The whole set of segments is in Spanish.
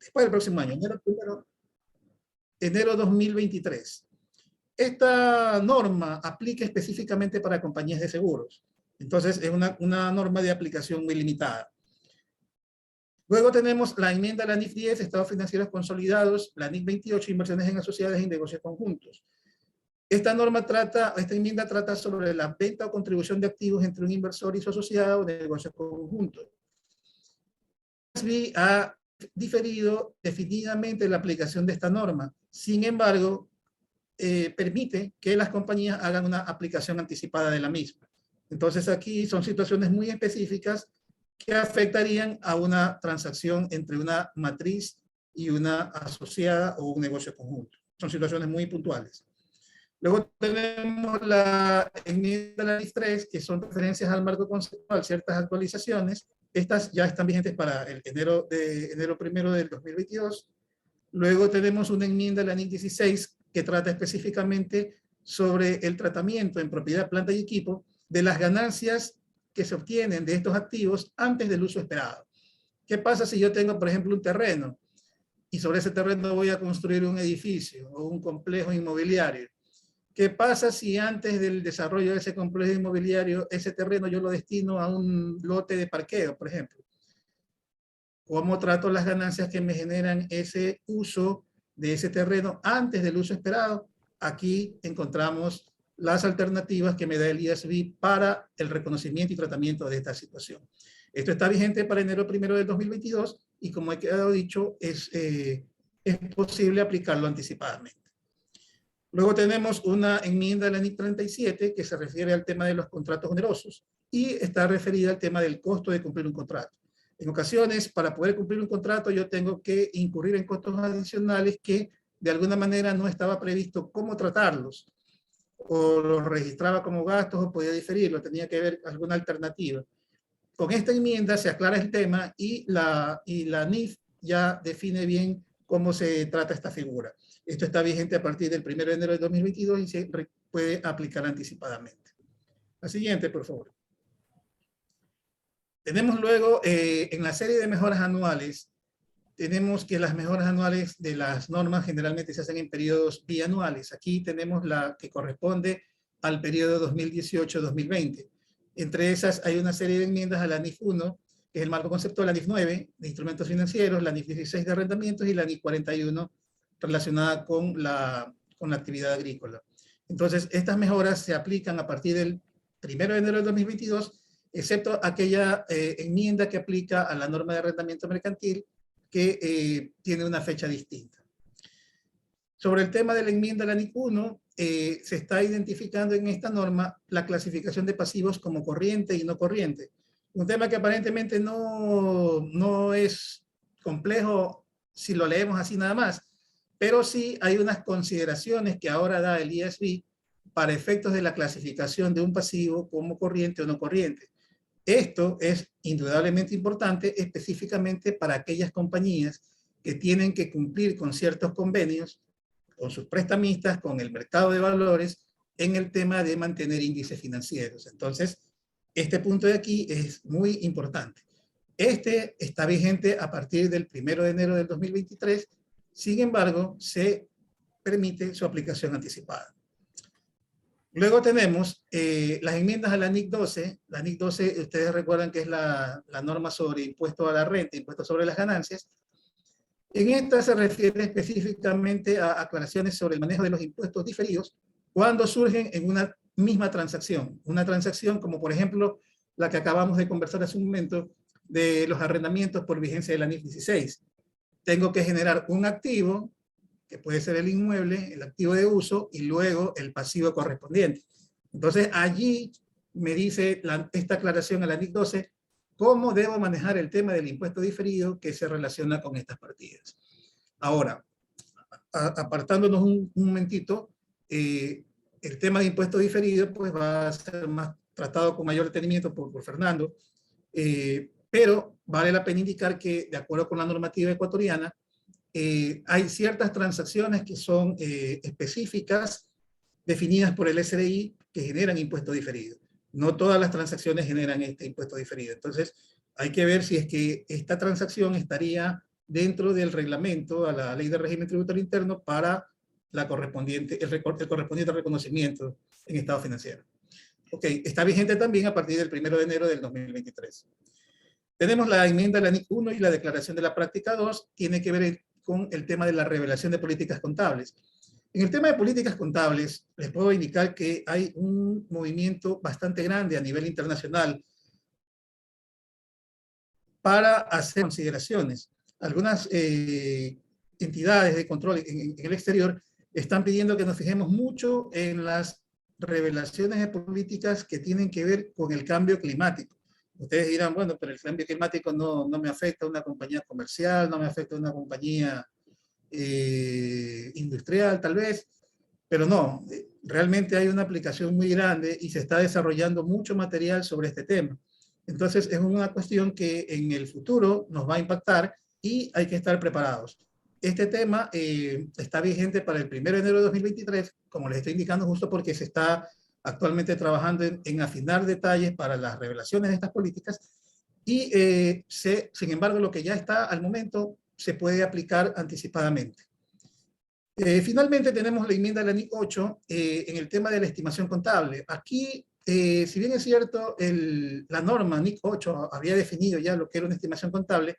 después del próximo año, enero 2023. Esta norma aplica específicamente para compañías de seguros. Entonces, es una norma de aplicación muy limitada. Luego tenemos la enmienda a la NIF 10, Estados Financieros Consolidados, la NIF 28, Inversiones en Sociedades y Negocios Conjuntos. Esta enmienda trata sobre la venta o contribución de activos entre un inversor y su asociado de negocios conjuntos. El ha diferido definitivamente la aplicación de esta norma. Sin embargo, permite que las compañías hagan una aplicación anticipada de la misma. Entonces aquí son situaciones muy específicas que afectarían a una transacción entre una matriz y una asociada o un negocio conjunto. Son situaciones muy puntuales. Luego tenemos la enmienda de la NIF 3, que son referencias al marco conceptual, ciertas actualizaciones. Estas ya están vigentes para el enero 1 del 2022. Luego tenemos una enmienda de la NIF 16, que trata específicamente sobre el tratamiento en propiedad, planta y equipo de las ganancias que se obtienen de estos activos antes del uso esperado. ¿Qué pasa si yo tengo, por ejemplo, un terreno y sobre ese terreno voy a construir un edificio o un complejo inmobiliario? ¿Qué pasa si antes del desarrollo de ese complejo inmobiliario, ese terreno yo lo destino a un lote de parqueo, por ejemplo? ¿Cómo trato las ganancias que me generan ese uso de ese terreno antes del uso esperado? Aquí encontramos las alternativas que me da el IASB para el reconocimiento y tratamiento de esta situación. Esto está vigente para enero 1 del 2022 y, como he quedado dicho, es posible aplicarlo anticipadamente. Luego tenemos una enmienda de la NIF 37 que se refiere al tema de los contratos onerosos y está referida al tema del costo de cumplir un contrato. En ocasiones, para poder cumplir un contrato, yo tengo que incurrir en costos adicionales que de alguna manera no estaba previsto cómo tratarlos, o los registraba como gastos o podía diferirlo, tenía que ver alguna alternativa. Con esta enmienda se aclara el tema y la NIF ya define bien cómo se trata esta figura. Esto está vigente a partir del 1 de enero de 2022 y se puede aplicar anticipadamente. La siguiente, por favor. Tenemos luego, en la serie de mejoras anuales, tenemos que las mejoras anuales de las normas generalmente se hacen en periodos bianuales. Aquí tenemos la que corresponde al periodo 2018-2020. Entre esas hay una serie de enmiendas a la NIF 1, que es el marco conceptual, la NIF 9 de instrumentos financieros, la NIF 16 de arrendamientos y la NIF 41 relacionada con la actividad agrícola. Entonces, estas mejoras se aplican a partir del 1 de enero de 2022, excepto aquella enmienda que aplica a la norma de arrendamiento mercantil, que tiene una fecha distinta. Sobre el tema de la enmienda a la NIF 1, se está identificando en esta norma la clasificación de pasivos como corriente y no corriente. Un tema que aparentemente no es complejo si lo leemos así nada más, pero sí hay unas consideraciones que ahora da el IASB para efectos de la clasificación de un pasivo como corriente o no corriente. Esto es indudablemente importante, específicamente para aquellas compañías que tienen que cumplir con ciertos convenios, con sus prestamistas, con el mercado de valores, en el tema de mantener índices financieros. Entonces, este punto de aquí es muy importante. Este está vigente a partir del 1 de enero del 2023, sin embargo, se permite su aplicación anticipada. Luego tenemos las enmiendas a la NIC 12. La NIC 12, ustedes recuerdan que es la norma sobre impuesto a la renta, impuesto sobre las ganancias. En esta se refiere específicamente a aclaraciones sobre el manejo de los impuestos diferidos cuando surgen en una misma transacción. Una transacción como, por ejemplo, la que acabamos de conversar hace un momento de los arrendamientos por vigencia de la NIF 16. Tengo que generar un activo, que puede ser el inmueble, el activo de uso, y luego el pasivo correspondiente. Entonces, allí me dice esta aclaración a la NIC 12, cómo debo manejar el tema del impuesto diferido que se relaciona con estas partidas. Ahora, apartándonos un momentito, el tema de impuesto diferido pues va a ser más tratado con mayor detenimiento por Fernando, pero vale la pena indicar que, de acuerdo con la normativa ecuatoriana, hay ciertas transacciones que son específicas, definidas por el SRI, que generan impuesto diferido. No todas las transacciones generan este impuesto diferido. Entonces, hay que ver si es que esta transacción estaría dentro del reglamento a la Ley de Régimen Tributario Interno para la correspondiente, el correspondiente reconocimiento en estado financiero. Ok, está vigente también a partir del 1 de enero del 2023. Tenemos la enmienda de la NIC 1 y la declaración de la práctica 2, tiene que ver con el tema de la revelación de políticas contables. En el tema de políticas contables, les puedo indicar que hay un movimiento bastante grande a nivel internacional para hacer consideraciones. Algunas entidades de control en el exterior están pidiendo que nos fijemos mucho en las revelaciones de políticas que tienen que ver con el cambio climático. Ustedes dirán, bueno, pero el cambio climático no me afecta a una compañía comercial, no me afecta a una compañía industrial tal vez, pero no, realmente hay una aplicación muy grande y se está desarrollando mucho material sobre este tema. Entonces es una cuestión que en el futuro nos va a impactar y hay que estar preparados. Este tema está vigente para el 1 de enero de 2023, como les estoy indicando, justo porque se está actualmente trabajando en afinar detalles para las revelaciones de estas políticas y sin embargo lo que ya está al momento se puede aplicar anticipadamente. Finalmente tenemos la enmienda de la NIC 8 en el tema de la estimación contable. Aquí, si bien es cierto, la norma NIC 8 había definido ya lo que era una estimación contable,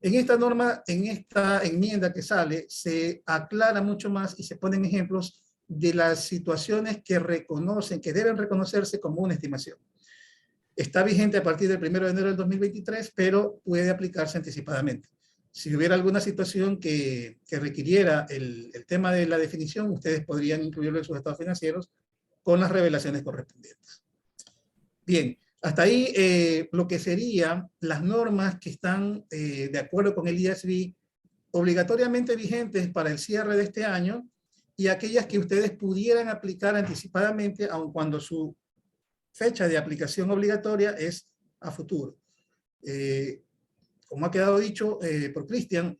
en esta norma, en esta enmienda que sale, se aclara mucho más y se ponen ejemplos de las situaciones que reconocen, que deben reconocerse como una estimación. Está vigente a partir del 1 de enero del 2023, pero puede aplicarse anticipadamente. Si hubiera alguna situación que requiriera el tema de la definición, ustedes podrían incluirlo en sus estados financieros con las revelaciones correspondientes. Bien, hasta ahí lo que serían las normas que están de acuerdo con el IASB obligatoriamente vigentes para el cierre de este año y aquellas que ustedes pudieran aplicar anticipadamente, aun cuando su fecha de aplicación obligatoria es a futuro. Como ha quedado dicho por Cristian,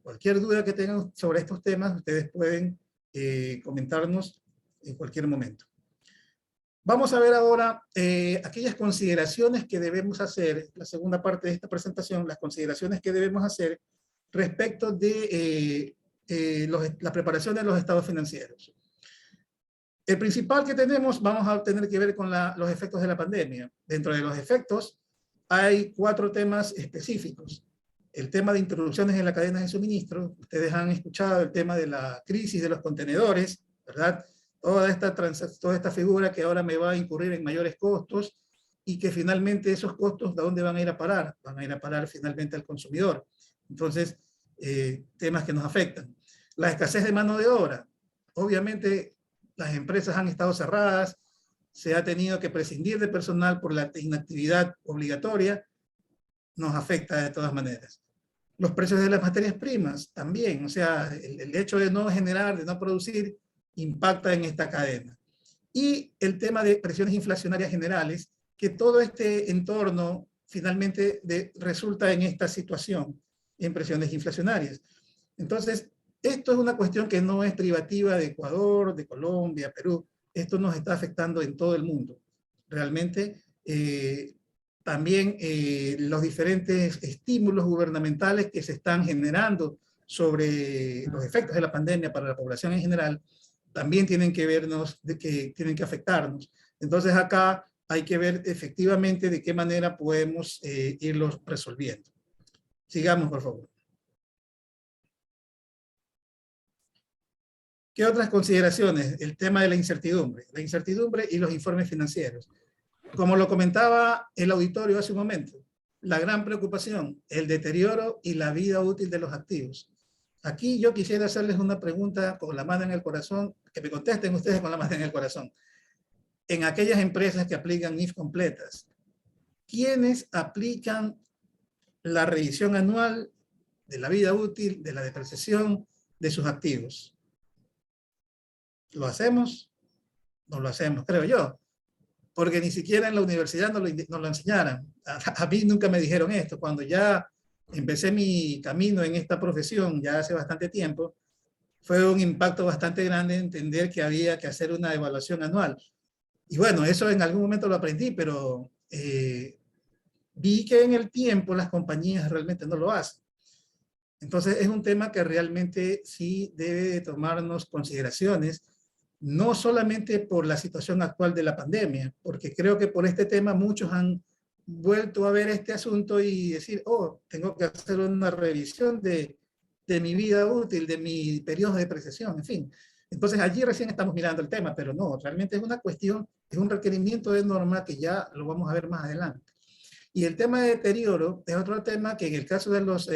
cualquier duda que tengan sobre estos temas, ustedes pueden comentarnos en cualquier momento. Vamos a ver ahora aquellas consideraciones que debemos hacer, la segunda parte de esta presentación, las consideraciones que debemos hacer respecto de la preparación de los estados financieros. El principal que tenemos, vamos a tener que ver con los efectos de la pandemia. Dentro de los efectos, hay 4 temas específicos. El tema de interrupciones en la cadena de suministro. Ustedes han escuchado el tema de la crisis de los contenedores, ¿verdad? Toda esta figura que ahora me va a incurrir en mayores costos y que finalmente esos costos, ¿de dónde van a ir a parar? Van a ir a parar finalmente al consumidor. Entonces, temas que nos afectan. La escasez de mano de obra. Obviamente, las empresas han estado cerradas, se ha tenido que prescindir de personal por la inactividad obligatoria, nos afecta de todas maneras. Los precios de las materias primas también, o sea, el hecho de no generar, de no producir, impacta en esta cadena. Y el tema de presiones inflacionarias generales, que todo este entorno finalmente resulta en esta situación, en presiones inflacionarias. Entonces, esto es una cuestión que no es privativa de Ecuador, de Colombia, Perú. Esto nos está afectando en todo el mundo. Realmente, también los diferentes estímulos gubernamentales que se están generando sobre los efectos de la pandemia para la población en general, también tienen que vernos, tienen que afectarnos. Entonces acá hay que ver efectivamente de qué manera podemos irlos resolviendo. Sigamos, por favor. ¿Qué otras consideraciones? El tema de la incertidumbre y los informes financieros. Como lo comentaba el auditorio hace un momento, la gran preocupación, el deterioro y la vida útil de los activos. Aquí yo quisiera hacerles una pregunta con la mano en el corazón, que me contesten ustedes con la mano en el corazón. En aquellas empresas que aplican NIF completas, ¿quiénes aplican la revisión anual de la vida útil, de la depreciación de sus activos? ¿Lo hacemos? No lo hacemos, creo yo. Porque ni siquiera en la universidad nos lo enseñaran. A mí nunca me dijeron esto. Cuando ya empecé mi camino en esta profesión, ya hace bastante tiempo, fue un impacto bastante grande entender que había que hacer una evaluación anual. Y bueno, eso en algún momento lo aprendí, pero vi que en el tiempo las compañías realmente no lo hacen. Entonces es un tema que realmente sí debe de tomarnos consideraciones, no solamente por la situación actual de la pandemia, porque creo que por este tema muchos han vuelto a ver este asunto y decir, oh, tengo que hacer una revisión de mi vida útil, de mi periodo de depreciación, en fin. Entonces allí recién estamos mirando el tema, pero no, realmente es una cuestión, es un requerimiento de norma que ya lo vamos a ver más adelante. Y el tema de deterioro es otro tema que en el caso de los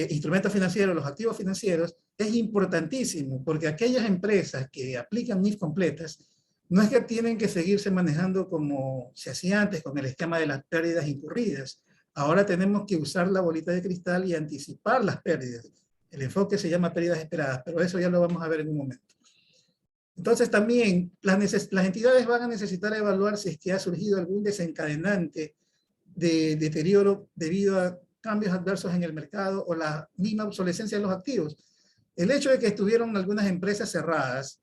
instrumentos financieros, los activos financieros, es importantísimo, porque aquellas empresas que aplican NIF completas, no es que tienen que seguirse manejando como se hacía antes con el esquema de las pérdidas incurridas. Ahora tenemos que usar la bolita de cristal y anticipar las pérdidas. El enfoque se llama pérdidas esperadas, pero eso ya lo vamos a ver en un momento. Entonces también las entidades van a necesitar evaluar si es que ha surgido algún desencadenante de deterioro debido a cambios adversos en el mercado o la misma obsolescencia de los activos. El hecho de que estuvieron algunas empresas cerradas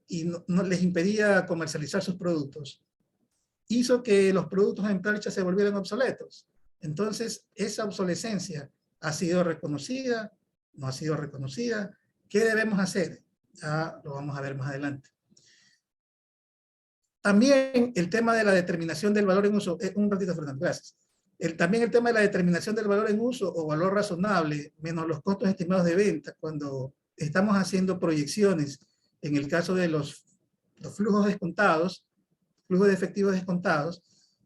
y no les impedía comercializar sus productos, hizo que los productos en percha se volvieran obsoletos. Entonces, esa obsolescencia ha sido reconocida, no ha sido reconocida. ¿Qué debemos hacer? Ya lo vamos a ver más adelante. También el tema de la determinación del valor en uso. Un ratito, Fernando, gracias. También el tema de la determinación del valor en uso o valor razonable, menos los costos estimados de venta, cuando estamos haciendo proyecciones, en el caso de los flujos descontados, flujos de efectivos descontados,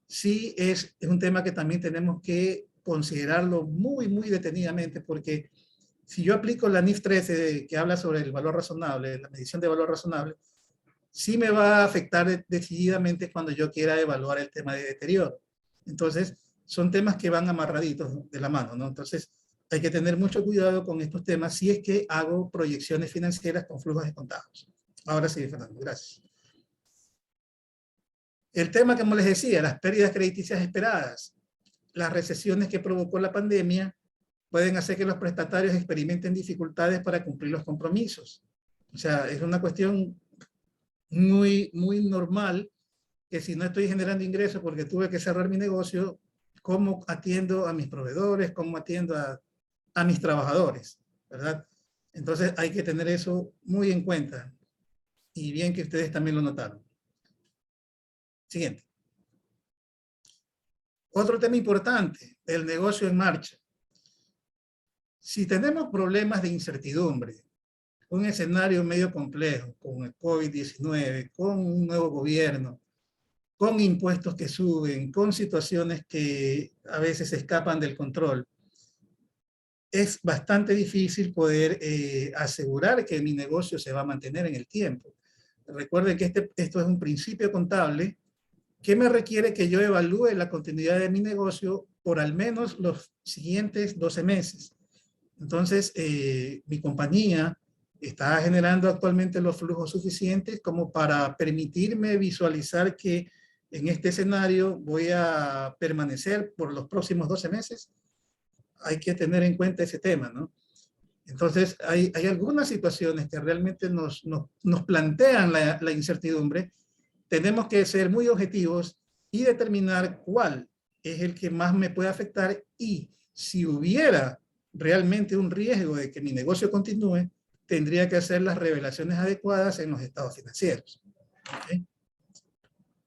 sí es un tema que también tenemos que considerarlo muy, muy detenidamente, porque si yo aplico la NIF 13 que habla sobre el valor razonable, la medición de valor razonable, sí me va a afectar decididamente cuando yo quiera evaluar el tema de deterioro. Entonces, son temas que van amarraditos de la mano, ¿no? Entonces, hay que tener mucho cuidado con estos temas si es que hago proyecciones financieras con flujos descontados. Ahora sí, Fernando, gracias. El tema, como les decía, las pérdidas crediticias esperadas, las recesiones que provocó la pandemia pueden hacer que los prestatarios experimenten dificultades para cumplir los compromisos. O sea, es una cuestión muy, muy normal que si no estoy generando ingresos porque tuve que cerrar mi negocio, ¿cómo atiendo a mis proveedores? ¿Cómo atiendo a mis trabajadores? ¿Verdad? Entonces hay que tener eso muy en cuenta. Y bien que ustedes también lo notaron. Siguiente. Otro tema importante, el negocio en marcha. Si tenemos problemas de incertidumbre, un escenario medio complejo, con el COVID-19, con un nuevo gobierno, con impuestos que suben, con situaciones que a veces escapan del control, es bastante difícil poder asegurar que mi negocio se va a mantener en el tiempo. Recuerden que esto es un principio contable que me requiere que yo evalúe la continuidad de mi negocio por al menos los siguientes 12 meses. Entonces, mi compañía está generando actualmente los flujos suficientes como para permitirme visualizar que en este escenario voy a permanecer por los próximos 12 meses. Hay que tener en cuenta ese tema, ¿no? Entonces, hay algunas situaciones que realmente nos plantean la incertidumbre. Tenemos que ser muy objetivos y determinar cuál es el que más me puede afectar y si hubiera realmente un riesgo de que mi negocio continúe, tendría que hacer las revelaciones adecuadas en los estados financieros.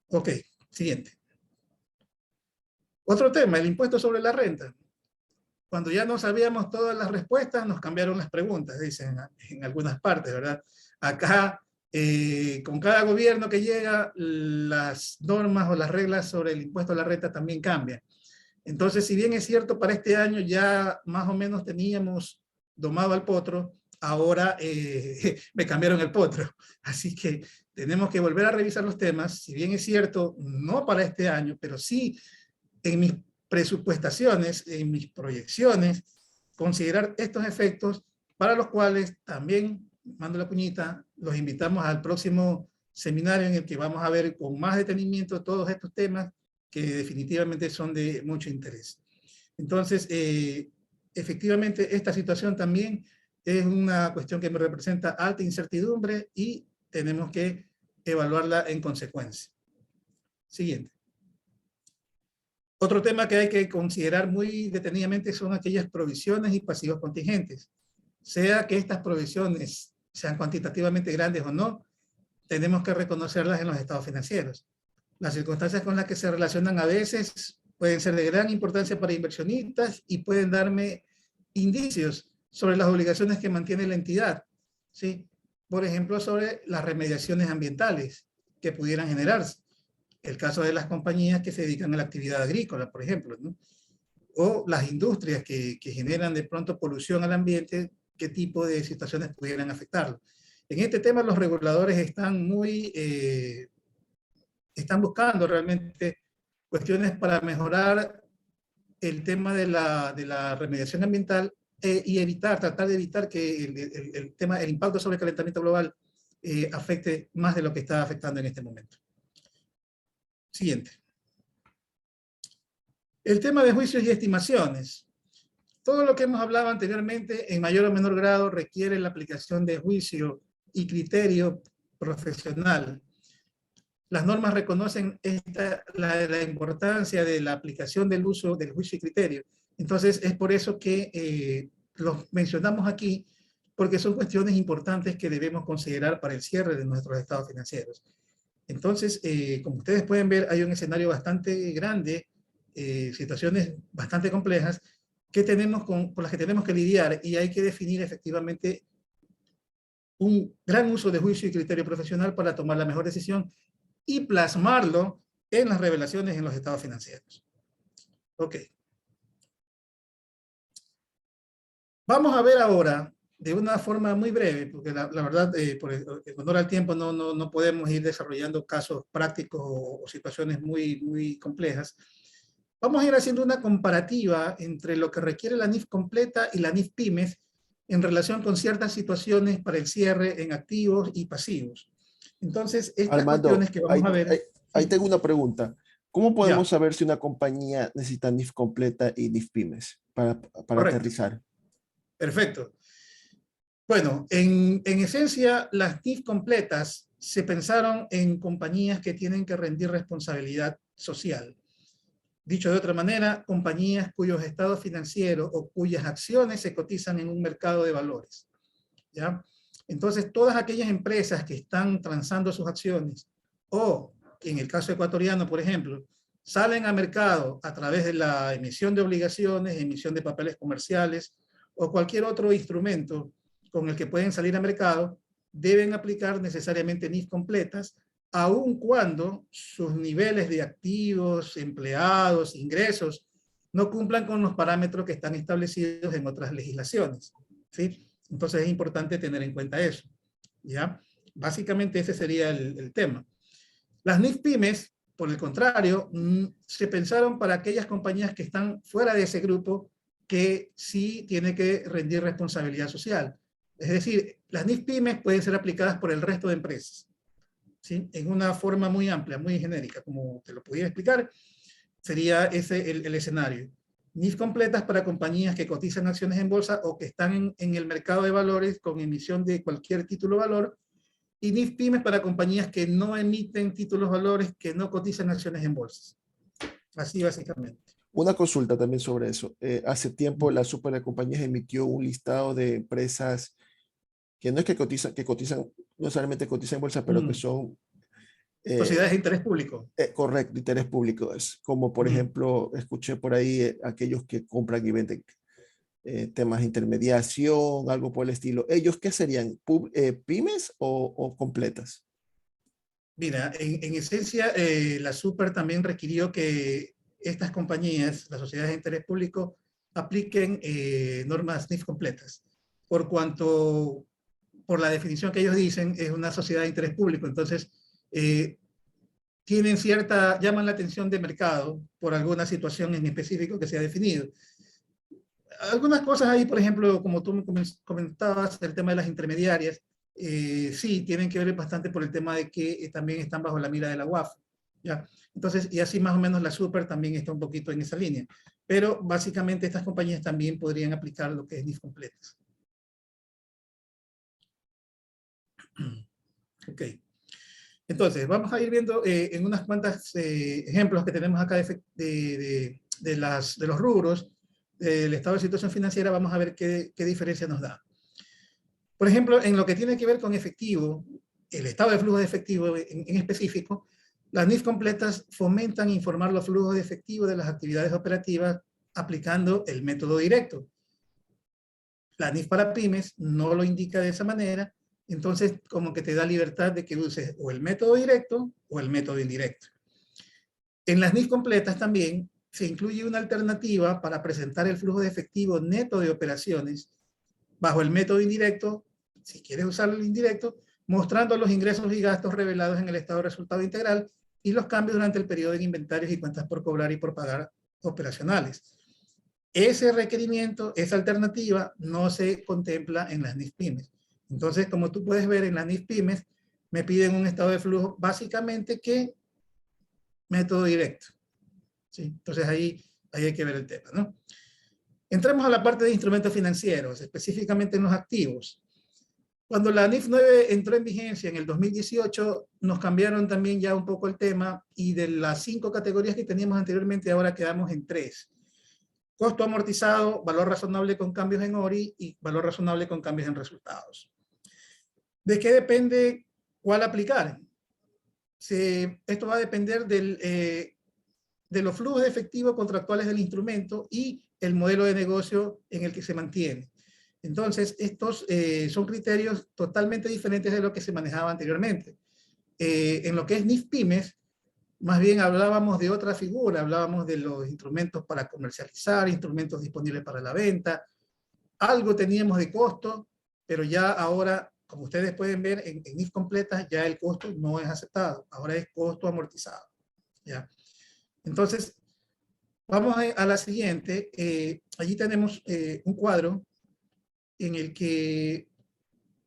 Ok, siguiente. Otro tema, el impuesto sobre la renta. Cuando ya no sabíamos todas las respuestas, nos cambiaron las preguntas, dicen en algunas partes, ¿verdad? Acá, con cada gobierno que llega, las normas o las reglas sobre el impuesto a la renta también cambian. Entonces, si bien es cierto, para este año ya más o menos teníamos domado al potro, ahora me cambiaron el potro. Así que tenemos que volver a revisar los temas. Si bien es cierto, no para este año, pero sí en mis presupuestaciones, en mis proyecciones, considerar estos efectos para los cuales también, mando la cuñita, los invitamos al próximo seminario en el que vamos a ver con más detenimiento todos estos temas que definitivamente son de mucho interés. Entonces, efectivamente, esta situación también es una cuestión que me representa alta incertidumbre y tenemos que evaluarla en consecuencia. Siguiente. Otro tema que hay que considerar muy detenidamente son aquellas provisiones y pasivos contingentes. Sea que estas provisiones sean cuantitativamente grandes o no, tenemos que reconocerlas en los estados financieros. Las circunstancias con las que se relacionan a veces pueden ser de gran importancia para inversionistas y pueden darme indicios sobre las obligaciones que mantiene la entidad, ¿sí? Por ejemplo, sobre las remediaciones ambientales que pudieran generarse. El caso de las compañías que se dedican a la actividad agrícola, por ejemplo, ¿no? O las industrias que generan de pronto polución al ambiente, qué tipo de situaciones pudieran afectarlo. En este tema los reguladores están buscando realmente cuestiones para mejorar el tema de la remediación ambiental y tratar de evitar que el impacto sobre el calentamiento global afecte más de lo que está afectando en este momento. Siguiente. El tema de juicios y estimaciones. Todo lo que hemos hablado anteriormente, en mayor o menor grado, requiere la aplicación de juicio y criterio profesional. Las normas reconocen la importancia de la aplicación del uso del juicio y criterio. Entonces, es por eso que los mencionamos aquí, porque son cuestiones importantes que debemos considerar para el cierre de nuestros estados financieros. Entonces, como ustedes pueden ver, hay un escenario bastante grande, situaciones bastante complejas, con las que tenemos que lidiar, y hay que definir efectivamente un gran uso de juicio y criterio profesional para tomar la mejor decisión y plasmarlo en las revelaciones en los estados financieros. Ok. Vamos a ver ahora, de una forma muy breve, porque la verdad, por el honor al tiempo, no podemos ir desarrollando casos prácticos o situaciones muy complejas. Vamos a ir haciendo una comparativa entre lo que requiere la NIF completa y la NIF Pymes en relación con ciertas situaciones para el cierre en activos y pasivos. Entonces, estas Armando, cuestiones que vamos a ver... ahí tengo una pregunta. ¿Cómo podemos Ya, saber si una compañía necesita NIF completa y NIF Pymes para correcto. aterrizar? Perfecto. Bueno, en esencia, las NIF completas se pensaron en compañías que tienen que rendir responsabilidad social. Dicho de otra manera, compañías cuyos estados financieros o cuyas acciones se cotizan en un mercado de valores, ¿ya? Entonces, todas aquellas empresas que están transando sus acciones o, en el caso ecuatoriano, por ejemplo, salen a mercado a través de la emisión de obligaciones, emisión de papeles comerciales o cualquier otro instrumento con el que pueden salir a mercado, deben aplicar necesariamente NIF completas, aun cuando sus niveles de activos, empleados, ingresos, no cumplan con los parámetros que están establecidos en otras legislaciones, ¿sí? Entonces es importante tener en cuenta eso, ¿ya? Básicamente ese sería el tema. Las NIF Pymes, por el contrario, se pensaron para aquellas compañías que están fuera de ese grupo que sí tiene que rendir responsabilidad social. Es decir, las NIF Pymes pueden ser aplicadas por el resto de empresas, ¿sí? En una forma muy amplia, muy genérica, como te lo pudiera explicar, sería ese el escenario. NIF completas para compañías que cotizan acciones en bolsa o que están en el mercado de valores con emisión de cualquier título valor, y NIF Pymes para compañías que no emiten títulos valores, que no cotizan acciones en bolsas. Así básicamente. Una consulta también sobre eso. Hace tiempo la Super de Compañías emitió un listado de empresas que no es que cotizan, no solamente cotizan en bolsa, pero que son Sociedades de interés público. correcto, de interés público. Es como, por ejemplo, escuché por ahí aquellos que compran y venden temas de intermediación, algo por el estilo. ¿Ellos qué serían? ¿Pymes o completas? Mira, en esencia, la Super también requirió que estas compañías, las sociedades de interés público, apliquen normas NIF completas, por cuanto, por la definición que ellos dicen, es una sociedad de interés público. Entonces, llaman la atención de mercado por alguna situación en específico que se ha definido. Algunas cosas ahí, por ejemplo, como tú me comentabas, el tema de las intermediarias, sí, tienen que ver bastante por el tema de que también están bajo la mira de la UAF, ¿ya? Entonces, y así más o menos la Super también está un poquito en esa línea. Pero básicamente estas compañías también podrían aplicar lo que es NIF completas. Ok. Entonces, vamos a ir viendo en unas cuantas ejemplos que tenemos acá de los rubros del estado de situación financiera. Vamos a ver qué diferencia nos da. Por ejemplo, en lo que tiene que ver con efectivo, el estado de flujo de efectivo en específico, las NIF completas fomentan informar los flujos de efectivo de las actividades operativas aplicando el método directo. La NIF para pymes no lo indica de esa manera, entonces como que te da libertad de que uses o el método directo o el método indirecto. En las NIF completas también se incluye una alternativa para presentar el flujo de efectivo neto de operaciones bajo el método indirecto, si quieres usar el indirecto, mostrando los ingresos y gastos revelados en el estado de resultado integral y los cambios durante el periodo en inventarios y cuentas por cobrar y por pagar operacionales. Ese requerimiento, esa alternativa, no se contempla en las NIF Pymes. Entonces, como tú puedes ver en las NIF Pymes, me piden un estado de flujo básicamente que método directo. ¿Sí? Entonces ahí hay que ver el tema, ¿no? Entremos a la parte de instrumentos financieros, específicamente en los activos. Cuando la NIF 9 entró en vigencia en el 2018, nos cambiaron también ya un poco el tema y de las 5 categorías que teníamos anteriormente, ahora quedamos en 3. Costo amortizado, valor razonable con cambios en ORI y valor razonable con cambios en resultados. ¿De qué depende cuál aplicar? Esto va a depender de los flujos de efectivo contractuales del instrumento y el modelo de negocio en el que se mantiene. Entonces, estos son criterios totalmente diferentes de lo que se manejaba anteriormente. En lo que es NIF Pymes, más bien hablábamos de otra figura, hablábamos de los instrumentos para comercializar, instrumentos disponibles para la venta, algo teníamos de costo, pero ya ahora, como ustedes pueden ver, en NIF completas ya el costo no es aceptado, ahora es costo amortizado. ¿Ya? Entonces, vamos a la siguiente. Allí tenemos un cuadro en el que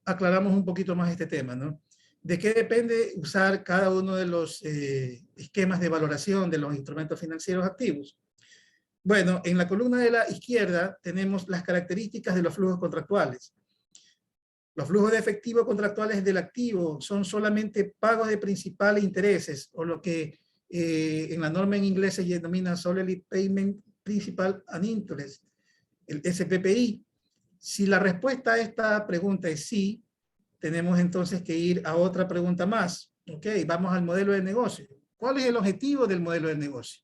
aclaramos un poquito más este tema, ¿no? ¿De qué depende usar cada uno de los esquemas de valoración de los instrumentos financieros activos? Bueno, en la columna de la izquierda tenemos las características de los flujos contractuales. Los flujos de efectivo contractuales del activo son solamente pagos de principal e intereses, o lo que en la norma en inglés se denomina Solely Payment Principal and Interest, el SPPI. Si la respuesta a esta pregunta es sí, tenemos entonces que ir a otra pregunta más. Ok, vamos al modelo de negocio. ¿Cuál es el objetivo del modelo de negocio?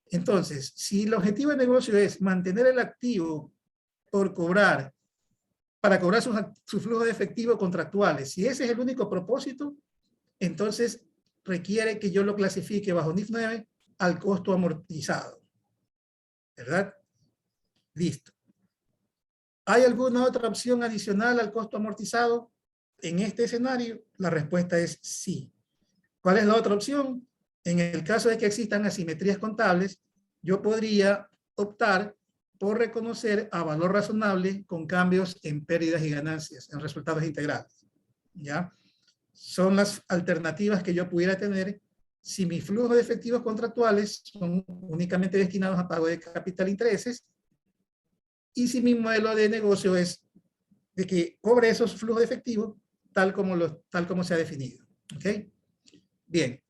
Entonces, si el objetivo de negocio es mantener el activo por cobrar, para cobrar sus flujos de efectivo contractuales, si ese es el único propósito, entonces requiere que yo lo clasifique bajo NIF 9 al costo amortizado. ¿Verdad? Listo. ¿Hay alguna otra opción adicional al costo amortizado? En este escenario, la respuesta es sí. ¿Cuál es la otra opción? En el caso de que existan asimetrías contables, yo podría optar por reconocer a valor razonable con cambios en pérdidas y ganancias, en resultados integrales. ¿Ya? Son las alternativas que yo pudiera tener si mis flujos de efectivos contractuales son únicamente destinados a pago de capital e intereses, y si mi modelo de negocio es de que cobre esos flujos de efectivo tal como se ha definido. ¿Ok? Bien.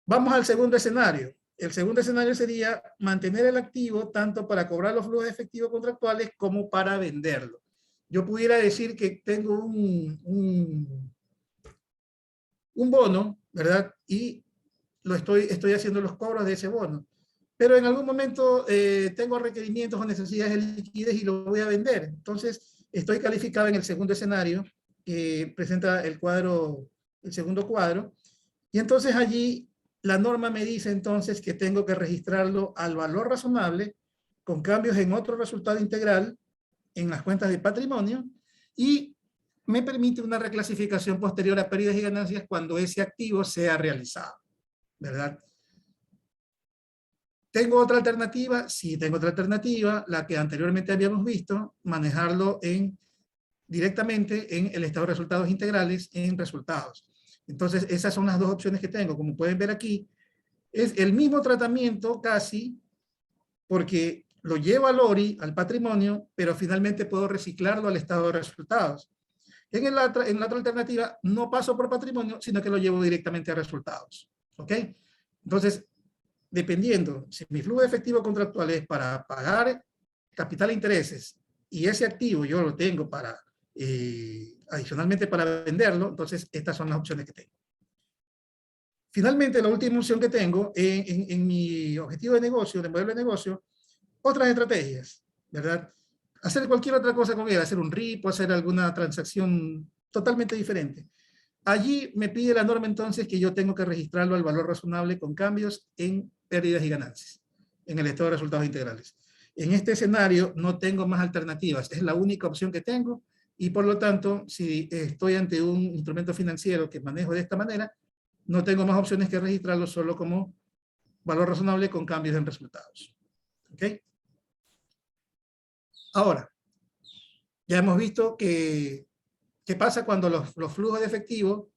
Vamos al segundo escenario. El segundo escenario sería mantener el activo tanto para cobrar los flujos de efectivo contractuales como para venderlo. Yo pudiera decir que tengo un bono, ¿verdad? Y estoy haciendo los cobros de ese bono. Pero en algún momento tengo requerimientos o necesidades de liquidez y lo voy a vender. Entonces, estoy calificado en el segundo escenario que presenta el segundo cuadro. Y entonces allí la norma me dice entonces que tengo que registrarlo al valor razonable con cambios en otro resultado integral en las cuentas de patrimonio y me permite una reclasificación posterior a pérdidas y ganancias cuando ese activo sea realizado, ¿verdad? ¿Tengo otra alternativa? Sí, tengo otra alternativa, la que anteriormente habíamos visto, manejarlo directamente en el estado de resultados integrales en resultados. Entonces, esas son las dos opciones que tengo. Como pueden ver aquí, es el mismo tratamiento casi, porque lo llevo al ORI, al patrimonio, pero finalmente puedo reciclarlo al estado de resultados. En la otra alternativa no paso por patrimonio, sino que lo llevo directamente a resultados. ¿Ok? Entonces, dependiendo, si mi flujo de efectivo contractual es para pagar capital e intereses y ese activo yo lo tengo para, adicionalmente para venderlo, entonces estas son las opciones que tengo. Finalmente, la última opción que tengo en mi objetivo de negocio, de modelo de negocio, otras estrategias, ¿verdad? Hacer cualquier otra cosa con él, hacer un RIP, hacer alguna transacción totalmente diferente. Allí me pide la norma entonces que yo tengo que registrarlo al valor razonable con cambios en pérdidas y ganancias, en el estado de resultados integrales. En este escenario no tengo más alternativas, es la única opción que tengo y por lo tanto, si estoy ante un instrumento financiero que manejo de esta manera, no tengo más opciones que registrarlo solo como valor razonable con cambios en resultados. ¿Ok? Ahora, ya hemos visto qué pasa cuando los flujos de efectivo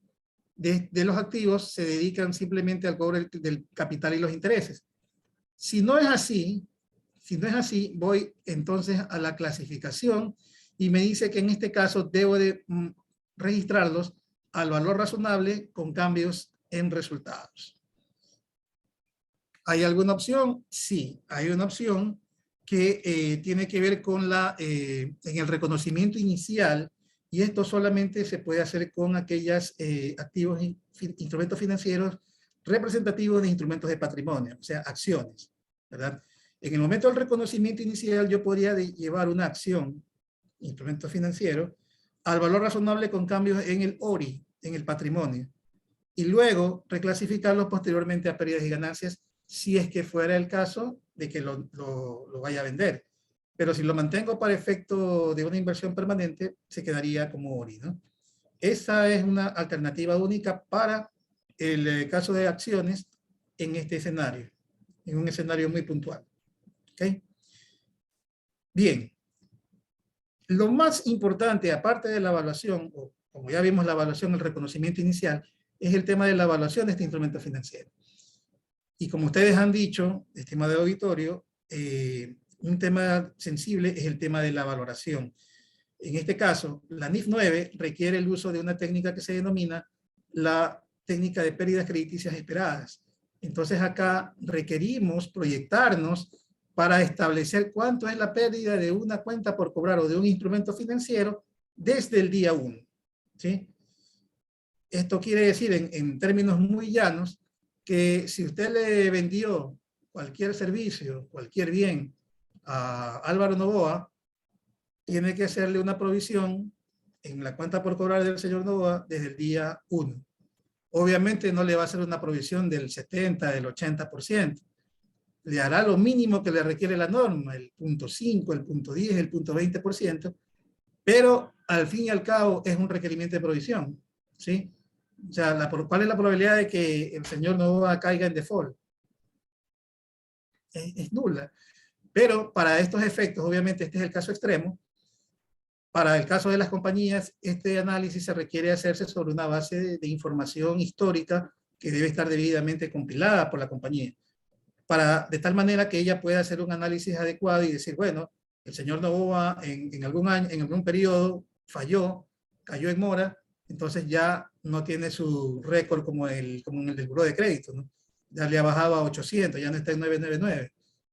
de los activos se dedican simplemente al cobro del capital y los intereses. Si no es así, voy entonces a la clasificación y me dice que en este caso debo de registrarlos al valor razonable con cambios en resultados. ¿Hay alguna opción? Sí, hay una opción que tiene que ver con en el reconocimiento inicial, y esto solamente se puede hacer con aquellos activos, instrumentos financieros representativos de instrumentos de patrimonio, o sea, acciones, ¿verdad? En el momento del reconocimiento inicial yo podría llevar una acción, instrumento financiero, al valor razonable con cambios en el ORI, en el patrimonio, y luego reclasificarlo posteriormente a pérdidas y ganancias si es que fuera el caso de que lo vaya a vender. Pero si lo mantengo para efecto de una inversión permanente, se quedaría como ORI, ¿no? Esa es una alternativa única para el caso de acciones en este escenario, en un escenario muy puntual. ¿Ok? Bien. Lo más importante, aparte de la evaluación, o como ya vimos la evaluación, el reconocimiento inicial, es el tema de la evaluación de este instrumento financiero. Y como ustedes han dicho, estimado auditorio, un tema sensible es el tema de la valoración. En este caso, la NIF 9 requiere el uso de una técnica que se denomina la técnica de pérdidas crediticias esperadas. Entonces acá requerimos proyectarnos para establecer cuánto es la pérdida de una cuenta por cobrar o de un instrumento financiero desde el día 1. ¿Sí? Esto quiere decir en términos muy llanos que si usted le vendió cualquier servicio, cualquier bien a Álvaro Novoa, tiene que hacerle una provisión en la cuenta por cobrar del señor Novoa desde el día 1. Obviamente no le va a hacer una provisión del 70, del 80%. Le hará lo mínimo que le requiere la norma, el 0.5, el 0.10, el 0.20%, pero al fin y al cabo es un requerimiento de provisión, ¿sí? O sea, ¿cuál es la probabilidad de que el señor Novoa caiga en default? Es nula. Pero para estos efectos, obviamente este es el caso extremo. Para el caso de las compañías, este análisis se requiere hacerse sobre una base de información histórica que debe estar debidamente compilada por la compañía, de tal manera que ella pueda hacer un análisis adecuado y decir, bueno, el señor Novoa en algún año, en algún periodo falló, cayó en mora, entonces ya no tiene su récord como en el del buró de crédito, ¿no? Ya le ha bajado a 800, ya no está en 999.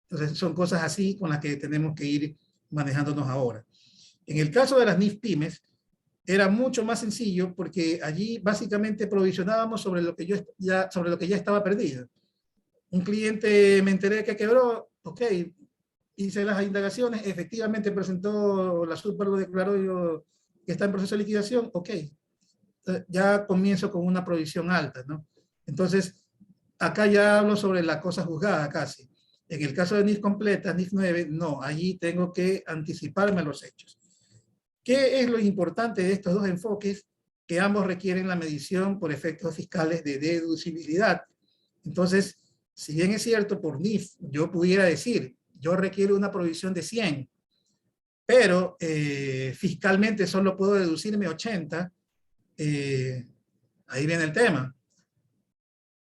Entonces son cosas así con las que tenemos que ir manejándonos ahora. En el caso de las NIF Pymes, era mucho más sencillo porque allí básicamente provisionábamos sobre lo que ya estaba perdido. Un cliente me enteré que quebró, ok, hice las indagaciones, efectivamente presentó la super, lo declaró yo que está en proceso de liquidación, ok. Ya comienzo con una provisión alta, ¿no? Entonces, acá ya hablo sobre la cosa juzgada casi. En el caso de NIF completa, NIF 9, no, allí tengo que anticiparme a los hechos. ¿Qué es lo importante de estos dos enfoques? Que ambos requieren la medición por efectos fiscales de deducibilidad. Entonces, si bien es cierto, por NIF, yo pudiera decir, yo requiero una provisión de 100, pero fiscalmente solo puedo deducirme 80, ahí viene el tema.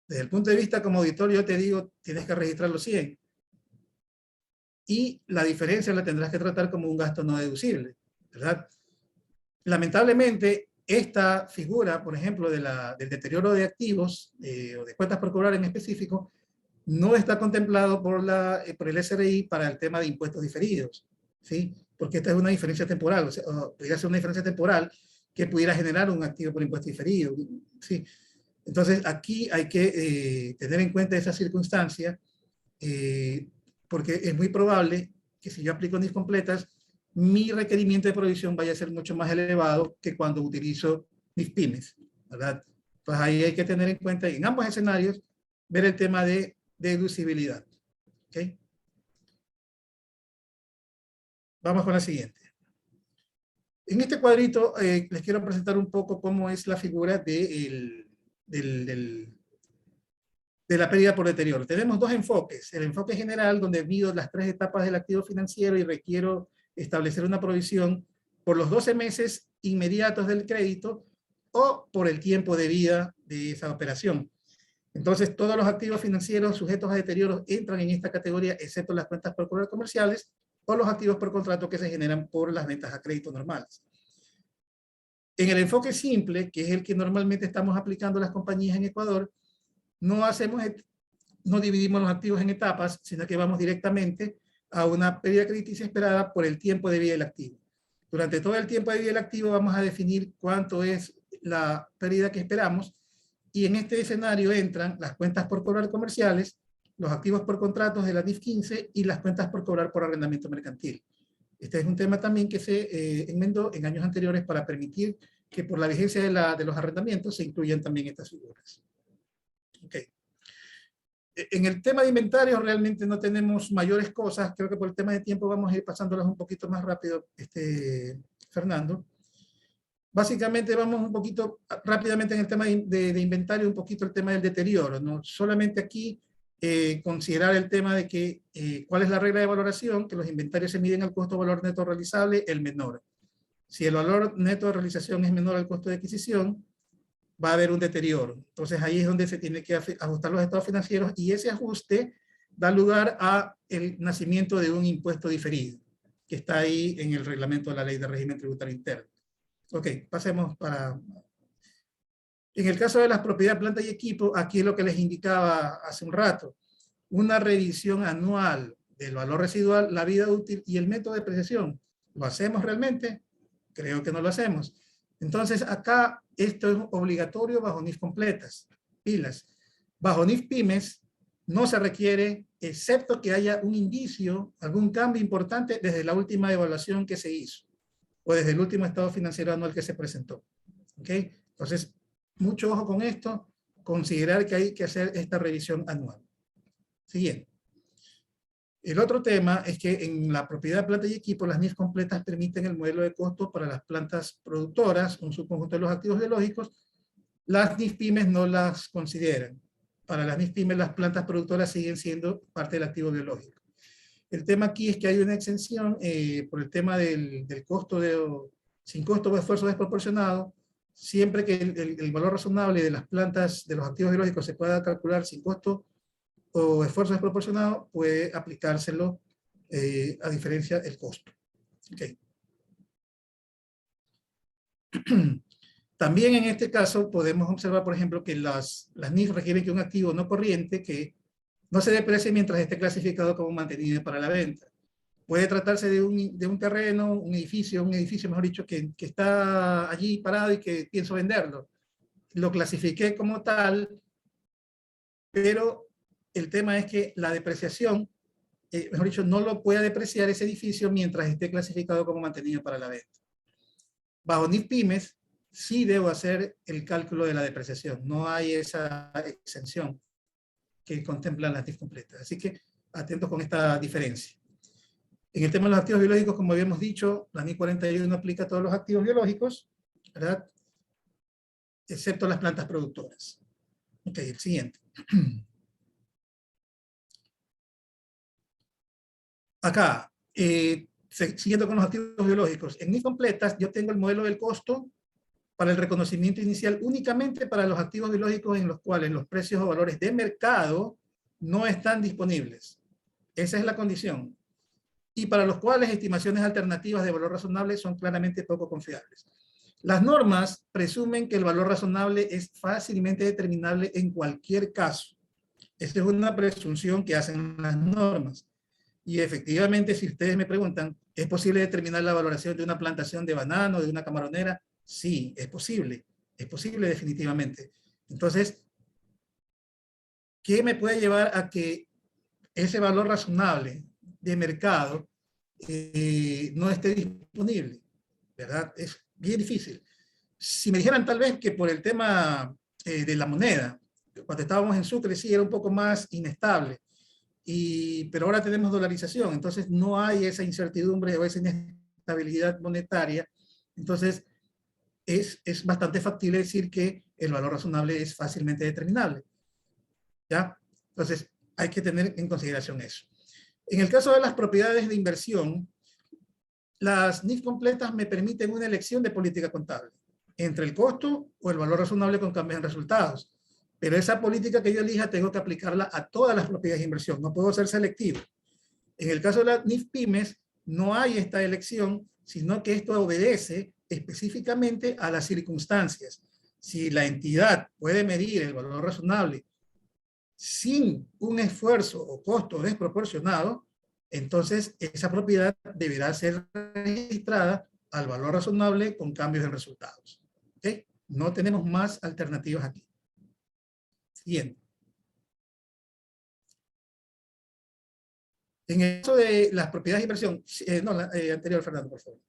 Desde el punto de vista como auditor, yo te digo, tienes que registrar los 100. Y la diferencia la tendrás que tratar como un gasto no deducible, ¿verdad? Lamentablemente, esta figura, por ejemplo, del deterioro de activos o de cuentas por cobrar en específico, no está contemplado por el SRI para el tema de impuestos diferidos, ¿sí? Porque esta es una diferencia temporal, o sea, podría ser una diferencia temporal que pudiera generar un activo por impuesto diferido, ¿sí? Entonces, aquí hay que tener en cuenta esa circunstancia, porque es muy probable que si yo aplico NIF completas, mi requerimiento de provisión vaya a ser mucho más elevado que cuando utilizo NIF pymes, ¿verdad? Pues ahí hay que tener en cuenta, en ambos escenarios, ver el tema de deducibilidad. ¿Okay? Vamos con la siguiente. En este cuadrito les quiero presentar un poco cómo es la figura de la pérdida por deterioro. Tenemos dos enfoques. El enfoque general, donde mido las 3 etapas del activo financiero y requiero establecer una provisión por los 12 meses inmediatos del crédito o por el tiempo de vida de esa operación. Entonces, todos los activos financieros sujetos a deterioro entran en esta categoría, excepto las cuentas por cobrar comerciales o los activos por contrato que se generan por las ventas a crédito normales. En el enfoque simple, que es el que normalmente estamos aplicando las compañías en Ecuador, no dividimos los activos en etapas, sino que vamos directamente a una pérdida crediticia esperada por el tiempo de vida del activo. Durante todo el tiempo de vida del activo vamos a definir cuánto es la pérdida que esperamos, y en este escenario entran las cuentas por cobrar comerciales, los activos por contratos de la NIF 15 y las cuentas por cobrar por arrendamiento mercantil. Este es un tema también que se enmendó en años anteriores para permitir que por la vigencia de los arrendamientos se incluyan también estas figuras. Okay. En el tema de inventarios realmente no tenemos mayores cosas. Creo que por el tema de tiempo vamos a ir pasándolas un poquito más rápido, Fernando. Básicamente vamos un poquito rápidamente en el tema de inventario, un poquito el tema del deterioro, ¿no? Solamente aquí considerar el tema de que cuál es la regla de valoración, que los inventarios se miden al costo valor neto realizable, el menor. Si el valor neto de realización es menor al costo de adquisición, va a haber un deterioro. Entonces ahí es donde se tiene que ajustar los estados financieros, y ese ajuste da lugar a el nacimiento de un impuesto diferido, que está ahí en el reglamento de la Ley de Régimen Tributario Interno. Ok, pasemos para... En el caso de las propiedades, planta y equipo, aquí es lo que les indicaba hace un rato. Una revisión anual del valor residual, la vida útil y el método de depreciación. ¿Lo hacemos realmente? Creo que no lo hacemos. Entonces, acá esto es obligatorio bajo NIF completas, pilas. Bajo NIF pymes no se requiere, excepto que haya un indicio, algún cambio importante desde la última evaluación que se hizo o desde el último estado financiero anual que se presentó. ¿Ok? Entonces, mucho ojo con esto, considerar que hay que hacer esta revisión anual. Siguiente. El otro tema es que en la propiedad de planta y equipo, las NIF completas permiten el modelo de costo para las plantas productoras, un subconjunto de los activos biológicos. Las NIF pymes no las consideran. Para las NIF pymes, las plantas productoras siguen siendo parte del activo biológico. El tema aquí es que hay una exención por el tema del costo sin costo o esfuerzo desproporcionado. Siempre que el valor razonable de las plantas, de los activos biológicos, se pueda calcular sin costo o esfuerzo desproporcionado, puede aplicárselo a diferencia del costo. Okay. También en este caso podemos observar, por ejemplo, que las NIF requieren que un activo no corriente que no se deprecie mientras esté clasificado como mantenido para la venta. Puede tratarse de un terreno, un edificio mejor dicho, que está allí parado y que pienso venderlo. Lo clasifiqué como tal, pero el tema es que la depreciación, mejor dicho, no lo puede depreciar ese edificio mientras esté clasificado como mantenido para la venta. Bajo NIF pymes, sí debo hacer el cálculo de la depreciación. No hay esa exención que contemplan las NIF completas. Así que atentos con esta diferencia. En el tema de los activos biológicos, como habíamos dicho, la NIF 41 aplica a todos los activos biológicos, ¿verdad? Excepto las plantas productoras. Ok, el siguiente. Acá, siguiendo con los activos biológicos, en NIF completas yo tengo el modelo del costo para el reconocimiento inicial únicamente para los activos biológicos en los cuales los precios o valores de mercado no están disponibles. Esa es la condición. Y para los cuales estimaciones alternativas de valor razonable son claramente poco confiables. Las normas presumen que el valor razonable es fácilmente determinable en cualquier caso. Esta es una presunción que hacen las normas. Y efectivamente, si ustedes me preguntan, ¿es posible determinar la valoración de una plantación de banano, de una camaronera? Sí, es posible definitivamente. Entonces, ¿qué me puede llevar a que ese valor razonable de mercado no esté disponible? ¿Verdad? Es bien difícil. Si me dijeran tal vez que por el tema de la moneda, cuando estábamos en Sucre sí era un poco más inestable, pero ahora tenemos dolarización, entonces no hay esa incertidumbre o esa inestabilidad monetaria, entonces es bastante factible decir que el valor razonable es fácilmente determinable, ¿ya? Entonces hay que tener en consideración eso. En el caso de las propiedades de inversión, las NIF completas me permiten una elección de política contable entre el costo o el valor razonable con cambios en resultados. Pero esa política que yo elija tengo que aplicarla a todas las propiedades de inversión. No puedo ser selectivo. En el caso de las NIF pymes, no hay esta elección, sino que esto obedece específicamente a las circunstancias. Si la entidad puede medir el valor razonable sin un esfuerzo o costo desproporcionado, entonces esa propiedad deberá ser registrada al valor razonable con cambios en resultados. ¿Okay? No tenemos más alternativas aquí. Siguiente. En el caso de las propiedades de inversión, anterior, Fernando, por favor.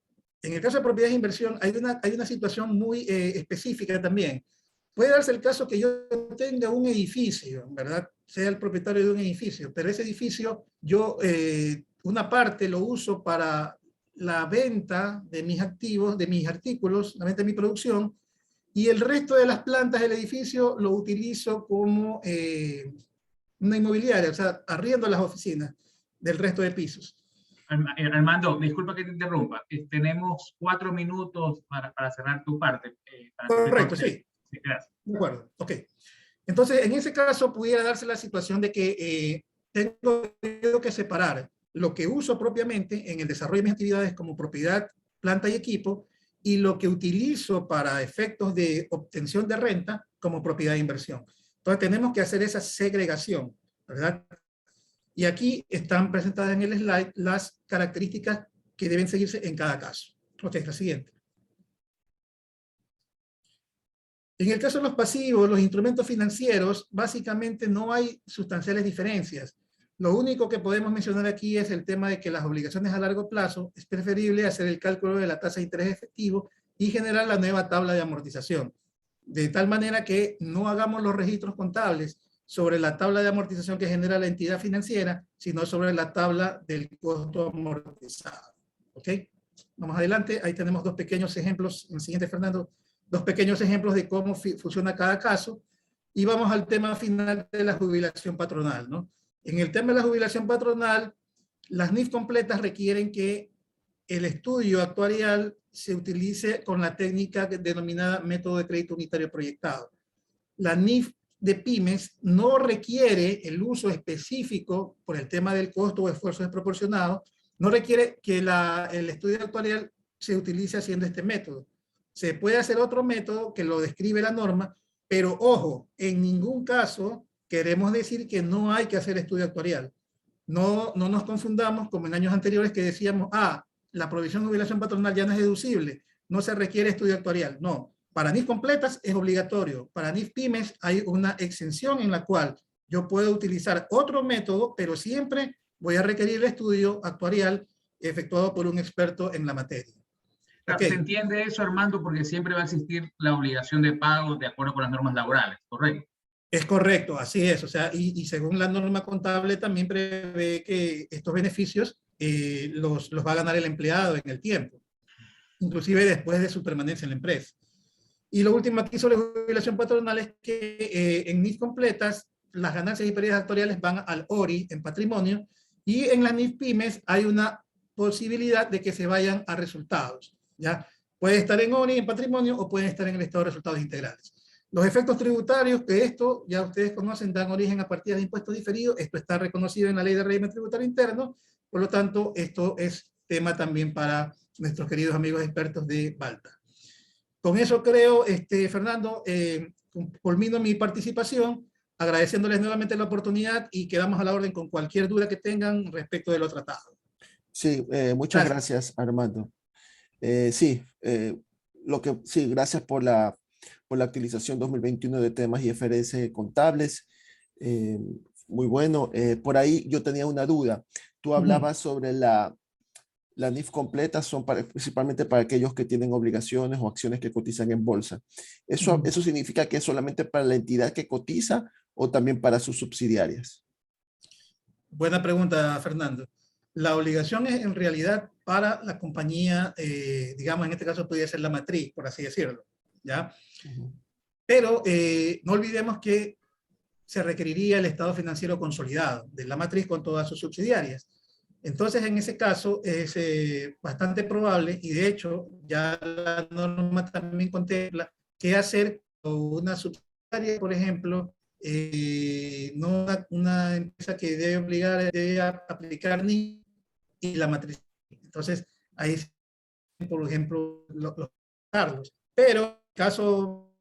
En el caso de propiedades de inversión hay una situación muy específica también. Puede darse el caso que yo tenga un edificio, ¿verdad? Sea el propietario de un edificio, pero ese edificio yo una parte lo uso para la venta de mis activos, de mis artículos, la venta de mi producción, y el resto de las plantas del edificio lo utilizo como una inmobiliaria, o sea, arriendo las oficinas del resto de pisos. Armando, disculpa que te interrumpa. Tenemos 4 minutos para cerrar tu parte. Correcto, sí. Sí, gracias. De acuerdo, ok. Entonces, en ese caso pudiera darse la situación de que tengo que separar lo que uso propiamente en el desarrollo de mis actividades como propiedad, planta y equipo, y lo que utilizo para efectos de obtención de renta como propiedad de inversión. Entonces, tenemos que hacer esa segregación, ¿verdad? Y aquí están presentadas en el slide las características que deben seguirse en cada caso. Ok, la siguiente. En el caso de los pasivos, los instrumentos financieros, básicamente no hay sustanciales diferencias. Lo único que podemos mencionar aquí es el tema de que las obligaciones a largo plazo es preferible hacer el cálculo de la tasa de interés efectivo y generar la nueva tabla de amortización. De tal manera que no hagamos los registros contables sobre la tabla de amortización que genera la entidad financiera, sino sobre la tabla del costo amortizado. ¿Ok? Vamos adelante. Ahí tenemos dos pequeños ejemplos. En el siguiente, Fernando, dos pequeños ejemplos de cómo funciona cada caso. Y vamos al tema final de la jubilación patronal, ¿no? En el tema de la jubilación patronal, las NIF completas requieren que el estudio actuarial se utilice con la técnica denominada método de crédito unitario proyectado. La NIF de pymes no requiere el uso específico por el tema del costo o esfuerzo desproporcionado, no requiere que el estudio actuarial se utilice haciendo este método. Se puede hacer otro método que lo describe la norma, pero ojo, en ningún caso queremos decir que no hay que hacer estudio actuarial. No nos confundamos como en años anteriores que decíamos, la provisión de jubilación patronal ya no es deducible, no se requiere estudio actuarial. No, para NIF completas es obligatorio. Para NIF pymes hay una exención en la cual yo puedo utilizar otro método, pero siempre voy a requerir el estudio actuarial efectuado por un experto en la materia. Okay. Se entiende eso, Armando, porque siempre va a existir la obligación de pago de acuerdo con las normas laborales, ¿correcto? Es correcto, así es. O sea, y según la norma contable también prevé que estos beneficios los va a ganar el empleado en el tiempo, inclusive después de su permanencia en la empresa. Y lo último aquí sobre jubilación patronal es que en NIF completas las ganancias y pérdidas actuariales van al ORI en patrimonio y en las NIF pymes hay una posibilidad de que se vayan a resultados. ¿Ya? Puede estar en ORI, en patrimonio, o pueden estar en el estado de resultados integrales. Los efectos tributarios, que esto ya ustedes conocen, dan origen a partidas de impuestos diferidos. Esto está reconocido en la Ley de Régimen Tributario Interno. Por lo tanto, esto es tema también para nuestros queridos amigos expertos de Balta. Con eso creo, Fernando, culmino mi participación, agradeciéndoles nuevamente la oportunidad y quedamos a la orden con cualquier duda que tengan respecto de lo tratado. Sí, muchas gracias, Armando. Sí, sí, gracias por la actualización 2021 de temas y IFRS contables. Muy bueno. Por ahí yo tenía una duda. Tú hablabas sobre la NIF completa, son principalmente para aquellos que tienen obligaciones o acciones que cotizan en bolsa. ¿Eso significa que es solamente para la entidad que cotiza o también para sus subsidiarias? Buena pregunta, Fernando. La obligación es en realidad para la compañía, digamos, en este caso podría ser la matriz, por así decirlo, ¿ya? Pero no olvidemos que se requeriría el estado financiero consolidado de la matriz con todas sus subsidiarias. Entonces, en ese caso, es bastante probable, y de hecho, ya la norma también contempla qué hacer con una subsidiaria, por ejemplo, no una empresa que debe aplicar ni y la matriz. Entonces, ahí, por ejemplo, los cargos. Pero, en caso,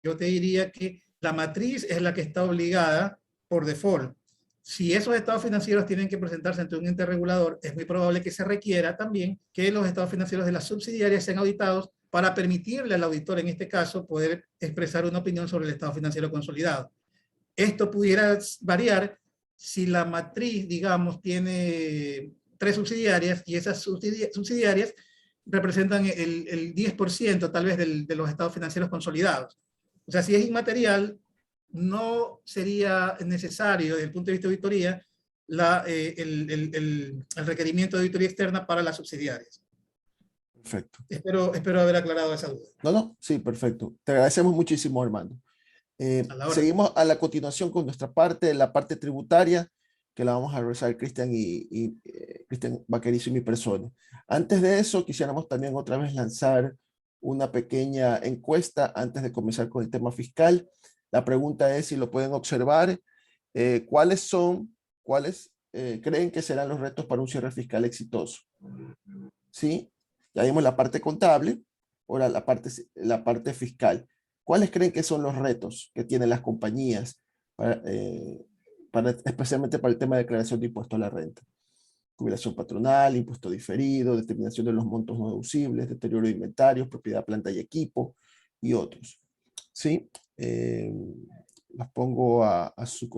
yo te diría que la matriz es la que está obligada por default. Si esos estados financieros tienen que presentarse ante un ente regulador, es muy probable que se requiera también que los estados financieros de las subsidiarias sean auditados para permitirle al auditor, en este caso, poder expresar una opinión sobre el estado financiero consolidado. Esto pudiera variar si la matriz, digamos, tiene 3 subsidiarias y esas subsidiarias representan el 10% tal vez de los estados financieros consolidados. O sea, si es inmaterial, no sería necesario desde el punto de vista de auditoría el requerimiento de auditoría externa para las subsidiarias. Perfecto. Espero haber aclarado esa duda. No, sí, perfecto. Te agradecemos muchísimo, Armando. Seguimos a la continuación con nuestra parte, la parte tributaria, que la vamos a realizar Cristian y Cristian Vaquerizo y mi persona. Antes de eso, quisiéramos también otra vez lanzar una pequeña encuesta antes de comenzar con el tema fiscal. La pregunta es, si lo pueden observar, ¿cuáles creen que serán los retos para un cierre fiscal exitoso? ¿Sí? Ya vimos la parte contable, ahora la parte fiscal. ¿Cuáles creen que son los retos que tienen las compañías, especialmente para el tema de declaración de impuesto a la renta? Jubilación patronal, impuesto diferido, determinación de los montos no deducibles, deterioro de inventarios, propiedad, planta y equipo, y otros. ¿Sí? Las pongo a su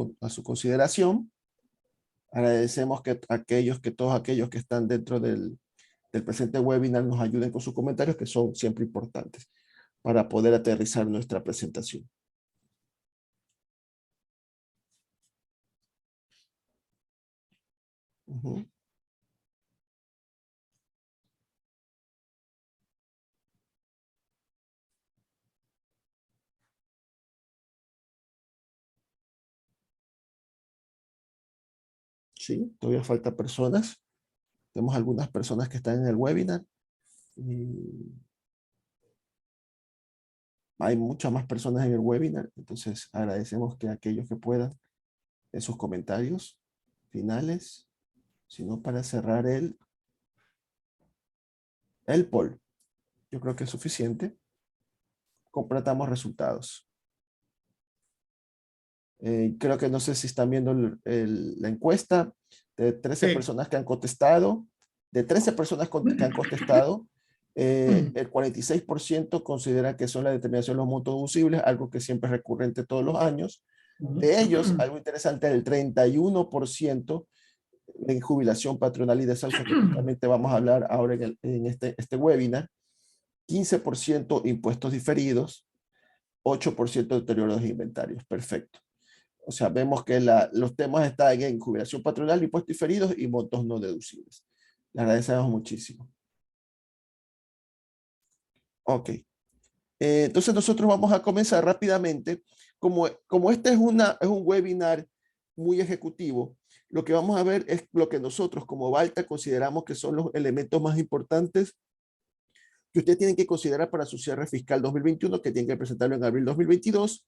consideración. Agradecemos que todos aquellos que están dentro del presente webinar nos ayuden con sus comentarios, que son siempre importantes para poder aterrizar nuestra presentación. Sí, todavía falta personas. Tenemos algunas personas que están en el webinar. Hay muchas más personas en el webinar, entonces agradecemos que aquellos que puedan en sus comentarios finales, sino para cerrar el poll. Yo creo que es suficiente. Completamos resultados. Creo que no sé si están viendo la encuesta de 13 personas que han contestado. De 13 personas que han contestado, el 46% considera que son la determinación de los montos deducibles, algo que siempre es recurrente todos los años. De ellos, algo interesante, el 31% en jubilación patronal y desahucio, que justamente vamos a hablar ahora en este webinar. 15% impuestos diferidos, 8% deterioro de inventarios. Perfecto. O sea, vemos que los temas están en jubilación patronal, impuestos diferidos y montos no deducibles. Le agradecemos muchísimo. Ok. Entonces nosotros vamos a comenzar rápidamente. Como este es un webinar muy ejecutivo, lo que vamos a ver es lo que nosotros como Balta consideramos que son los elementos más importantes que ustedes tienen que considerar para su cierre fiscal 2021, que tienen que presentarlo en abril 2022.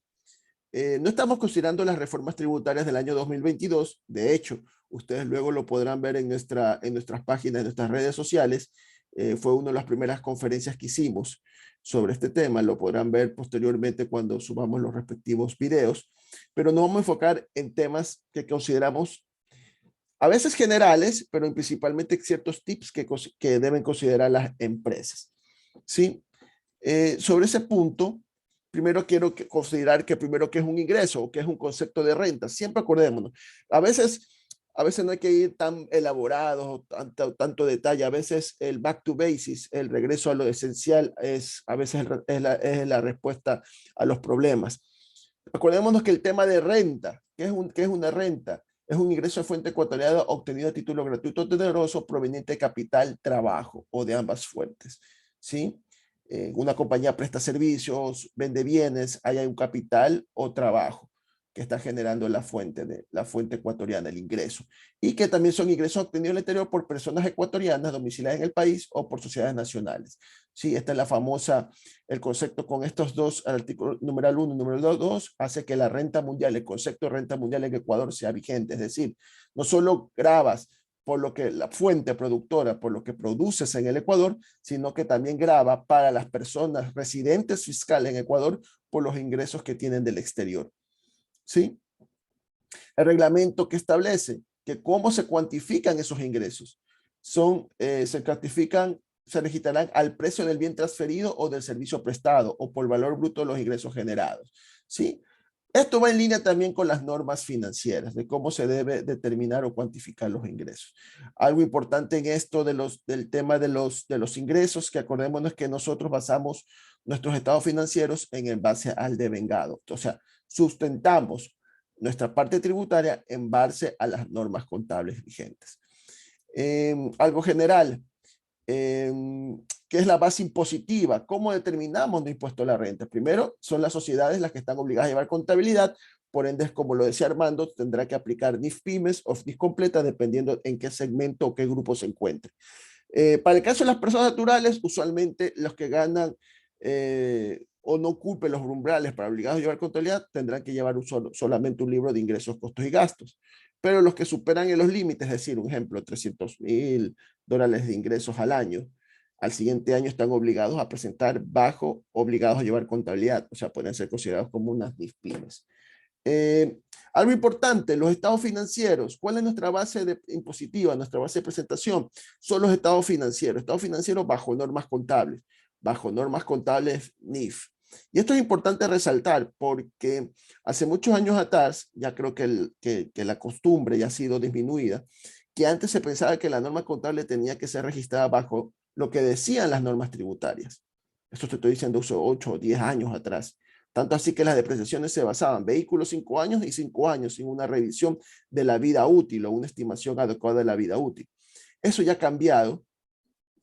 No estamos considerando las reformas tributarias del año 2022. De hecho, ustedes luego lo podrán ver en nuestras páginas, en nuestras redes sociales. Fue una de las primeras conferencias que hicimos sobre este tema. Lo podrán ver posteriormente cuando subamos los respectivos videos. Pero nos vamos a enfocar en temas que consideramos a veces generales, pero principalmente ciertos tips que deben considerar las empresas. ¿Sí? Sobre ese punto, primero quiero considerar que primero qué es un ingreso o qué es un concepto de renta. Siempre acordémonos. A veces no hay que ir tan elaborados o tanto detalle. A veces el back to basics, el regreso a lo esencial, a veces es la respuesta a los problemas. Acordémonos que el tema de renta, ¿qué es una renta? Es un ingreso de fuente ecuatoriana obtenido a título gratuito o teneroso proveniente de capital, trabajo o de ambas fuentes. ¿Sí? Una compañía presta servicios, vende bienes, hay un capital o trabajo que está generando la fuente ecuatoriana, el ingreso. Y que también son ingresos obtenidos en el exterior por personas ecuatorianas domiciliadas en el país o por sociedades nacionales. Sí, esta es la famosa, el concepto con estos dos, el artículo numeral 1 y numeral 2, hace que la renta mundial, el concepto de renta mundial en Ecuador sea vigente. Es decir, no solo grabas por lo que la fuente productora, por lo que produces en el Ecuador, sino que también grava para las personas residentes fiscales en Ecuador por los ingresos que tienen del exterior. ¿Sí? El reglamento que establece que cómo se cuantifican esos ingresos se registrarán al precio del bien transferido o del servicio prestado o por el valor bruto de los ingresos generados. ¿Sí? Esto va en línea también con las normas financieras de cómo se debe determinar o cuantificar los ingresos. Algo importante en esto del tema de los ingresos, que acordémonos que nosotros basamos nuestros estados financieros en base al devengado. O sea, sustentamos nuestra parte tributaria en base a las normas contables vigentes. Algo general, ¿qué es la base impositiva? ¿Cómo determinamos el impuesto a la renta? Primero, son las sociedades las que están obligadas a llevar contabilidad, por ende, como lo decía Armando, tendrá que aplicar NIF pymes o NIF completa, dependiendo en qué segmento o qué grupo se encuentre. Para el caso de las personas naturales, usualmente los que ganan o no ocupen los umbrales para obligados a llevar contabilidad, tendrán que llevar solamente un libro de ingresos, costos y gastos. Pero los que superan en los límites, es decir, un ejemplo, $300,000 de ingresos al año, al siguiente año están obligados a presentar obligados a llevar contabilidad, o sea, pueden ser considerados como unas NIF pymes. Algo importante, los estados financieros. ¿Cuál es nuestra base impositiva, nuestra base de presentación? Son los estados financieros bajo normas contables NIF. Y esto es importante resaltar porque hace muchos años atrás, ya creo que la costumbre ya ha sido disminuida, que antes se pensaba que la norma contable tenía que ser registrada bajo lo que decían las normas tributarias. Esto te estoy diciendo 8 o 10 años atrás. Tanto así que las depreciaciones se basaban en vehículos 5 años y 5 años sin una revisión de la vida útil o una estimación adecuada de la vida útil. Eso ya ha cambiado,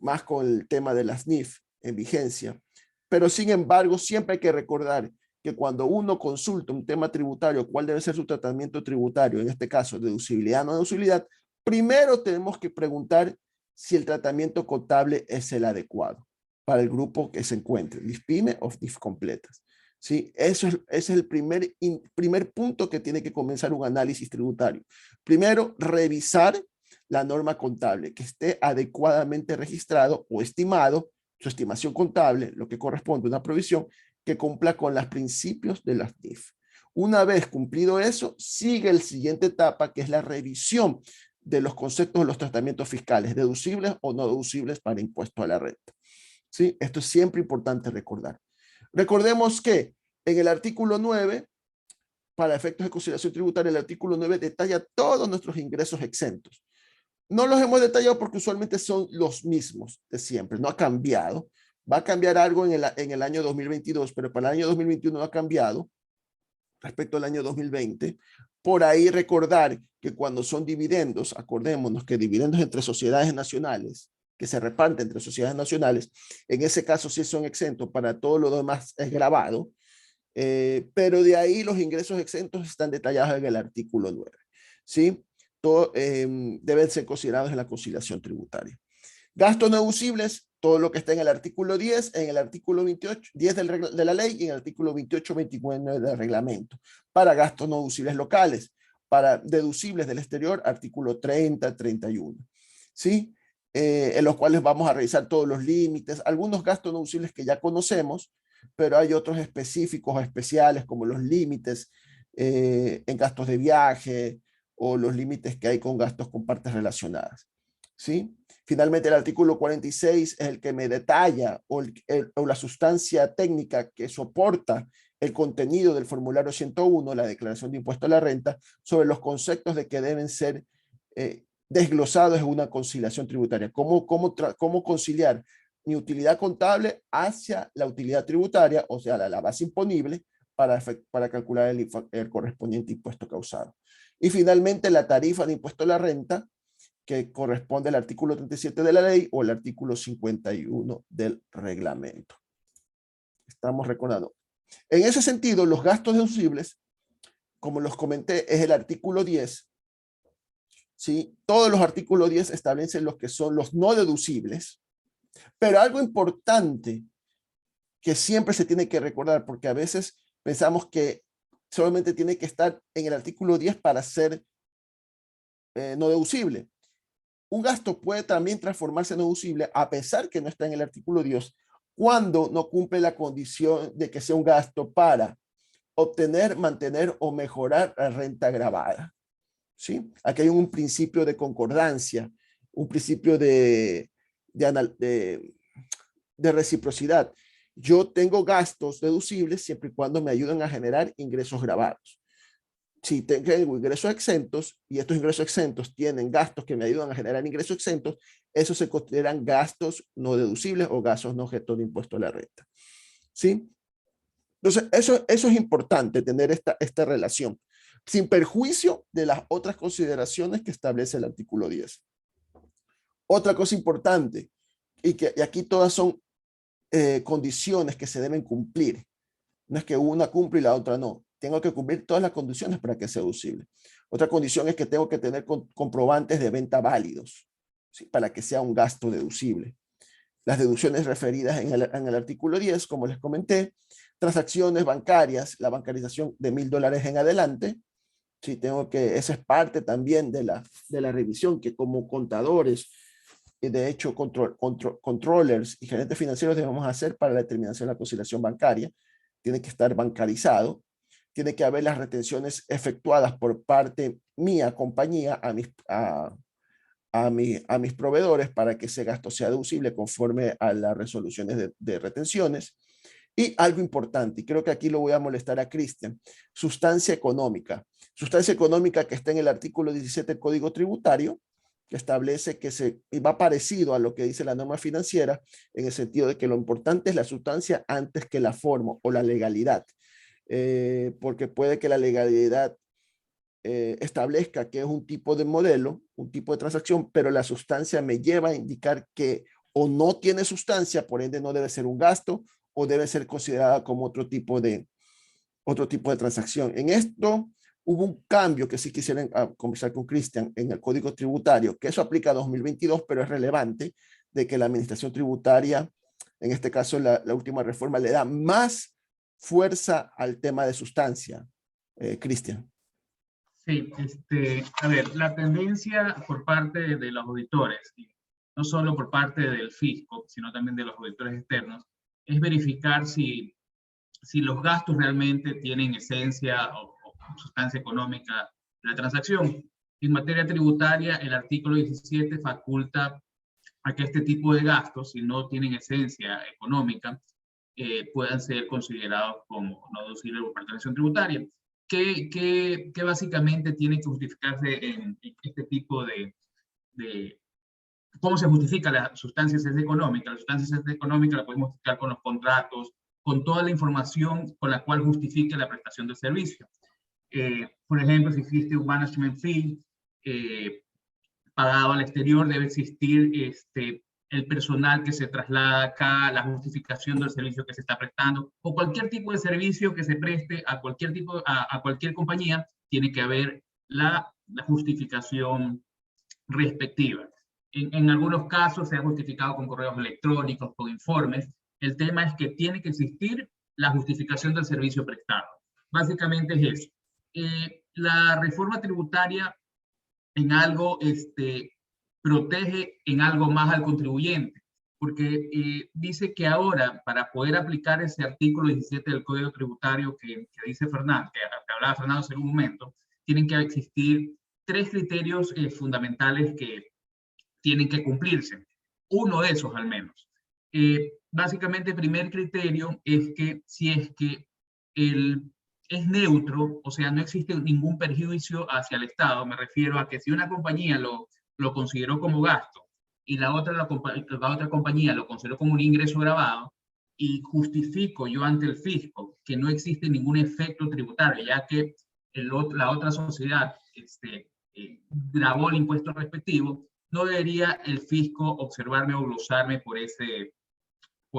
más con el tema de las NIF en vigencia. Pero sin embargo, siempre hay que recordar que cuando uno consulta un tema tributario, cuál debe ser su tratamiento tributario, en este caso, deducibilidad o no deducibilidad, primero tenemos que preguntar si el tratamiento contable es el adecuado para el grupo que se encuentre, NIF pyme o NIF completas. ¿Sí? Ese es el primer punto que tiene que comenzar un análisis tributario. Primero, revisar la norma contable, que esté adecuadamente registrado o estimado, su estimación contable, lo que corresponde a una provisión, que cumpla con los principios de las NIF. Una vez cumplido eso, sigue la siguiente etapa, que es la revisión de los conceptos de los tratamientos fiscales, deducibles o no deducibles para impuesto a la renta. ¿Sí? Esto es siempre importante recordar. Recordemos que en el artículo 9, para efectos de conciliación tributaria, el artículo 9 detalla todos nuestros ingresos exentos. No los hemos detallado porque usualmente son los mismos de siempre, no ha cambiado. Va a cambiar algo en el año 2022, pero para el año 2021 no ha cambiado respecto al año 2020. Por ahí recordar que cuando son dividendos, acordémonos que dividendos entre sociedades nacionales, que se reparten entre sociedades nacionales, en ese caso sí son exentos, para todo lo demás es gravado, pero de ahí los ingresos exentos están detallados en el artículo 9, ¿sí? Deben ser considerados en la conciliación tributaria. Gastos no deducibles, todo lo que está en el artículo 10, en el artículo 28, 10 de la ley y en el artículo 28, 29 del reglamento. Para gastos no deducibles locales, para deducibles del exterior, artículo 30, 31. ¿Sí? en los cuales vamos a revisar todos los límites, algunos gastos no deducibles que ya conocemos, pero hay otros específicos o especiales como los límites en gastos de viaje o los límites que hay con gastos con partes relacionadas. ¿Sí? Finalmente, el artículo 46 es el que me detalla o la sustancia técnica que soporta el contenido del formulario 101, la declaración de impuesto a la renta, sobre los conceptos de que deben ser desglosados en una conciliación tributaria. ¿Cómo conciliar mi utilidad contable hacia la utilidad tributaria, o sea, la base imponible, para calcular el correspondiente impuesto causado? Y finalmente, la tarifa de impuesto a la renta, que corresponde al artículo 37 de la ley o el artículo 51 del reglamento. Estamos recordando. En ese sentido, los gastos deducibles, como los comenté, es el artículo 10. ¿Sí? Todos los artículos 10 establecen los que son los no deducibles, pero algo importante que siempre se tiene que recordar, porque a veces pensamos que solamente tiene que estar en el artículo 10 para ser no deducible. Un gasto puede también transformarse en deducible a pesar que no está en el artículo 10 cuando no cumple la condición de que sea un gasto para obtener, mantener o mejorar la renta gravada. ¿Sí? Aquí hay un principio de concordancia, un principio de reciprocidad. Yo tengo gastos deducibles siempre y cuando me ayuden a generar ingresos gravados. Si tengo ingresos exentos y estos ingresos exentos tienen gastos que me ayudan a generar ingresos exentos, esos se consideran gastos no deducibles o gastos no objeto de impuesto a la renta. ¿Sí? Entonces, eso es importante, tener esta relación, sin perjuicio de las otras consideraciones que establece el artículo 10. Otra cosa importante, y aquí todas son condiciones que se deben cumplir. No es que una cumple y la otra no. Tengo que cumplir todas las condiciones para que sea deducible. Otra condición es que tengo que tener comprobantes de venta válidos, ¿sí? Para que sea un gasto deducible. Las deducciones referidas en el artículo 10, como les comenté, transacciones bancarias, la bancarización de $1,000 en adelante, ¿sí? Esa es parte también de la revisión que como contadores, de hecho controllers y gerentes financieros debemos hacer para la determinación de la conciliación bancaria. Tiene que estar bancarizado. Tiene que haber las retenciones efectuadas por parte mía, compañía, a mis proveedores para que ese gasto sea deducible conforme a las resoluciones de retenciones. Y algo importante, y creo que aquí lo voy a molestar a Cristian, sustancia económica. Sustancia económica que está en el artículo 17 del Código Tributario, que establece que va parecido a lo que dice la norma financiera, en el sentido de que lo importante es la sustancia antes que la forma o la legalidad. Porque puede que la legalidad establezca que es un tipo de modelo, un tipo de transacción, pero la sustancia me lleva a indicar que o no tiene sustancia, por ende no debe ser un gasto, o debe ser considerada como otro tipo de transacción. En esto hubo un cambio que sí quisiera conversar con Cristian en el Código Tributario, que eso aplica a 2022, pero es relevante de que la administración tributaria, en este caso la última reforma, le da más fuerza al tema de sustancia. Cristian. Sí, a ver, la tendencia por parte de los auditores, no solo por parte del fisco, sino también de los auditores externos, es verificar si los gastos realmente tienen esencia o sustancia económica de la transacción. En materia tributaria, el artículo 17 faculta a que este tipo de gastos, si no tienen esencia económica, puedan ser considerados como no deducibles por parte de la acción tributaria. ¿Qué básicamente tiene que justificarse en este tipo de cómo se justifica la sustancia económica? La sustancia económica la podemos justificar con los contratos, con toda la información con la cual justifique la prestación del servicio. Por ejemplo, si existe un management fee pagado al exterior, debe existir el personal que se traslada acá, la justificación del servicio que se está prestando, o cualquier tipo de servicio que se preste a cualquier compañía, tiene que haber la justificación respectiva. En algunos casos se ha justificado con correos electrónicos, con informes. El tema es que tiene que existir la justificación del servicio prestado. Básicamente es eso. La reforma tributaria en algo protege en algo más al contribuyente, porque dice que ahora, para poder aplicar ese artículo 17 del Código Tributario que dice Fernando, que hablaba Fernando hace un momento, tienen que existir 3 criterios fundamentales que tienen que cumplirse. Uno de esos al menos. Básicamente, el primer criterio es que si es que es neutro, o sea, no existe ningún perjuicio hacia el Estado. Me refiero a que si una compañía lo consideró como gasto y la otra compañía lo consideró como un ingreso grabado, y justifico yo ante el fisco que no existe ningún efecto tributario, ya que la otra sociedad grabó el impuesto respectivo, no debería el fisco observarme o glosarme por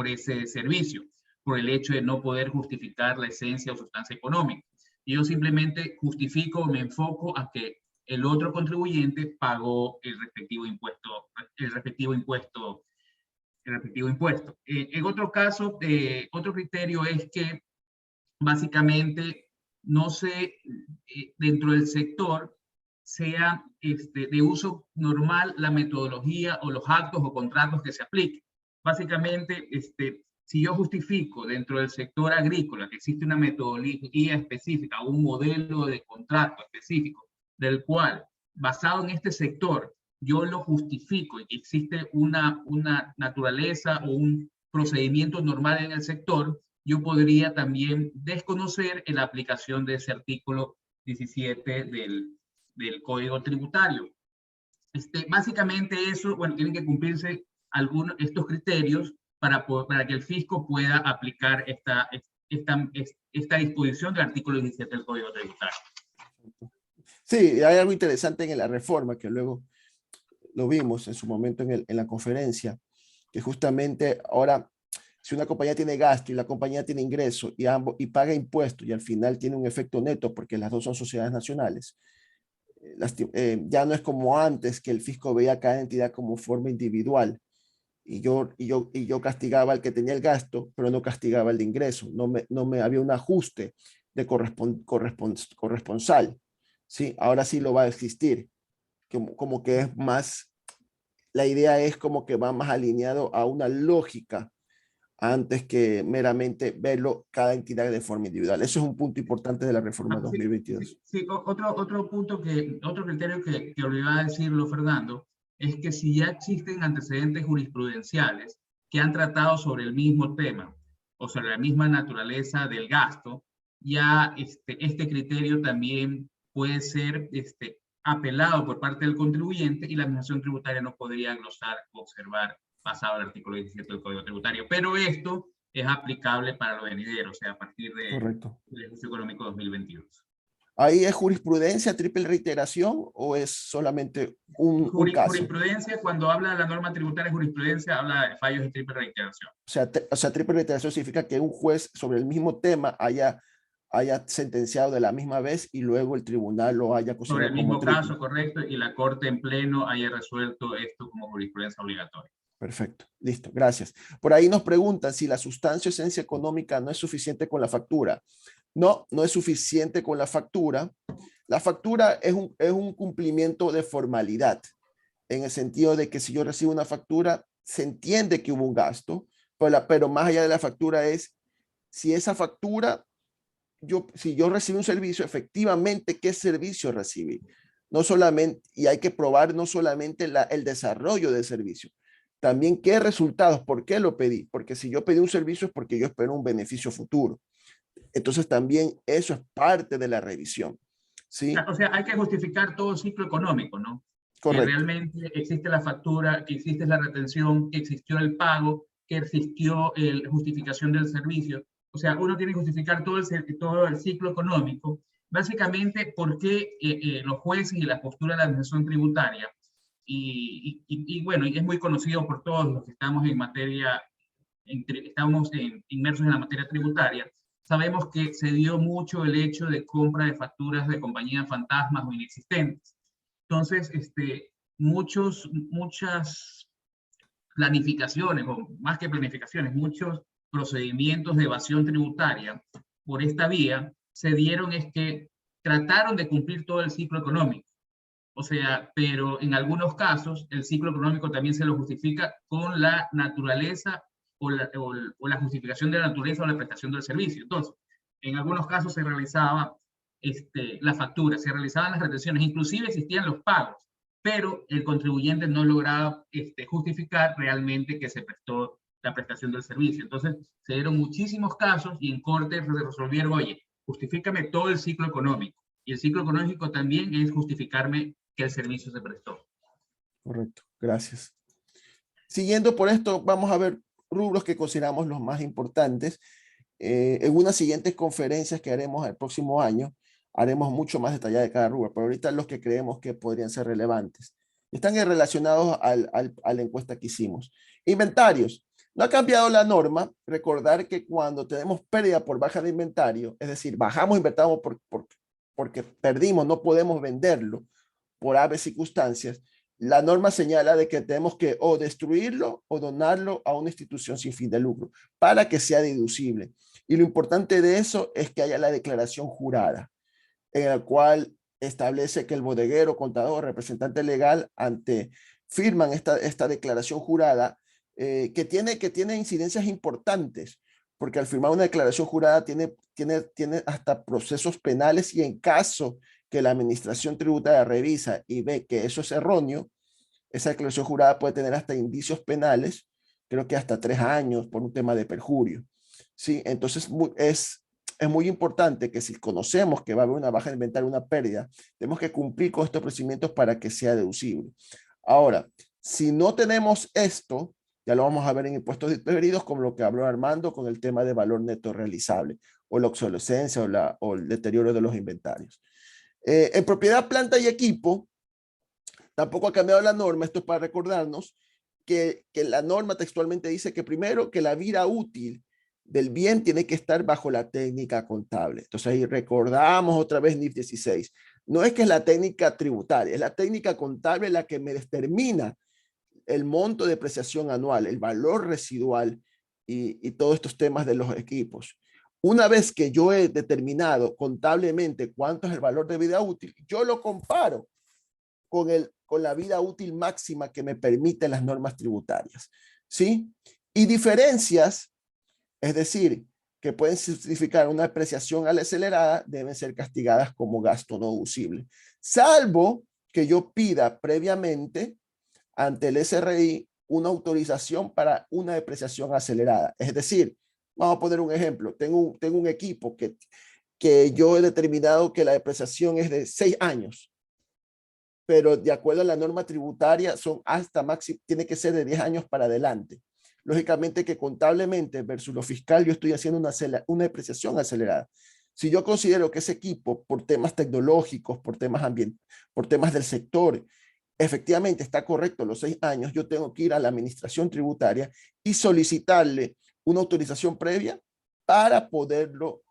ese servicio, por el hecho de no poder justificar la esencia o sustancia económica. Y yo simplemente justifico, me enfoco a que el otro contribuyente pagó el respectivo impuesto. En otro caso, otro criterio es que básicamente no se, dentro del sector, sea de uso normal la metodología o los actos o contratos que se apliquen. Básicamente, si yo justifico dentro del sector agrícola que existe una metodología específica, un modelo de contrato específico, del cual, basado en este sector, yo lo justifico y que existe una naturaleza o un procedimiento normal en el sector, yo podría también desconocer la aplicación de ese artículo 17 del Código Tributario. Básicamente eso, bueno, tienen que cumplirse estos criterios para que el fisco pueda aplicar esta disposición del artículo 17 del Código Tributario. Sí, hay algo interesante en la reforma que luego lo vimos en su momento en la conferencia, que justamente ahora, si una compañía tiene gasto y la compañía tiene ingreso y paga impuestos y al final tiene un efecto neto porque las dos son sociedades nacionales, ya no es como antes que el fisco veía a cada entidad como forma individual y yo castigaba al que tenía el gasto, pero no castigaba el de ingreso, no me había un ajuste de corresponsal. Sí, ahora sí lo va a existir, como que es más, la idea es como que va más alineado a una lógica antes que meramente verlo cada entidad de forma individual. Eso es un punto importante de la reforma 2022. Sí, otro punto otro criterio que olvidaba decirlo, Fernando, es que si ya existen antecedentes jurisprudenciales que han tratado sobre el mismo tema o sobre la misma naturaleza del gasto, ya este criterio también puede ser apelado por parte del contribuyente y la administración tributaria no podría glosar o observar basado en el artículo 17 del Código Tributario. Pero esto es aplicable para lo venidero, o sea, a partir del ejercicio económico 2022. ¿Ahí es jurisprudencia, triple reiteración o es solamente un caso? Jurisprudencia, cuando habla de la norma tributaria, jurisprudencia habla de fallos de triple reiteración. O sea, triple reiteración significa que un juez sobre el mismo tema haya sentenciado de la misma vez y luego el tribunal lo haya sobre el mismo como caso, correcto, y la Corte en pleno haya resuelto esto como jurisprudencia obligatoria. Perfecto, listo, gracias. Por ahí nos preguntan si la sustancia o esencia económica no es suficiente con la factura. No, no es suficiente con la factura. La factura es un cumplimiento de formalidad, en el sentido de que si yo recibo una factura, se entiende que hubo un gasto, pero más allá de la factura es si esa factura, si yo recibo un servicio, efectivamente, ¿qué servicio recibí? No solamente, y hay que probar no solamente el desarrollo del servicio, también qué resultados, por qué lo pedí, porque si yo pedí un servicio es porque yo espero un beneficio futuro. Entonces también eso es parte de la revisión. ¿Sí? O sea, hay que justificar todo el ciclo económico, ¿no? Correcto. Que realmente existe la factura, que existe la retención, que existió el pago, que existió la justificación del servicio. O sea, uno tiene que justificar todo el ciclo económico. Básicamente, ¿por qué los jueces y la postura de la administración tributaria? Y bueno, es muy conocido por todos los que estamos en materia, estamos inmersos en la materia tributaria. Sabemos que se dio mucho el hecho de compra de facturas de compañías fantasmas o inexistentes. Entonces, muchas planificaciones, o más que planificaciones, muchos procedimientos de evasión tributaria por esta vía se dieron es que trataron de cumplir todo el ciclo económico. O sea, pero en algunos casos el ciclo económico también se lo justifica con la naturaleza o la justificación de la naturaleza o la prestación del servicio. Entonces, en algunos casos se realizaba la factura, se realizaban las retenciones, inclusive existían los pagos, pero el contribuyente no lograba justificar realmente que se prestó la prestación del servicio. Entonces, se dieron muchísimos casos y en corte se resolvieron, oye, justifícame todo el ciclo económico. Y el ciclo económico también es justificarme que el servicio se prestó. Correcto, gracias. Siguiendo por esto, vamos a ver rubros que consideramos los más importantes. En unas siguientes conferencias que haremos el próximo año, haremos mucho más detallada de cada rubro, pero ahorita los que creemos que podrían ser relevantes. Están relacionados a la encuesta que hicimos. Inventarios. No ha cambiado la norma. Recordar que cuando tenemos pérdida por baja de inventario, es decir, bajamos inventario porque perdimos, no podemos venderlo por aves circunstancias, la norma señala de que tenemos que o destruirlo o donarlo a una institución sin fin de lucro para que sea deducible. Y lo importante de eso es que haya la declaración jurada, en la cual establece que el bodeguero, contador, representante legal firman esta declaración jurada que tiene incidencias importantes, porque al firmar una declaración jurada tiene hasta procesos penales, y en caso que la administración tributaria revisa y ve que eso es erróneo, esa declaración jurada puede tener hasta indicios penales, creo que hasta 3 años por un tema de perjurio. ¿Sí? Entonces es muy importante que si conocemos que va a haber una baja de inventario, una pérdida, tenemos que cumplir con estos procedimientos para que sea deducible. Ahora, si no tenemos esto, ya lo vamos a ver en impuestos diferidos, como lo que habló Armando con el tema de valor neto realizable, o la obsolescencia o el deterioro de los inventarios. En propiedad, planta y equipo, tampoco ha cambiado la norma. Esto es para recordarnos que la norma textualmente dice que primero que la vida útil del bien tiene que estar bajo la técnica contable. Entonces ahí recordamos otra vez NIF 16. No es que es la técnica tributaria, es la técnica contable la que me determina el monto de depreciación anual, el valor residual y todos estos temas de los equipos. Una vez que yo he determinado contablemente cuánto es el valor de vida útil, yo lo comparo con la vida útil máxima que me permiten las normas tributarias. ¿Sí? Y diferencias, es decir, que pueden significar una depreciación acelerada, deben ser castigadas como gasto no deducible, salvo que yo pida previamente ante el SRI una autorización para una depreciación acelerada. Es decir, vamos a poner un ejemplo. Tengo un equipo que yo he determinado que la depreciación es de 6 años, pero de acuerdo a la norma tributaria son hasta máximo, tiene que ser de 10 años para adelante. Lógicamente que contablemente versus lo fiscal yo estoy haciendo una depreciación acelerada. Si yo considero que ese equipo, por temas tecnológicos, por temas ambientales, por temas del sector, efectivamente está correcto los 6 años, yo tengo que ir a la administración tributaria y solicitarle una autorización previa para poderlo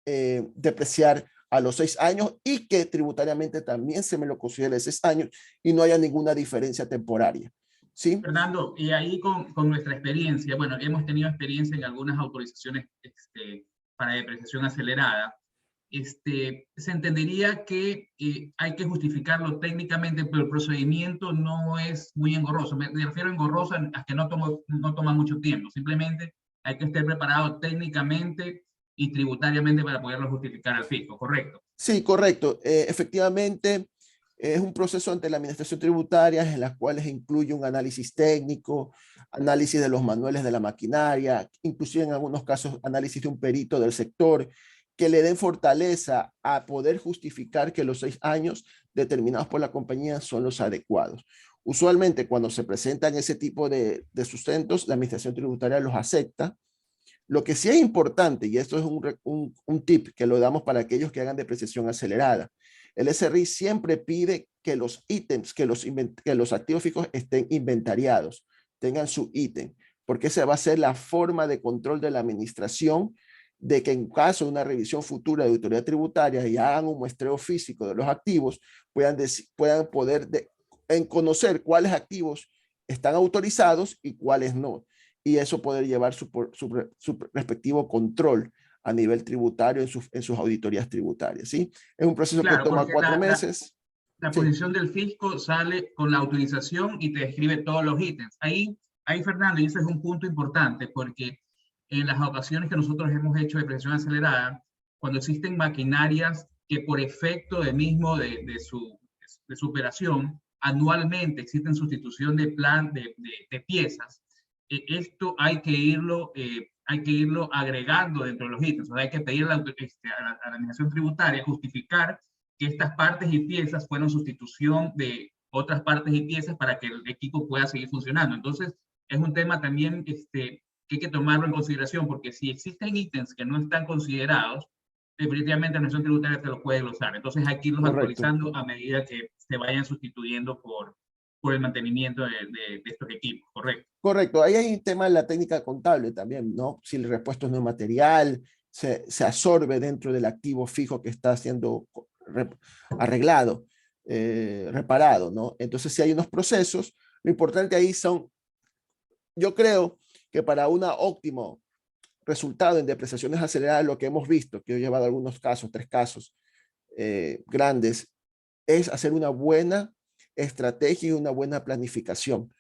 depreciar a los 6 años, y que tributariamente también se me lo considere 6 años y no haya ninguna diferencia temporaria. ¿Sí? Fernando, y ahí con nuestra experiencia, bueno, hemos tenido experiencia en algunas autorizaciones para depreciación acelerada. Se entendería que hay que justificarlo técnicamente, pero el procedimiento no es muy engorroso. Me refiero a engorroso a que no toma mucho tiempo. Simplemente hay que estar preparado técnicamente y tributariamente para poderlo justificar al fisco, ¿correcto? Sí, correcto. Efectivamente, es un proceso ante la administración tributaria en las cuales incluye un análisis técnico, análisis de los manuales de la maquinaria, inclusive en algunos casos análisis de un perito del sector, que le den fortaleza a poder justificar que los 6 años determinados por la compañía son los adecuados. Usualmente cuando se presentan ese tipo de sustentos, la administración tributaria los acepta. Lo que sí es importante, y esto es un tip que lo damos para aquellos que hagan depreciación acelerada, el SRI siempre pide que los ítems, que los activos fijos estén inventariados, tengan su ítem, porque esa va a ser la forma de control de la administración, de que en caso de una revisión futura de autoridad tributaria y hagan un muestreo físico de los activos, puedan poder conocer cuáles activos están autorizados y cuáles no, y eso poder llevar su respectivo control a nivel tributario en sus auditorías tributarias, ¿sí? Es un proceso que toma 4 meses. La Sí. posición del fisco sale con la autorización y te describe todos los ítems. Ahí, Fernando, y ese es un punto importante, porque en las ocasiones que nosotros hemos hecho de presión acelerada, cuando existen maquinarias que por efecto de su operación, anualmente existen sustitución de piezas, esto hay que irlo agregando dentro de los ítems. O sea, hay que pedir a la administración tributaria justificar que estas partes y piezas fueron sustitución de otras partes y piezas para que el equipo pueda seguir funcionando. Entonces, es un tema también que hay que tomarlo en consideración, porque si existen ítems que no están considerados, definitivamente la administración tributaria te lo puede glosar. Entonces, hay que irlos Correcto. actualizando a medida que se vayan sustituyendo por el mantenimiento de estos equipos, ¿correcto? Correcto, ahí hay un tema de la técnica contable también, ¿no? Si el repuesto no es material, se absorbe dentro del activo fijo que está siendo arreglado, reparado, ¿no? Entonces, si hay unos procesos, lo importante ahí son, yo creo que para un óptimo resultado en depreciaciones aceleradas, lo que hemos visto, que he llevado algunos casos, 3 casos grandes, es hacer una buena estrategia y una buena planificación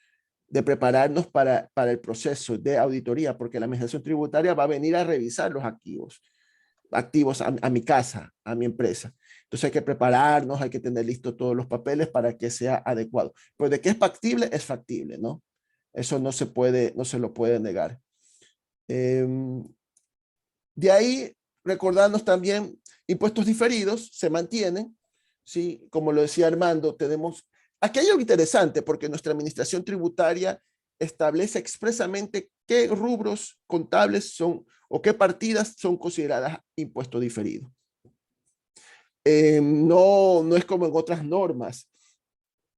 de prepararnos para el proceso de auditoría, porque la administración tributaria va a venir a revisar los activos a mi casa, a mi empresa. Entonces hay que prepararnos, hay que tener listos todos los papeles para que sea adecuado. Pero de que es factible, ¿no? Eso no se lo puede negar. De ahí, recordarnos también, impuestos diferidos se mantienen, ¿sí? Como lo decía Armando, tenemos, aquí hay algo interesante porque nuestra administración tributaria establece expresamente qué rubros contables son o qué partidas son consideradas impuesto diferido. No es como en otras normas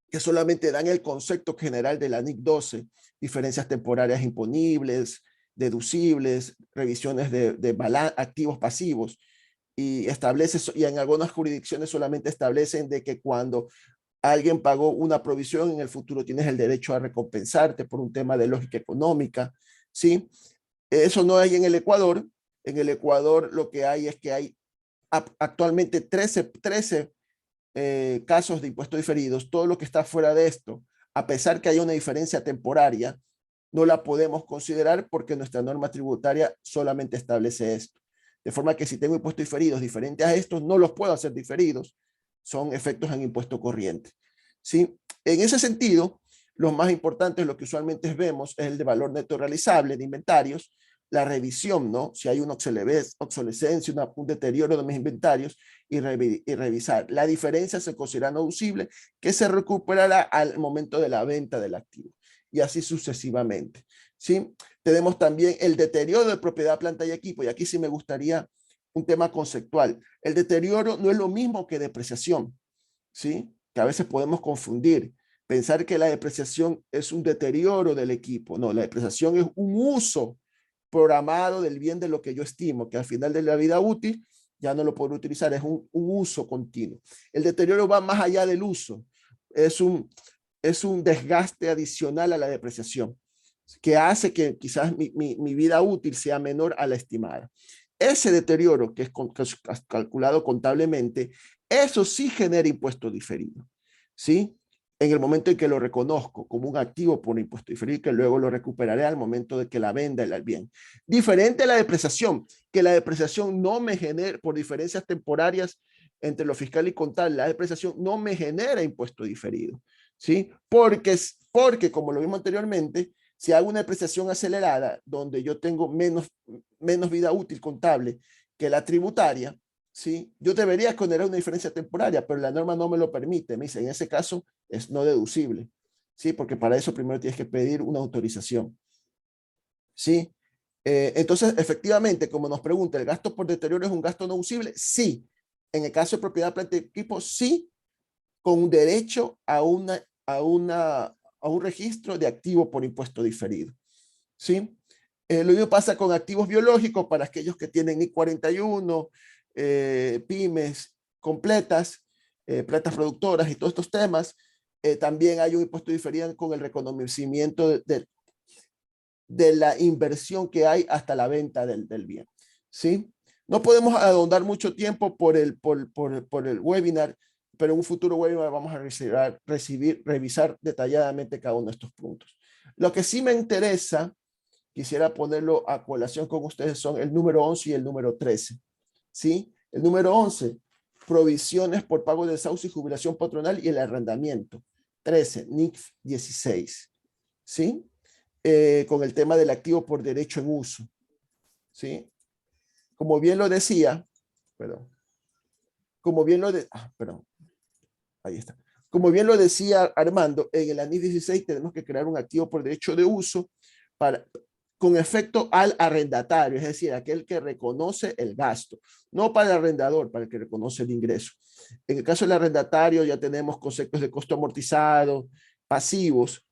que solamente dan el concepto general de la NIC 12, diferencias temporarias imponibles, deducibles, revisiones de activos pasivos, y en algunas jurisdicciones solamente establecen de que cuando alguien pagó una provisión, en el futuro tienes el derecho a recompensarte por un tema de lógica económica, ¿sí? Eso no hay en el Ecuador. En el Ecuador lo que hay es que hay actualmente 13 casos de impuestos diferidos. Todo lo que está fuera de esto, a pesar que haya una diferencia temporaria, no la podemos considerar porque nuestra norma tributaria solamente establece esto. De forma que si tengo impuestos diferidos diferentes a estos, no los puedo hacer diferidos. Son efectos en impuesto corriente. ¿Sí? En ese sentido, los más importantes, lo que usualmente vemos, es el de valor neto realizable de inventarios, la revisión, ¿no? Si hay una obsolescencia, un deterioro de mis inventarios, y revisar. La diferencia se considera no deducible, que se recuperará al momento de la venta del activo. Y así sucesivamente. ¿Sí? Tenemos también el deterioro de propiedad, planta y equipo. Y aquí sí me gustaría un tema conceptual. El deterioro no es lo mismo que depreciación, ¿sí? Que a veces podemos confundir. Pensar que la depreciación es un deterioro del equipo. No, la depreciación es un uso programado del bien de lo que yo estimo, que al final de la vida útil ya no lo puedo utilizar, es un uso continuo. El deterioro va más allá del uso, es un desgaste adicional a la depreciación, que hace que quizás mi vida útil sea menor a la estimada. Ese deterioro que es calculado contablemente, eso sí genera impuesto diferido, ¿sí? En el momento en que lo reconozco como un activo por impuesto diferido, que luego lo recuperaré al momento de que la venda el bien. Diferente a la depreciación, que la depreciación no me genera, por diferencias temporarias entre lo fiscal y contable, la depreciación no me genera impuesto diferido, ¿sí? Porque como lo vimos anteriormente, si hago una depreciación acelerada, donde yo tengo menos vida útil contable que la tributaria, ¿sí? Yo debería generar una diferencia temporaria, pero la norma no me lo permite. Me dice, en ese caso es no deducible, ¿sí? Porque para eso primero tienes que pedir una autorización, ¿sí? Entonces, efectivamente, como nos pregunta, ¿el gasto por deterioro es un gasto no deducible? Sí. En el caso de propiedad, planta y equipo, sí, con un derecho a un registro de activo por impuesto diferido, ¿sí? Lo mismo pasa con activos biológicos para aquellos que tienen NIC 41, pymes completas, plantas productoras y todos estos temas. También hay un impuesto diferido con el reconocimiento de la inversión que hay hasta la venta del bien, ¿sí? No podemos ahondar mucho tiempo por el webinar. pero en un futuro webinar vamos a revisar detalladamente cada uno de estos puntos. Lo que sí me interesa, quisiera ponerlo a colación con ustedes, son el número 11 y el número 13. ¿Sí? El número 11, provisiones por pago de desahucio y jubilación patronal y el arrendamiento. 13, NIF 16. ¿Sí? Con el tema del activo por derecho en uso. ¿Sí? Como bien lo decía, perdón. Ahí está. Como bien lo decía Armando, en el ANIF 16 tenemos que crear un activo por derecho de uso con efecto al arrendatario, es decir, aquel que reconoce el gasto, no para el arrendador, para el que reconoce el ingreso. En el caso del arrendatario ya tenemos conceptos de costo amortizado, pasivos,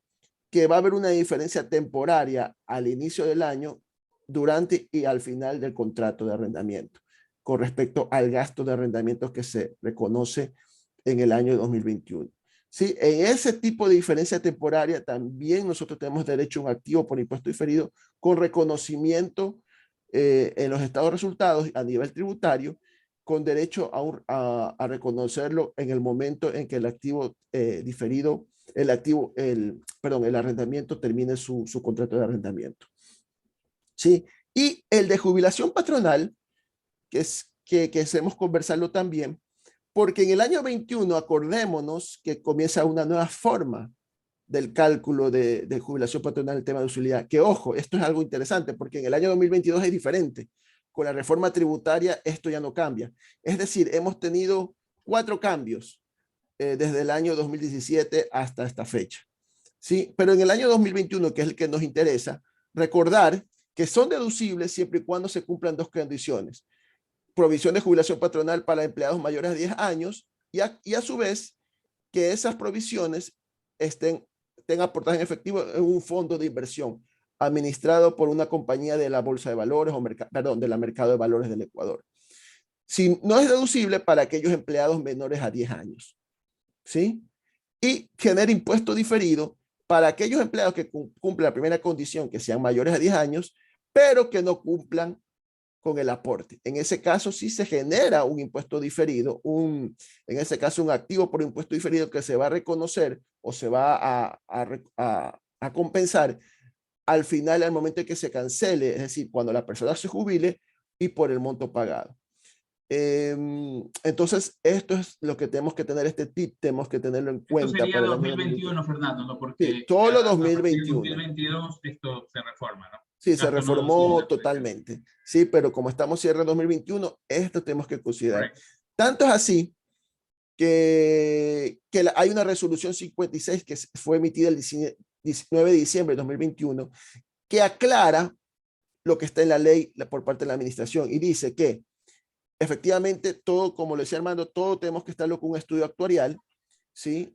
que va a haber una diferencia temporaria al inicio del año, durante y al final del contrato de arrendamiento, con respecto al gasto de arrendamiento que se reconoce en el año 2021. ¿Sí? En ese tipo de diferencia temporaria también nosotros tenemos derecho a un activo por impuesto diferido con reconocimiento en los estados de resultados a nivel tributario, con derecho a reconocerlo en el momento en que el activo diferido, el arrendamiento termine su contrato de arrendamiento. ¿Sí? Y el de jubilación patronal, que queremos conversarlo también, porque en el año 21 acordémonos que comienza una nueva forma del cálculo de jubilación patronal, el tema de utilidad, que ojo, esto es algo interesante, porque en el año 2022 es diferente. Con la reforma tributaria esto ya no cambia. Es decir, hemos tenido 4 cambios desde el año 2017 hasta esta fecha. ¿Sí? Pero en el año 2021, que es el que nos interesa, recordar que son deducibles siempre y cuando se cumplan 2 condiciones. Provisión de jubilación patronal para empleados mayores de 10 años y a su vez que esas provisiones estén aportadas en efectivo en un fondo de inversión administrado por una compañía de la Bolsa de Valores de la Mercado de Valores del Ecuador. Si no es deducible para aquellos empleados menores a 10 años. ¿Sí? Y genera impuesto diferido para aquellos empleados que cumplen la primera condición, que sean mayores a 10 años, pero que no cumplan con el aporte. En ese caso sí se genera un impuesto diferido, en ese caso un activo por impuesto diferido que se va a reconocer o se va a compensar al final, al momento en que se cancele, es decir, cuando la persona se jubile y por el monto pagado. Entonces, esto es lo que tenemos que tener, este tip tenemos que tenerlo en cuenta. Esto sería para el 2021, Fernando, ¿no? Porque sí, todo lo a partir 2021. de 2022 esto se reforma, ¿no? Sí, se reformó totalmente. Sí, pero como estamos cierre 2021, esto tenemos que considerar. Correcto. Tanto es así que hay una resolución 56 que fue emitida el 19 de diciembre de 2021 que aclara lo que está en la ley por parte de la administración y dice que efectivamente todo, como lo decía Armando, todo tenemos que estarlo con un estudio actuarial, ¿sí?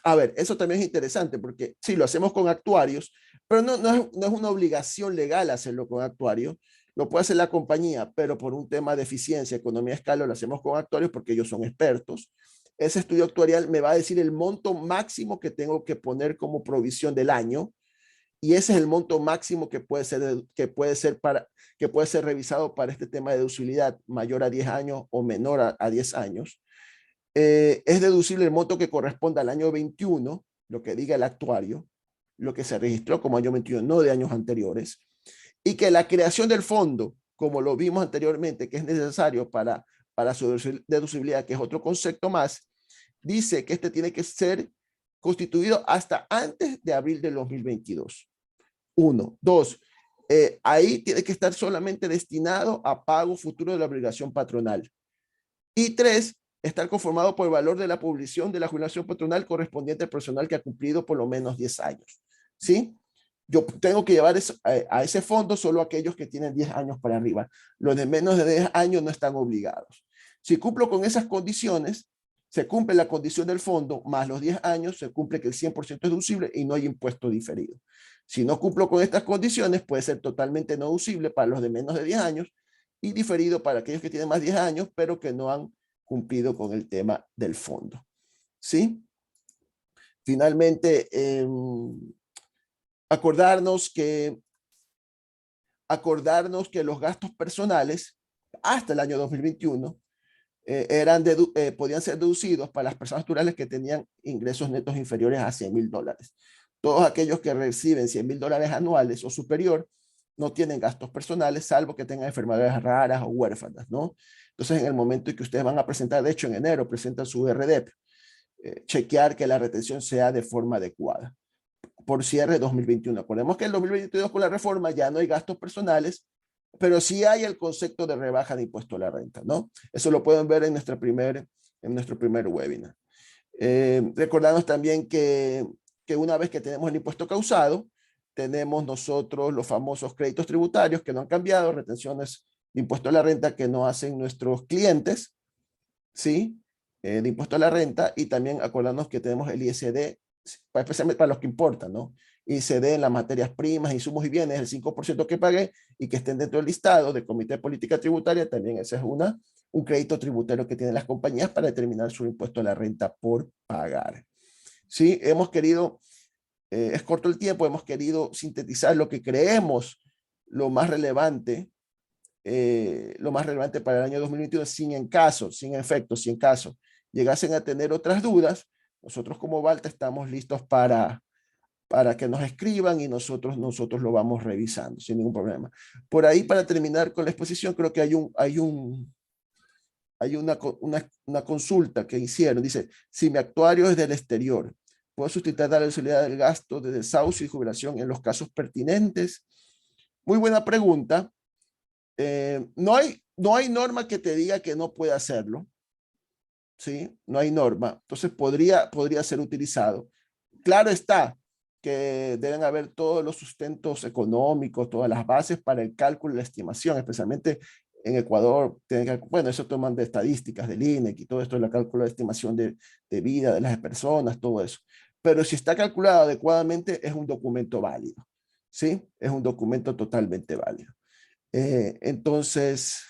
A ver, eso también es interesante porque sí, lo hacemos con actuarios, pero no es una obligación legal hacerlo con actuarios. Lo puede hacer la compañía, pero por un tema de eficiencia, economía de escala, lo hacemos con actuarios porque ellos son expertos. Ese estudio actuarial me va a decir el monto máximo que tengo que poner como provisión del año, y ese es el monto máximo que puede ser revisado para este tema de deducibilidad mayor a 10 años o menor a 10 años. Es deducible el monto que corresponda al año 21, lo que diga el actuario, lo que se registró como año 21, no de años anteriores, y que la creación del fondo, como lo vimos anteriormente, que es necesario para su deducibilidad, que es otro concepto más, dice que este tiene que ser constituido hasta antes de abril del 2022. 1. 2. Ahí tiene que estar solamente destinado a pago futuro de la obligación patronal. Y 3. Estar conformado por el valor de la publicación de la jubilación patronal correspondiente al personal que ha cumplido por lo menos 10 años. ¿Sí? Yo tengo que llevar a ese fondo solo aquellos que tienen 10 años para arriba. Los de menos de 10 años no están obligados. Si cumplo con esas condiciones, se cumple la condición del fondo, más los 10 años, se cumple que el 100% es deducible y no hay impuesto diferido. Si no cumplo con estas condiciones, puede ser totalmente no deducible para los de menos de 10 años y diferido para aquellos que tienen más de 10 años, pero que no han cumplido con el tema del fondo. ¿Sí? Finalmente, acordarnos que los gastos personales hasta el año 2021 podían ser deducidos para las personas naturales que tenían ingresos netos inferiores a $100,000. Todos aquellos que reciben $100,000 anuales o superior no tienen gastos personales, salvo que tengan enfermedades raras o huérfanas, ¿no? Entonces, en el momento en que ustedes van a presentar, de hecho en enero presentan su RDEP, chequear que la retención sea de forma adecuada. Por cierre de 2021. Acordemos que en 2022 con la reforma ya no hay gastos personales, pero sí hay el concepto de rebaja de impuesto a la renta, ¿no? Eso lo pueden ver en nuestro primer webinar. Recordarnos también que una vez que tenemos el impuesto causado, tenemos nosotros los famosos créditos tributarios que no han cambiado, retenciones de impuesto a la renta que no hacen nuestros clientes, ¿sí? De impuesto a la renta, y también acordarnos que tenemos el ISD, especialmente para los que importan, ¿no? ISD en las materias primas, insumos y bienes, el 5% que pagué y que estén dentro del listado del Comité de Política Tributaria, también ese es un crédito tributario que tienen las compañías para determinar su impuesto a la renta por pagar. Sí, hemos querido, es corto el tiempo, hemos querido sintetizar lo que creemos lo más relevante para el año 2021, sin en caso llegasen a tener otras dudas, nosotros como Balta estamos listos para que nos escriban y nosotros lo vamos revisando sin ningún problema. Por ahí, para terminar con la exposición, creo que hay una consulta que hicieron. Dice, si mi actuario es del exterior, ¿puedo sustituir la responsabilidad del gasto de desahucio y jubilación en los casos pertinentes? Muy buena pregunta. No hay norma que te diga que no puede hacerlo. ¿Sí? No hay norma. Entonces podría ser utilizado. Claro está que deben haber todos los sustentos económicos, todas las bases para el cálculo y la estimación, especialmente en Ecuador. Bueno, eso toman de estadísticas del INEC y todo esto, el cálculo de estimación de vida de las personas, todo eso. Pero si está calculado adecuadamente, es un documento válido. ¿Sí? Es un documento totalmente válido. Entonces,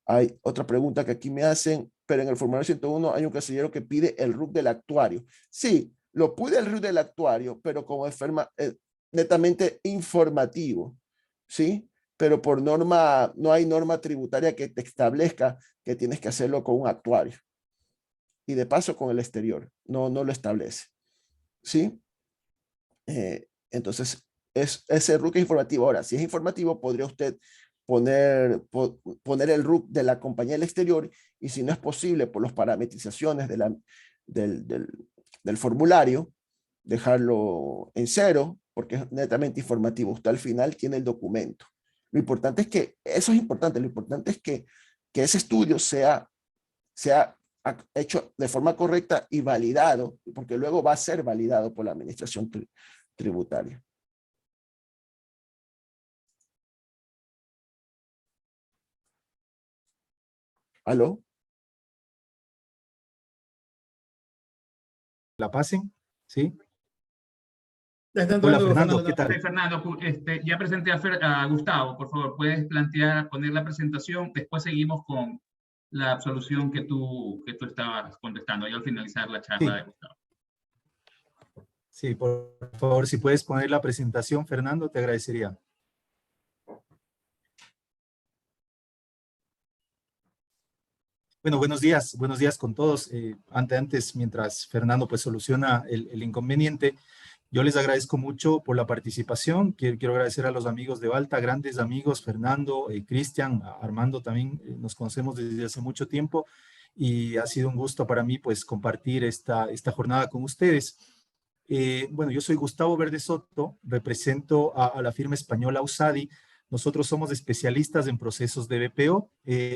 hay otra pregunta que aquí me hacen, pero en el formulario 101 hay un casillero que pide el RUC del actuario. Sí, lo pide el RUC del actuario, pero como es netamente informativo, ¿sí? Pero por norma, no hay norma tributaria que te establezca que tienes que hacerlo con un actuario. Y de paso con el exterior, no lo establece, ¿sí? Entonces, ese RUC es informativo. Ahora, si es informativo, podría usted poner el RUC de la compañía del exterior, y si no es posible por las parametrizaciones del formulario, dejarlo en 0, porque es netamente informativo. Usted al final tiene el documento. Lo importante es que, eso es importante, lo importante es que ese estudio sea hecho de forma correcta y validado, porque luego va a ser validado por la administración tributaria. ¿Aló? La pasen, ¿sí? Hola, Fernando, ¿qué tal? Fernando, ya presenté a Gustavo, por favor, puedes poner la presentación, después seguimos con la absolución que tú estabas contestando, y al finalizar la charla de Gustavo. Sí, por favor, si puedes poner la presentación, Fernando, te agradecería. Bueno, buenos días con todos. Antes, mientras Fernando pues soluciona el inconveniente, yo les agradezco mucho por la participación. Quiero agradecer a los amigos de Balta, grandes amigos, Fernando, Cristian, Armando también, nos conocemos desde hace mucho tiempo y ha sido un gusto para mí pues compartir esta jornada con ustedes. Bueno, yo soy Gustavo Verde Soto, represento a la firma española Usadi. Nosotros somos especialistas en procesos de BPO,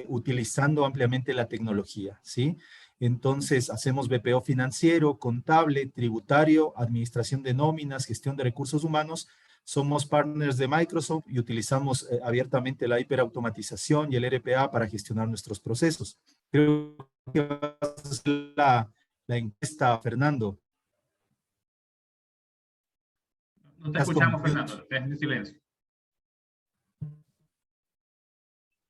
utilizando ampliamente la tecnología, ¿sí? Entonces, hacemos BPO financiero, contable, tributario, administración de nóminas, gestión de recursos humanos. Somos partners de Microsoft y utilizamos abiertamente la hiperautomatización y el RPA para gestionar nuestros procesos. Creo que va a ser la encuesta, Fernando. No te escuchamos, Fernando, estás en silencio.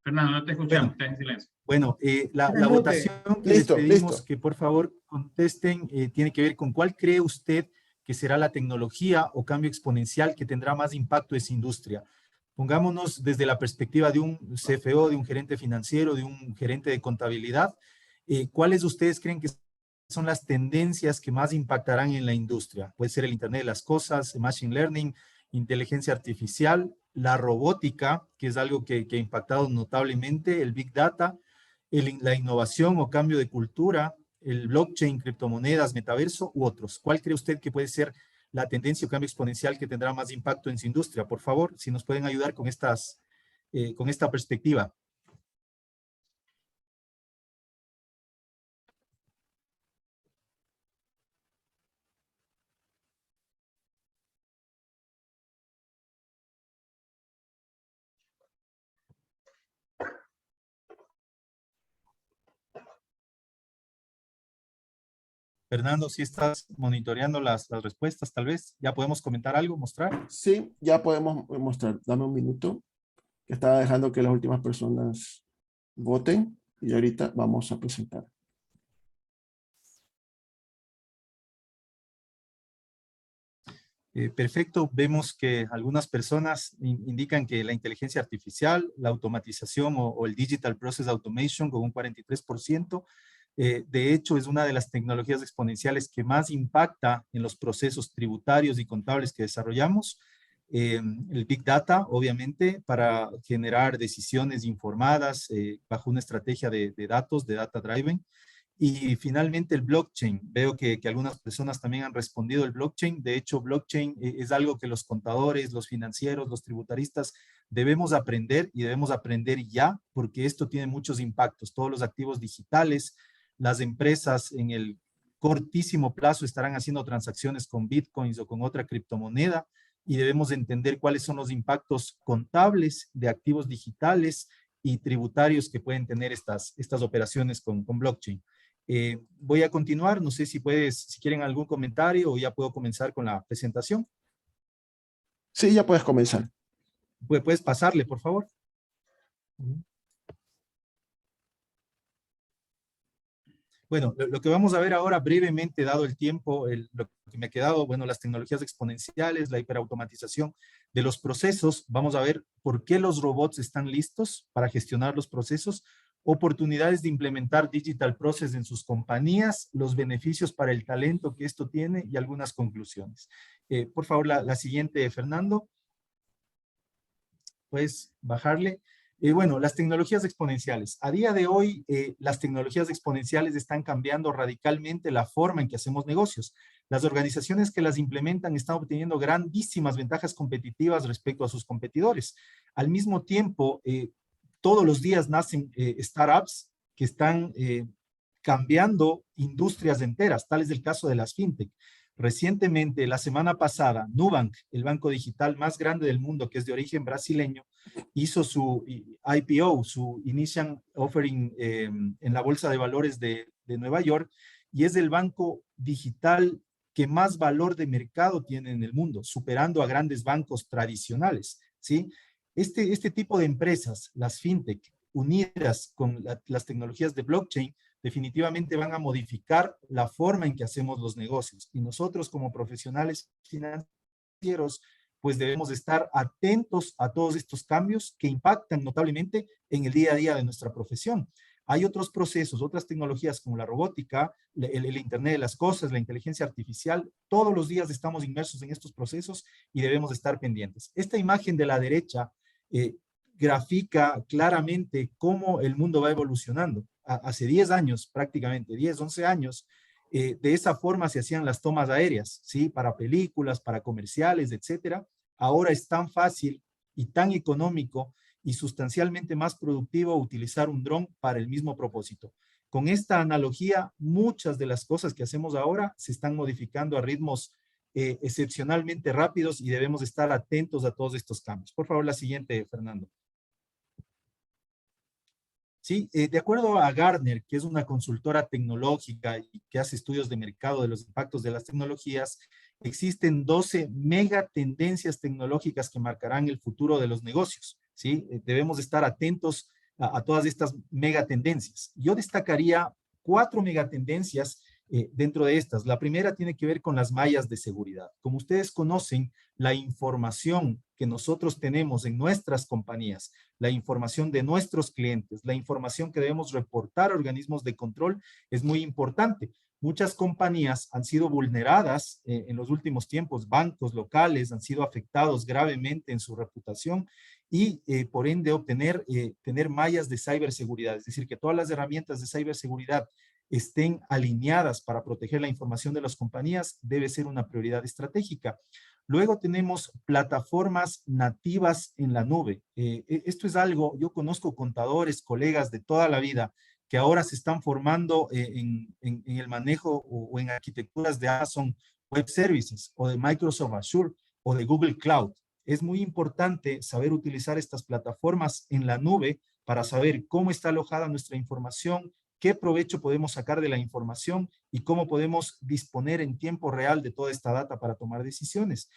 Fernando, no te escuchamos, estás en silencio. Bueno, la votación que les pedimos que por favor contesten tiene que ver con cuál cree usted que será la tecnología o cambio exponencial que tendrá más impacto en esa industria. Pongámonos desde la perspectiva de un CFO, de un gerente financiero, de un gerente de contabilidad. ¿Cuáles ustedes creen que son las tendencias que más impactarán en la industria? Puede ser el Internet de las Cosas, Machine Learning, inteligencia artificial, la robótica, que es algo que ha impactado notablemente, el Big Data, la innovación o cambio de cultura, el blockchain, criptomonedas, metaverso u otros. ¿Cuál cree usted que puede ser la tendencia o cambio exponencial que tendrá más impacto en su industria? Por favor, si nos pueden ayudar con esta perspectiva. Fernando, si estás monitoreando las respuestas, tal vez ya podemos comentar algo, mostrar. Sí, ya podemos mostrar. Dame un minuto. Estaba dejando que las últimas personas voten y ahorita vamos a presentar. Perfecto, vemos que algunas personas indican que la inteligencia artificial, la automatización o el Digital Process Automation con un 43%, de hecho es una de las tecnologías exponenciales que más impacta en los procesos tributarios y contables que desarrollamos. El Big Data, obviamente, para generar decisiones informadas bajo una estrategia de datos, de data driven. Y finalmente el blockchain. Veo que algunas personas también han respondido el blockchain. De hecho, blockchain es algo que los contadores, los financieros, los tributaristas debemos aprender y debemos aprender ya, porque esto tiene muchos impactos. Todos los activos digitales, las empresas en el cortísimo plazo estarán haciendo transacciones con bitcoins o con otra criptomoneda y debemos entender cuáles son los impactos contables de activos digitales y tributarios que pueden tener estas operaciones con blockchain. Voy a continuar, no sé si quieren algún comentario o ya puedo comenzar con la presentación. Sí, ya puedes comenzar. ¿Puedes pasarle, por favor? Bueno, lo que vamos a ver ahora brevemente, dado el tiempo, lo que me ha quedado, bueno, las tecnologías exponenciales, la hiperautomatización de los procesos, vamos a ver por qué los robots están listos para gestionar los procesos, oportunidades de implementar Digital Process en sus compañías, los beneficios para el talento que esto tiene y algunas conclusiones. Por favor, la siguiente, Fernando. Puedes bajarle. Bueno, las tecnologías exponenciales. A día de hoy, las tecnologías exponenciales están cambiando radicalmente la forma en que hacemos negocios. Las organizaciones que las implementan están obteniendo grandísimas ventajas competitivas respecto a sus competidores. Al mismo tiempo, todos los días nacen startups que están cambiando industrias enteras, tal es el caso de las fintech. Recientemente, la semana pasada, Nubank, el banco digital más grande del mundo, que es de origen brasileño, hizo su IPO, su Initial Offering en la Bolsa de Valores de Nueva York, y es el banco digital que más valor de mercado tiene en el mundo, superando a grandes bancos tradicionales, ¿sí? Este tipo de empresas, las fintech, unidas con las tecnologías de blockchain, definitivamente van a modificar la forma en que hacemos los negocios. Y nosotros como profesionales financieros, pues debemos estar atentos a todos estos cambios que impactan notablemente en el día a día de nuestra profesión. Hay otros procesos, otras tecnologías como la robótica, el Internet de las Cosas, la inteligencia artificial. Todos los días estamos inmersos en estos procesos y debemos estar pendientes. Esta imagen de la derecha grafica claramente cómo el mundo va evolucionando. Hace 10 años, prácticamente 10, 11 años, de esa forma se hacían las tomas aéreas, ¿sí? Para películas, para comerciales, etcétera. Ahora es tan fácil y tan económico y sustancialmente más productivo utilizar un dron para el mismo propósito. Con esta analogía, muchas de las cosas que hacemos ahora se están modificando a ritmos excepcionalmente rápidos y debemos estar atentos a todos estos cambios. Por favor, la siguiente, Fernando. Sí, de acuerdo a Gartner, que es una consultora tecnológica y que hace estudios de mercado de los impactos de las tecnologías, existen 12 megatendencias tecnológicas que marcarán el futuro de los negocios, ¿sí? Debemos estar atentos a todas estas megatendencias. Yo destacaría 4 megatendencias dentro de estas. La primera tiene que ver con las mallas de seguridad. Como ustedes conocen, la información que nosotros tenemos en nuestras compañías, la información de nuestros clientes, la información que debemos reportar a organismos de control es muy importante. Muchas compañías han sido vulneradas en los últimos tiempos, bancos locales han sido afectados gravemente en su reputación y por ende tener mallas de ciberseguridad, es decir, que todas las herramientas de ciberseguridad estén alineadas para proteger la información de las compañías debe ser una prioridad estratégica. Luego tenemos plataformas nativas en la nube. Esto es algo, yo conozco contadores, colegas de toda la vida que ahora se están formando en el manejo o en arquitecturas de Amazon Web Services o de Microsoft Azure o de Google Cloud. Es muy importante saber utilizar estas plataformas en la nube para saber cómo está alojada nuestra información, qué provecho podemos sacar de la información y cómo podemos disponer en tiempo real de toda esta data para tomar decisiones.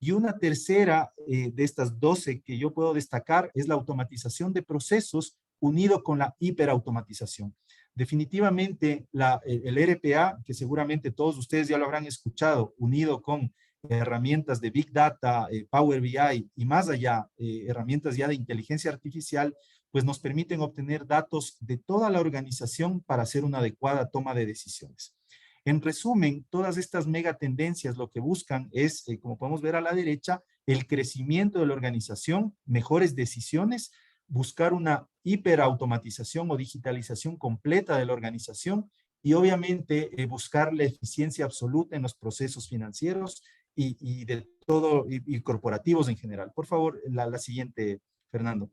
Y una tercera de estas 12 que yo puedo destacar es la automatización de procesos unido con la hiperautomatización. Definitivamente el RPA, que seguramente todos ustedes ya lo habrán escuchado, unido con herramientas de Big Data, Power BI y más allá, herramientas ya de inteligencia artificial, pues nos permiten obtener datos de toda la organización para hacer una adecuada toma de decisiones. En resumen, todas estas megatendencias lo que buscan es, como podemos ver a la derecha, el crecimiento de la organización, mejores decisiones, buscar una hiperautomatización o digitalización completa de la organización y obviamente buscar la eficiencia absoluta en los procesos financieros y de todo, y corporativos en general. Por favor, la siguiente, Fernando.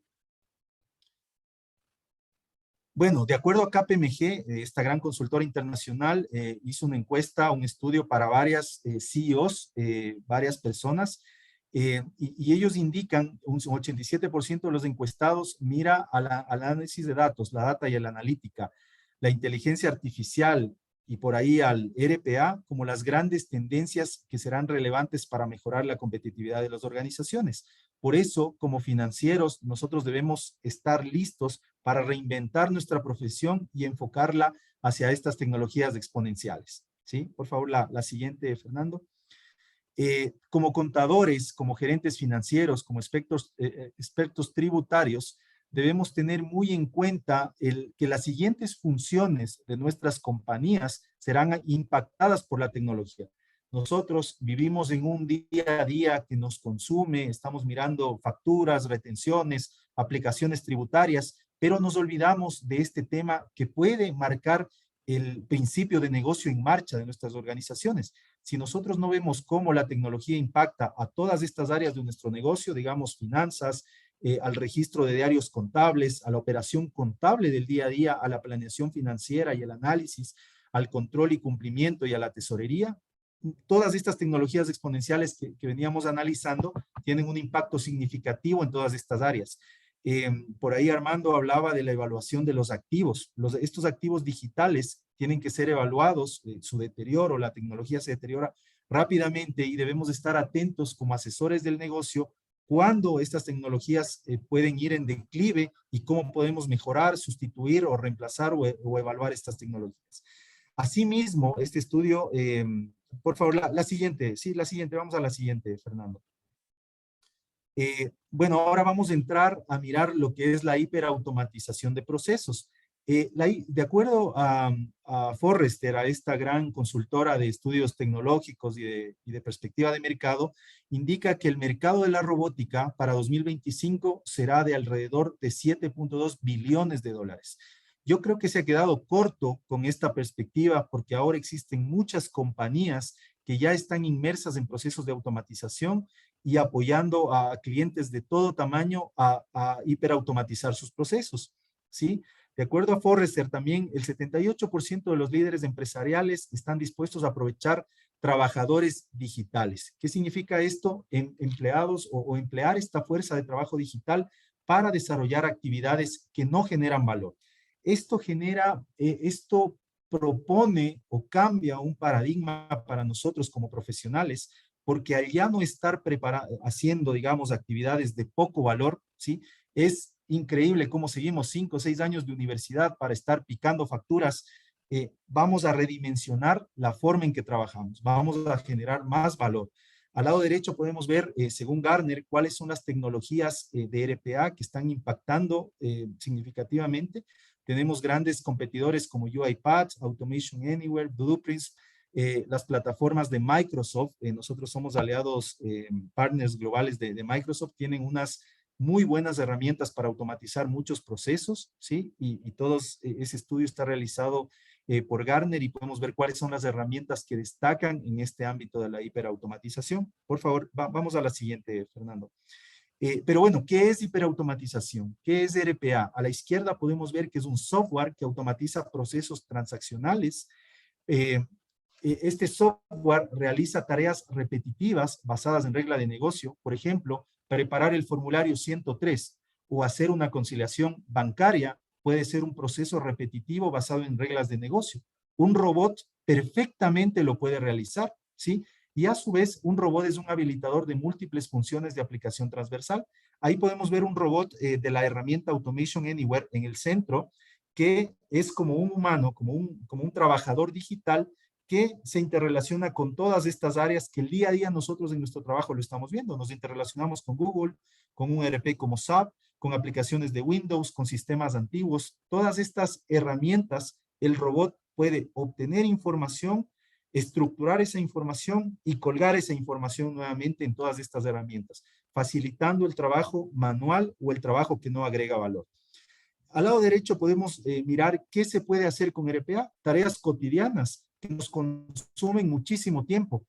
Bueno, de acuerdo a KPMG, esta gran consultora internacional hizo una encuesta, un estudio para varias CEOs, varias personas, y ellos indican, un 87% de los encuestados mira al análisis de datos, la data y la analítica, la inteligencia artificial y por ahí al RPA como las grandes tendencias que serán relevantes para mejorar la competitividad de las organizaciones. Por eso, como financieros, nosotros debemos estar listos para reinventar nuestra profesión y enfocarla hacia estas tecnologías exponenciales. ¿Sí? Por favor, la siguiente, Fernando. Como contadores, como gerentes financieros, como expertos tributarios, debemos tener muy en cuenta que las siguientes funciones de nuestras compañías serán impactadas por la tecnología. Nosotros vivimos en un día a día que nos consume, estamos mirando facturas, retenciones, aplicaciones tributarias, pero nos olvidamos de este tema que puede marcar el principio de negocio en marcha de nuestras organizaciones. Si nosotros no vemos cómo la tecnología impacta a todas estas áreas de nuestro negocio, digamos finanzas, al registro de diarios contables, a la operación contable del día a día, a la planeación financiera y el análisis, al control y cumplimiento y a la tesorería, todas estas tecnologías exponenciales que veníamos analizando tienen un impacto significativo en todas estas áreas. Por ahí Armando hablaba de la evaluación de los activos. Estos activos digitales tienen que ser evaluados, su deterioro, la tecnología se deteriora rápidamente y debemos estar atentos como asesores del negocio cuándo estas tecnologías pueden ir en declive y cómo podemos mejorar, sustituir o reemplazar o evaluar estas tecnologías. Asimismo, este estudio, por favor, la siguiente, sí, la siguiente, vamos a la siguiente, Fernando. Bueno, ahora vamos a entrar a mirar lo que es la hiperautomatización de procesos. De acuerdo a Forrester, a esta gran consultora de estudios tecnológicos y de perspectiva de mercado, indica que el mercado de la robótica para 2025 será de alrededor de 7.2 billones de dólares. Yo creo que se ha quedado corto con esta perspectiva porque ahora existen muchas compañías que ya están inmersas en procesos de automatización y apoyando a clientes de todo tamaño a hiperautomatizar sus procesos, ¿sí? De acuerdo a Forrester, también el 78% de los líderes empresariales están dispuestos a aprovechar trabajadores digitales. ¿Qué significa esto? Empleados o emplear esta fuerza de trabajo digital para desarrollar actividades que no generan valor. Esto propone o cambia un paradigma para nosotros como profesionales, porque al ya no estar haciendo, digamos, actividades de poco valor, ¿sí? Es increíble cómo seguimos 5 o 6 años de universidad para estar picando facturas vamos a redimensionar la forma en que trabajamos, vamos a generar más valor. Al lado derecho podemos ver, según Gartner, cuáles son las tecnologías de RPA que están impactando significativamente. Tenemos grandes competidores como UiPath, Automation Anywhere, Blueprints, las plataformas de Microsoft. Nosotros somos aliados, partners globales de Microsoft, tienen unas muy buenas herramientas para automatizar muchos procesos, ¿sí? Y ese estudio está realizado por Gartner y podemos ver cuáles son las herramientas que destacan en este ámbito de la hiperautomatización. Por favor, vamos a la siguiente, Fernando. Pero bueno, ¿qué es hiperautomatización? ¿Qué es RPA? A la izquierda podemos ver que es un software que automatiza procesos transaccionales. Este software realiza tareas repetitivas basadas en regla de negocio. Por ejemplo, preparar el formulario 103 o hacer una conciliación bancaria puede ser un proceso repetitivo basado en reglas de negocio. Un robot perfectamente lo puede realizar, ¿sí? Y a su vez, un robot es un habilitador de múltiples funciones de aplicación transversal. Ahí podemos ver un robot de la herramienta Automation Anywhere en el centro, que es como un humano, como un trabajador digital que se interrelaciona con todas estas áreas que el día a día nosotros en nuestro trabajo lo estamos viendo. Nos interrelacionamos con Google, con un ERP como SAP, con aplicaciones de Windows, con sistemas antiguos. Todas estas herramientas, el robot puede obtener información, estructurar esa información y colgar esa información nuevamente en todas estas herramientas, facilitando el trabajo manual o el trabajo que no agrega valor. Al lado derecho podemos mirar qué se puede hacer con RPA, tareas cotidianas que nos consumen muchísimo tiempo.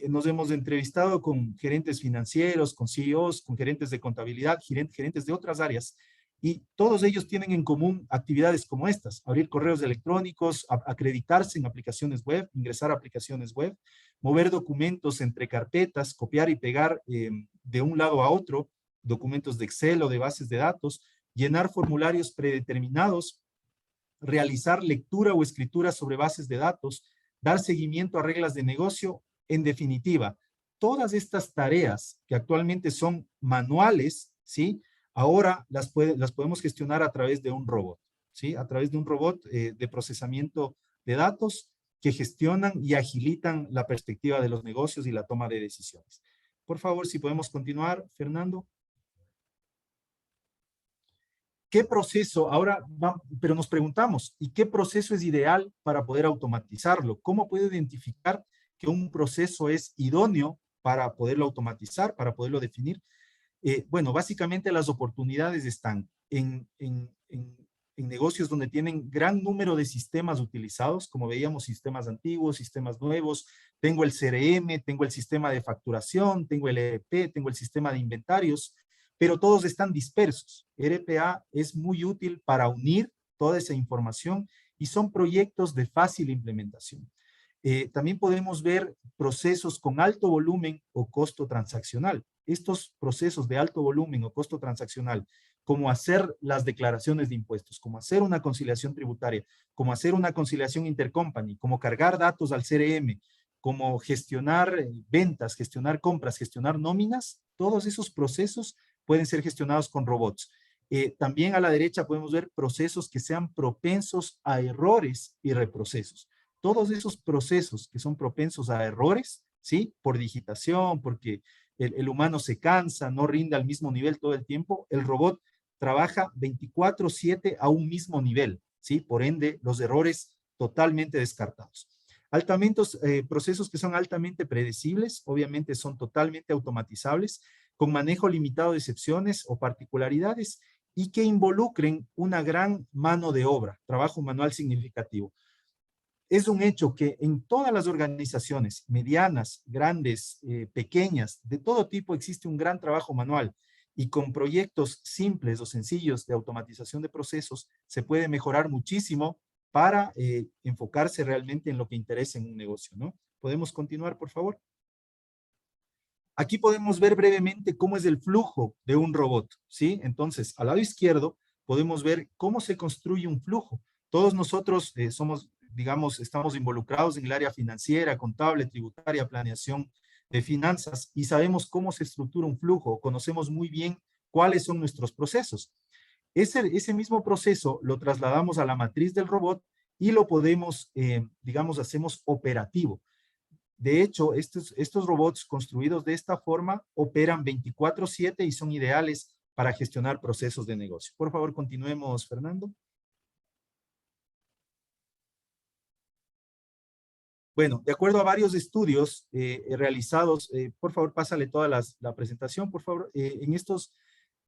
Nos hemos entrevistado con gerentes financieros, con CEOs, con gerentes de contabilidad, gerentes de otras áreas, y todos ellos tienen en común actividades como estas: abrir correos electrónicos, acreditarse en aplicaciones web, ingresar a aplicaciones web, mover documentos entre carpetas, copiar y pegar de un lado a otro, documentos de Excel o de bases de datos, llenar formularios predeterminados, realizar lectura o escritura sobre bases de datos, dar seguimiento a reglas de negocio. En definitiva, todas estas tareas que actualmente son manuales, ¿sí? Ahora las podemos gestionar a través de un robot, ¿sí? A través de un robot de procesamiento de datos que gestionan y agilitan la perspectiva de los negocios y la toma de decisiones. Por favor, si podemos continuar, Fernando. ¿Qué proceso? Pero nos preguntamos, ¿y qué proceso es ideal para poder automatizarlo? ¿Cómo puedo identificar que un proceso es idóneo para poderlo automatizar, para poderlo definir? Bueno, básicamente las oportunidades están en negocios donde tienen gran número de sistemas utilizados, como veíamos, sistemas antiguos, sistemas nuevos. Tengo el CRM, tengo el sistema de facturación, tengo el ERP, tengo el sistema de inventarios, pero todos están dispersos. RPA es muy útil para unir toda esa información y son proyectos de fácil implementación. También podemos ver procesos con alto volumen o costo transaccional. Estos procesos de alto volumen o costo transaccional, como hacer las declaraciones de impuestos, como hacer una conciliación tributaria, como hacer una conciliación intercompany, como cargar datos al CRM, como gestionar ventas, gestionar compras, gestionar nóminas, todos esos procesos pueden ser gestionados con robots. También a la derecha podemos ver procesos que sean propensos a errores y reprocesos. Todos esos procesos que son propensos a errores, ¿sí? Por digitación, porque el humano se cansa, no rinde al mismo nivel todo el tiempo, el robot trabaja 24/7 a un mismo nivel, ¿sí? Por ende, los errores totalmente descartados. Procesos que son altamente predecibles, obviamente son totalmente automatizables, con manejo limitado de excepciones o particularidades y que involucren una gran mano de obra, trabajo manual significativo. Es un hecho que en todas las organizaciones, medianas, grandes, pequeñas, de todo tipo, existe un gran trabajo manual, y con proyectos simples o sencillos de automatización de procesos se puede mejorar muchísimo para enfocarse realmente en lo que interesa en un negocio, ¿no? ¿Podemos continuar, por favor? Aquí podemos ver brevemente cómo es el flujo de un robot, ¿sí? Entonces, al lado izquierdo podemos ver cómo se construye un flujo. Todos nosotros estamos involucrados en el área financiera, contable, tributaria, planeación de finanzas, y sabemos cómo se estructura un flujo, conocemos muy bien cuáles son nuestros procesos. Ese mismo proceso lo trasladamos a la matriz del robot y lo podemos, digamos, hacemos operativo. De hecho, estos robots construidos de esta forma operan 24/7 y son ideales para gestionar procesos de negocio. Por favor, continuemos, Fernando. Bueno, de acuerdo a varios estudios realizados, por favor, pásale toda la presentación, por favor.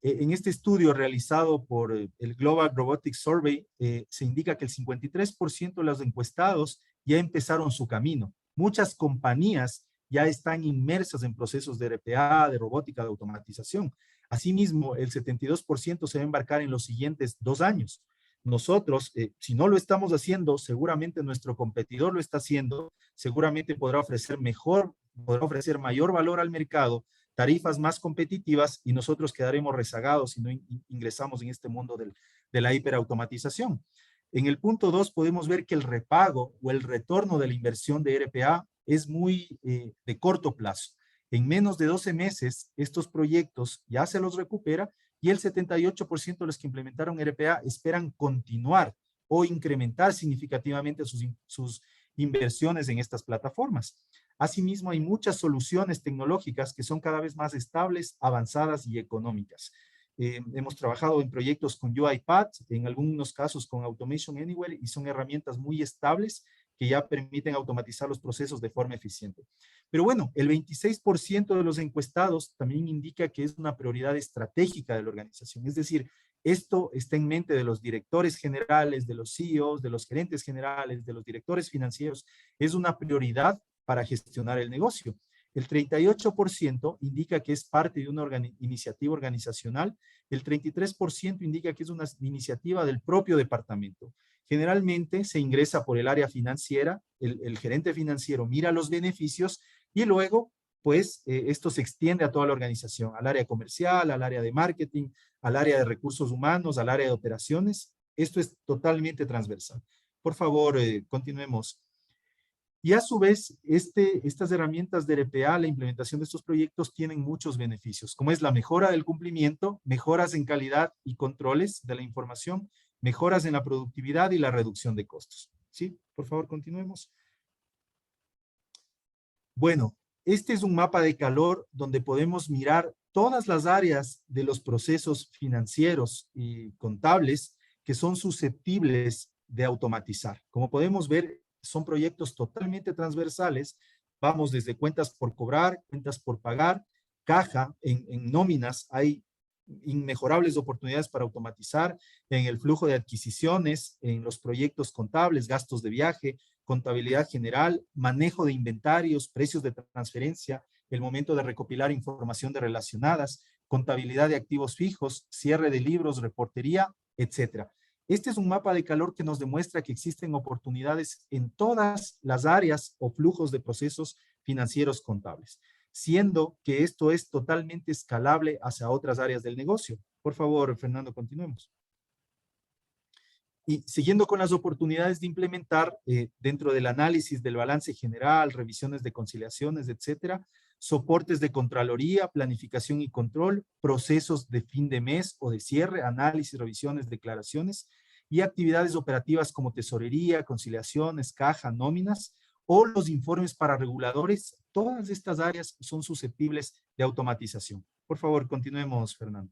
En este estudio realizado por el Global Robotics Survey, se indica que el 53% de los encuestados ya empezaron su camino. Muchas compañías ya están inmersas en procesos de RPA, de robótica, de automatización. Asimismo, el 72% se va a embarcar en los siguientes 2 años. Nosotros, si no lo estamos haciendo, seguramente nuestro competidor lo está haciendo, seguramente podrá ofrecer mayor valor al mercado, tarifas más competitivas, y nosotros quedaremos rezagados si no ingresamos en este mundo de la hiperautomatización. En el punto 2 podemos ver que el repago o el retorno de la inversión de RPA es muy de corto plazo. En menos de 12 meses, estos proyectos ya se los recupera, y el 78% de los que implementaron RPA esperan continuar o incrementar significativamente sus inversiones en estas plataformas. Asimismo, hay muchas soluciones tecnológicas que son cada vez más estables, avanzadas y económicas. Hemos trabajado en proyectos con UiPath, en algunos casos con Automation Anywhere, y son herramientas muy estables que ya permiten automatizar los procesos de forma eficiente. Pero bueno, el 26% de los encuestados también indica que es una prioridad estratégica de la organización. Es decir, esto está en mente de los directores generales, de los CEOs, de los gerentes generales, de los directores financieros. Es una prioridad para gestionar el negocio. El 38% indica que es parte de una iniciativa organizacional. El 33% indica que es una iniciativa del propio departamento. Generalmente se ingresa por el área financiera, el gerente financiero mira los beneficios y luego, pues, esto se extiende a toda la organización, al área comercial, al área de marketing, al área de recursos humanos, al área de operaciones. Esto es totalmente transversal. Por favor, continuemos. Y a su vez, estas herramientas de RPA, la implementación de estos proyectos tienen muchos beneficios, como es la mejora del cumplimiento, mejoras en calidad y controles de la información, mejoras en la productividad y la reducción de costos. ¿Sí? Por favor, continuemos. Bueno, este es un mapa de calor donde podemos mirar todas las áreas de los procesos financieros y contables que son susceptibles de automatizar. Como podemos ver, son proyectos totalmente transversales. Vamos desde cuentas por cobrar, cuentas por pagar, caja, en nóminas hay inmejorables oportunidades para automatizar, en el flujo de adquisiciones, en los proyectos contables, gastos de viaje, contabilidad general, manejo de inventarios, precios de transferencia, el momento de recopilar información de relacionadas, contabilidad de activos fijos, cierre de libros, reportería, etcétera. Este es un mapa de calor que nos demuestra que existen oportunidades en todas las áreas o flujos de procesos financieros contables, siendo que esto es totalmente escalable hacia otras áreas del negocio. Por favor, Fernando, continuemos. Y siguiendo con las oportunidades de implementar dentro del análisis del balance general, revisiones de conciliaciones, etcétera, soportes de contraloría, planificación y control, procesos de fin de mes o de cierre, análisis, revisiones, declaraciones y actividades operativas como tesorería, conciliaciones, caja, nóminas o los informes para reguladores. Todas estas áreas son susceptibles de automatización. Por favor, continuemos, Fernando.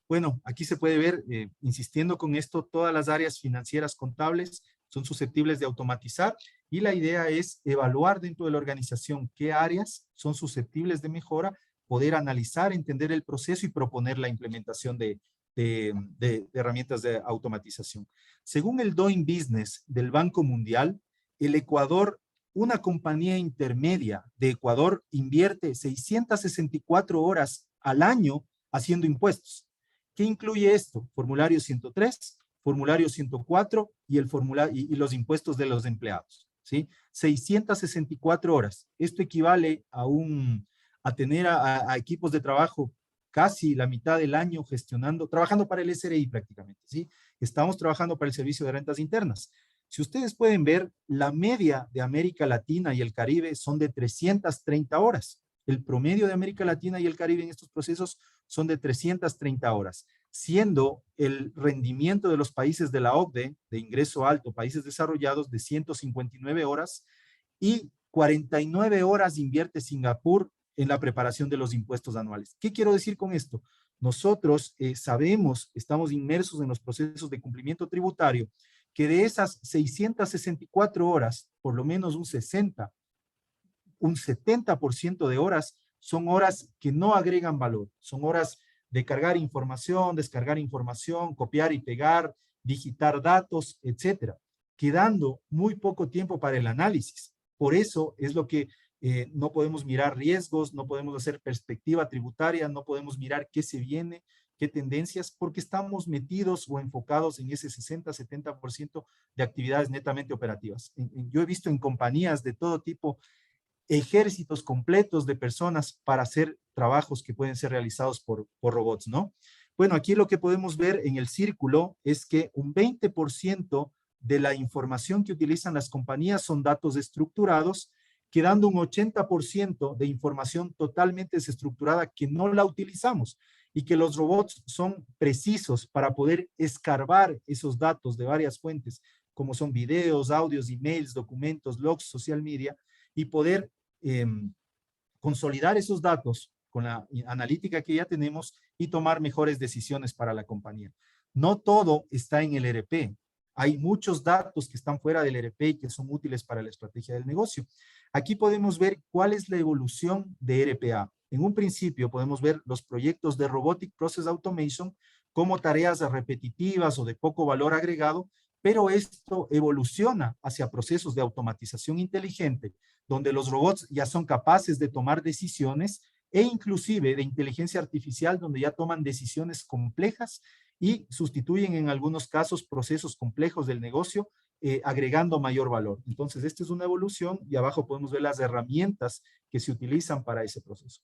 Bueno, aquí se puede ver, insistiendo con esto, todas las áreas financieras contables son susceptibles de automatizar y la idea es evaluar dentro de la organización qué áreas son susceptibles de mejora, poder analizar, entender el proceso y proponer la implementación de herramientas de automatización. Según el Doing Business del Banco Mundial, el Ecuador, una compañía intermedia de Ecuador invierte 664 horas al año haciendo impuestos. ¿Qué incluye esto? Formulario 103, formulario 104 y, y los impuestos de los empleados, ¿sí? 664 horas. Esto equivale a tener a equipos de trabajo casi la mitad del año trabajando para el SRI prácticamente, ¿sí? Estamos trabajando para el Servicio de Rentas Internas. Si ustedes pueden ver, la media de América Latina y el Caribe son de 330 horas. El promedio de América Latina y el Caribe en estos procesos son de 330 horas. siendo el rendimiento de los países de la OCDE, de ingreso alto, países desarrollados, de 159 horas, y 49 horas invierte Singapur en la preparación de los impuestos anuales. ¿Qué quiero decir con esto? Nosotros sabemos, estamos inmersos en los procesos de cumplimiento tributario, que de esas 664 horas, por lo menos un 70% de horas son horas que no agregan valor, son horas de cargar información, descargar información, copiar y pegar, digitar datos, etcétera, quedando muy poco tiempo para el análisis. Por eso es lo que no podemos mirar riesgos, no podemos hacer perspectiva tributaria, no podemos mirar qué se viene, qué tendencias, porque estamos metidos o enfocados en ese 60-70% de actividades netamente operativas. Yo he visto en compañías de todo tipo ejércitos completos de personas para hacer trabajos que pueden ser realizados por robots, ¿no? Bueno, aquí lo que podemos ver en el círculo es que un 20% de la información que utilizan las compañías son datos estructurados, quedando un 80% de información totalmente desestructurada que no la utilizamos y que los robots son precisos para poder escarbar esos datos de varias fuentes, como son videos, audios, emails, documentos, logs, social media, y poder consolidar esos datos con la analítica que ya tenemos y tomar mejores decisiones para la compañía. No todo está en el ERP. Hay muchos datos que están fuera del ERP y que son útiles para la estrategia del negocio. Aquí podemos ver cuál es la evolución de RPA. En un principio podemos ver los proyectos de Robotic Process Automation como tareas repetitivas o de poco valor agregado, pero esto evoluciona hacia procesos de automatización inteligente, donde los robots ya son capaces de tomar decisiones e inclusive de inteligencia artificial, donde ya toman decisiones complejas y sustituyen en algunos casos procesos complejos del negocio, agregando mayor valor. Entonces, esta es una evolución y abajo podemos ver las herramientas que se utilizan para ese proceso.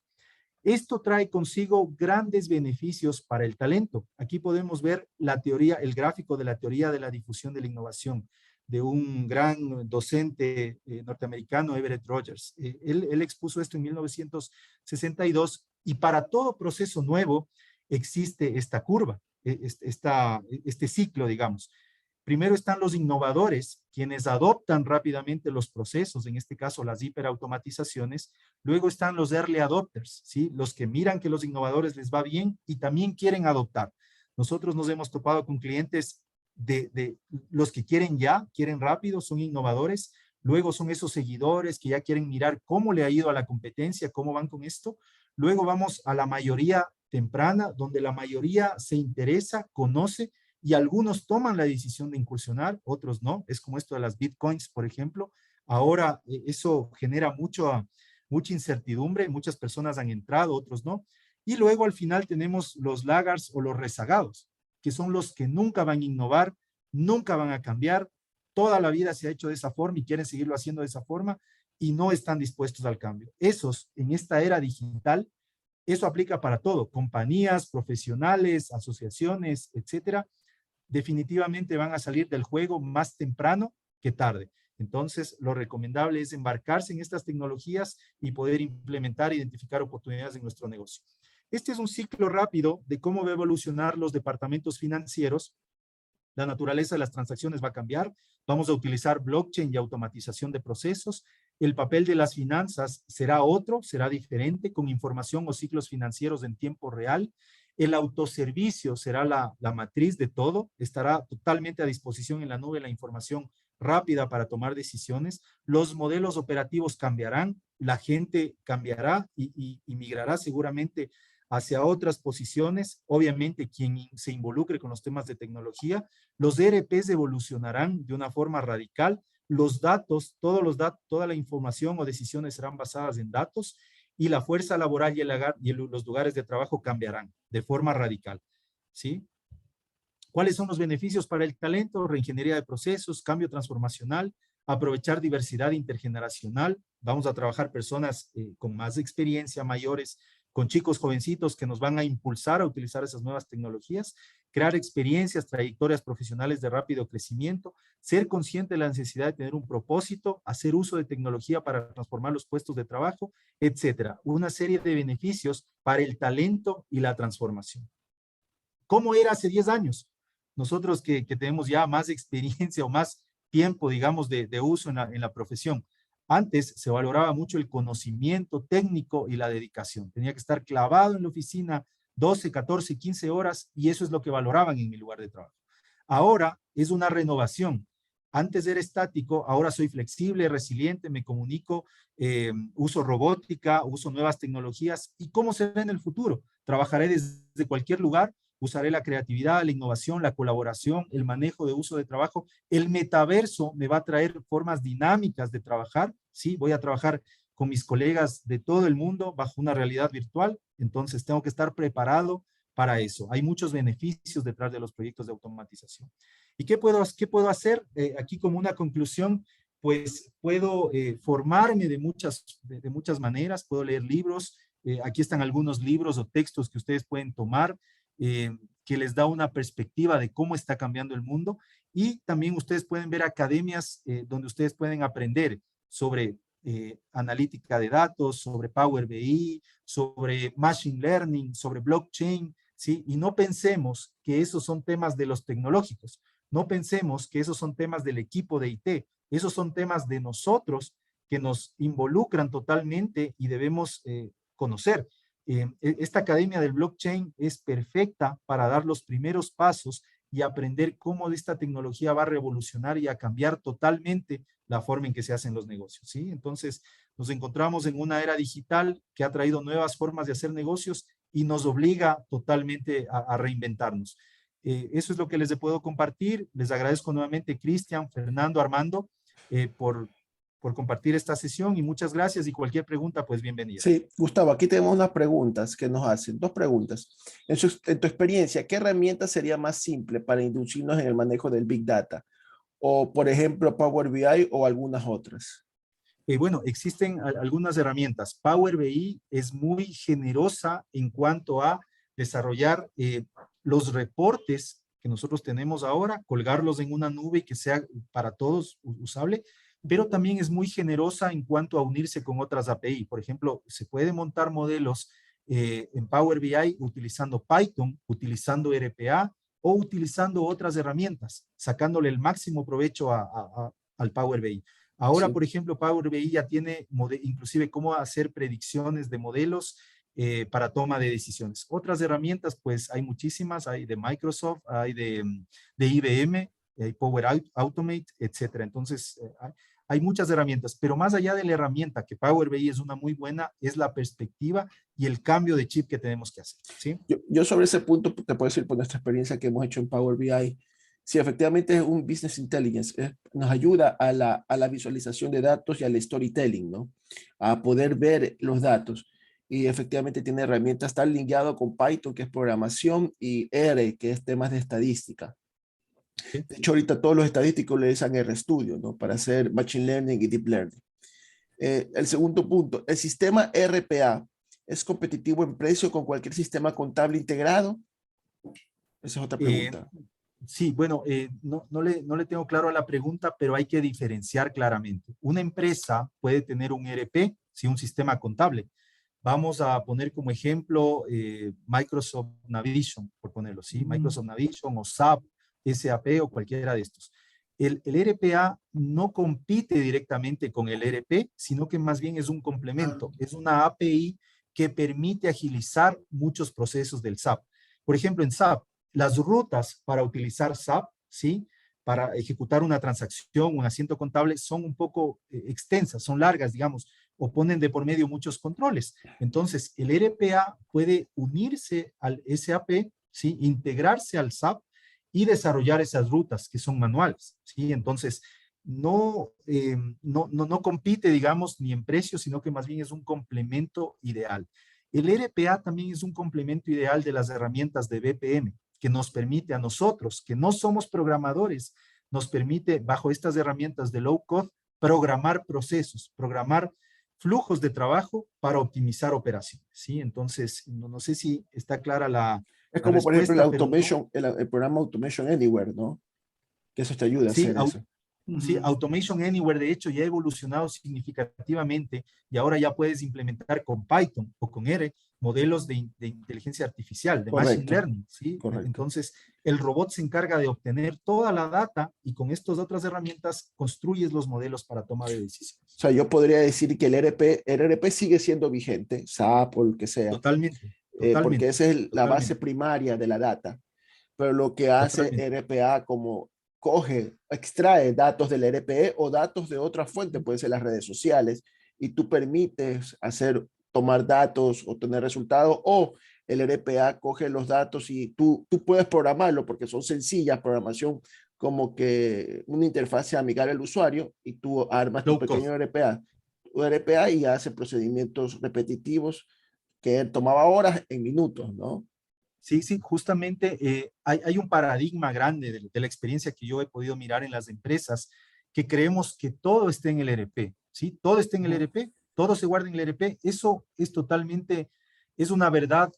Esto trae consigo grandes beneficios para el talento. Aquí podemos ver la teoría, el gráfico de la teoría de la difusión de la innovación de un gran docente norteamericano, Everett Rogers. Él expuso esto en 1962 y para todo proceso nuevo existe esta curva, este ciclo, digamos. Primero están los innovadores, quienes adoptan rápidamente los procesos, en este caso las hiperautomatizaciones. Luego están los early adopters, ¿sí? Los que miran que los innovadores les va bien y también quieren adoptar. Nosotros nos hemos topado con clientes de los que quieren ya, quieren rápido, son innovadores. Luego son esos seguidores que ya quieren mirar cómo le ha ido a la competencia, cómo van con esto. Luego vamos a la mayoría temprana, donde la mayoría se interesa, conoce, y algunos toman la decisión de incursionar, otros no. Es como esto de las bitcoins, por ejemplo. Ahora eso genera mucha incertidumbre, muchas personas han entrado, otros no. Y luego al final tenemos los laggards o los rezagados, que son los que nunca van a innovar, nunca van a cambiar, toda la vida se ha hecho de esa forma y quieren seguirlo haciendo de esa forma y no están dispuestos al cambio. Esos, en esta era digital, eso aplica para todo, compañías, profesionales, asociaciones, etcétera, definitivamente van a salir del juego más temprano que tarde. Entonces, lo recomendable es embarcarse en estas tecnologías y poder implementar e identificar oportunidades en nuestro negocio. Este es un ciclo rápido de cómo va a evolucionar los departamentos financieros. La naturaleza de las transacciones va a cambiar. Vamos a utilizar blockchain y automatización de procesos. El papel de las finanzas será otro, será diferente, con información o ciclos financieros en tiempo real. El autoservicio será la matriz de todo. Estará totalmente a disposición en la nube la información rápida para tomar decisiones. Los modelos operativos cambiarán. La gente cambiará y migrará seguramente hacia otras posiciones. Obviamente, quien se involucre con los temas de tecnología. Los ERPs evolucionarán de una forma radical. Los datos, toda la información o decisiones serán basadas en datos y la fuerza laboral y los lugares de trabajo cambiarán de forma radical, ¿sí? ¿Cuáles son los beneficios para el talento? Reingeniería de procesos, cambio transformacional, aprovechar diversidad intergeneracional. Vamos a trabajar personas con más experiencia, mayores, con chicos jovencitos que nos van a impulsar a utilizar esas nuevas tecnologías, crear experiencias, trayectorias profesionales de rápido crecimiento, ser consciente de la necesidad de tener un propósito, hacer uso de tecnología para transformar los puestos de trabajo, etcétera. Una serie de beneficios para el talento y la transformación. ¿Cómo era hace 10 años? Nosotros que tenemos ya más experiencia o más tiempo, digamos, de uso en la profesión. Antes se valoraba mucho el conocimiento técnico y la dedicación. Tenía que estar clavado en la oficina 12, 14, 15 horas y eso es lo que valoraban en mi lugar de trabajo. Ahora es una renovación. Antes era estático, ahora soy flexible, resiliente, me comunico, uso robótica, uso nuevas tecnologías. ¿Y cómo será en el futuro? Trabajaré desde cualquier lugar, usaré la creatividad, la innovación, la colaboración, el manejo de uso de trabajo. El metaverso me va a traer formas dinámicas de trabajar, ¿sí? Voy a trabajar con mis colegas de todo el mundo bajo una realidad virtual, entonces tengo que estar preparado para eso. Hay muchos beneficios detrás de los proyectos de automatización. ¿Y qué puedo hacer? Aquí como una conclusión, pues puedo formarme de muchas maneras, puedo leer libros, aquí están algunos libros o textos que ustedes pueden tomar, que les da una perspectiva de cómo está cambiando el mundo, y también ustedes pueden ver academias donde ustedes pueden aprender sobre analítica de datos, sobre Power BI, sobre Machine Learning, sobre blockchain, ¿sí? Y no pensemos que esos son temas de los tecnológicos, no pensemos que esos son temas del equipo de IT, esos son temas de nosotros que nos involucran totalmente y debemos conocer. Esta academia del blockchain es perfecta para dar los primeros pasos y aprender cómo esta tecnología va a revolucionar y a cambiar totalmente la forma en que se hacen los negocios, ¿sí? Entonces, nos encontramos en una era digital que ha traído nuevas formas de hacer negocios y nos obliga totalmente a reinventarnos. Eso es lo que les puedo compartir. Les agradezco nuevamente, Cristian, Fernando, Armando, por compartir esta sesión y muchas gracias, y cualquier pregunta, pues bienvenida. Sí, Gustavo, aquí tenemos unas preguntas que nos hacen, dos preguntas. En tu experiencia, ¿qué herramienta sería más simple para inducirnos en el manejo del Big Data? O, por ejemplo, Power BI o algunas otras. Bueno, existen algunas herramientas. Power BI es muy generosa en cuanto a desarrollar los reportes que nosotros tenemos ahora, colgarlos en una nube y que sea para todos usable, pero también es muy generosa en cuanto a unirse con otras API. Por ejemplo, se puede montar modelos en Power BI utilizando Python, utilizando RPA o utilizando otras herramientas, sacándole el máximo provecho al Power BI. Ahora, sí, por ejemplo, Power BI ya tiene inclusive cómo hacer predicciones de modelos para toma de decisiones. Otras herramientas, pues hay muchísimas, hay de Microsoft, hay de IBM, hay Power Automate, etcétera. Entonces, hay muchas herramientas, pero más allá de la herramienta, que Power BI es una muy buena, es la perspectiva y el cambio de chip que tenemos que hacer, ¿sí? Yo sobre ese punto te puedo decir por nuestra experiencia que hemos hecho en Power BI, sí, efectivamente es un business intelligence, nos ayuda a la visualización de datos y al storytelling, ¿no? A poder ver los datos. Y efectivamente tiene herramientas, está linkeado con Python, que es programación, y R, que es temas de estadística. Sí. De hecho, ahorita todos los estadísticos le usan RStudio, ¿no? Para hacer Machine Learning y Deep Learning. El segundo punto, ¿el sistema RPA es competitivo en precio con cualquier sistema contable integrado? Esa es otra pregunta. Sí, bueno, no le tengo claro a la pregunta, pero hay que diferenciar claramente. Una empresa puede tener un ERP, sí, un sistema contable. Vamos a poner como ejemplo Microsoft Navision, por ponerlo, ¿sí? Microsoft Navision o SAP, SAP o cualquiera de estos. El RPA no compite directamente con el ERP, sino que más bien es un complemento, es una API que permite agilizar muchos procesos del SAP. Por ejemplo, en SAP, las rutas para utilizar SAP, ¿sí? Para ejecutar una transacción, un asiento contable, son un poco extensas, son largas, digamos, o ponen de por medio muchos controles. Entonces, el RPA puede unirse al SAP, ¿sí? Integrarse al SAP y desarrollar esas rutas que son manuales, ¿sí? Entonces, no compite, digamos, ni en precio, sino que más bien es un complemento ideal. El RPA también es un complemento ideal de las herramientas de BPM, que nos permite a nosotros, que no somos programadores, nos permite, bajo estas herramientas de low code, programar procesos, programar flujos de trabajo para optimizar operaciones, ¿sí? Entonces, no sé si está clara la Es como, por ejemplo, respuesta, pero no, el programa Automation Anywhere, ¿no? Que eso te ayuda a sí, hacer eso. Sí, Automation Anywhere, de hecho, ya ha evolucionado significativamente y ahora ya puedes implementar con Python o con R modelos de inteligencia artificial, de Machine Correcto, Learning, ¿sí? correcto. Entonces, el robot se encarga de obtener toda la data y con estas otras herramientas construyes los modelos para toma de decisiones. O sea, yo podría decir que el RP sigue siendo vigente, SAP o el que sea, Totalmente, porque totalmente, esa es la base totalmente, primaria de la data. Pero lo que hace totalmente. RPA como extrae datos del RPE o datos de otra fuente, pueden ser las redes sociales, y tú permites tomar datos o tener resultados, o el RPA coge los datos y tú puedes programarlo porque son sencillas, programación como que una interfaz amigable al usuario, y tú armas tu Low code. pequeño RPA y hace procedimientos repetitivos que tomaba horas en minutos, ¿no? Sí, sí, justamente hay un paradigma grande de la experiencia que yo he podido mirar en las empresas, que creemos que todo está en el ERP, ¿sí? Todo está en el ERP, todo se guarda en el ERP. Eso es totalmente, es una verdad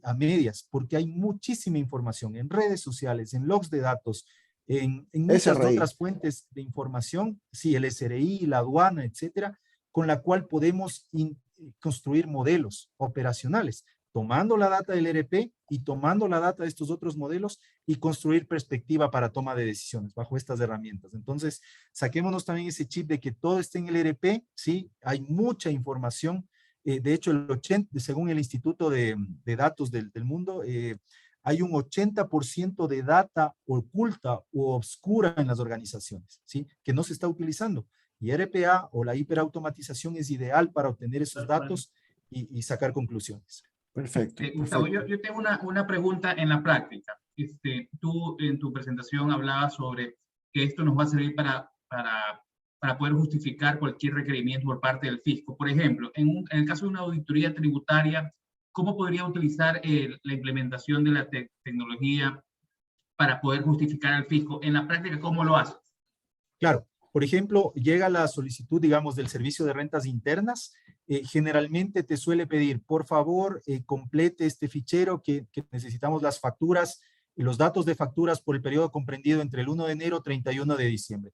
a medias, porque hay muchísima información en redes sociales, en logs de datos, en muchas SRI. otras fuentes de información, sí, el SRI, la aduana, etcétera, con la cual podemos construir modelos operacionales, tomando la data del ERP y tomando la data de estos otros modelos y construir perspectiva para toma de decisiones bajo estas herramientas. Entonces, saquémonos también ese chip de que todo está en el ERP, ¿sí? Hay mucha información. De hecho, según el Instituto de Datos del Mundo, hay un 80% de data oculta o obscura en las organizaciones, ¿sí? Que no se está utilizando. Y RPA o la hiperautomatización es ideal para obtener esos datos y sacar conclusiones. Perfecto. Gustavo, Perfecto. yo tengo una pregunta en la práctica. Tú en tu presentación hablabas sobre que esto nos va a servir para poder justificar cualquier requerimiento por parte del fisco. Por ejemplo, en el caso de una auditoría tributaria, ¿cómo podría utilizar la implementación de la tecnología para poder justificar al fisco? En la práctica, ¿cómo lo haces? Claro, por ejemplo, llega la solicitud, digamos, del servicio de rentas internas. Generalmente te suele pedir, por favor, complete este fichero que necesitamos las facturas y los datos de facturas por el periodo comprendido entre el 1 de enero y 31 de diciembre.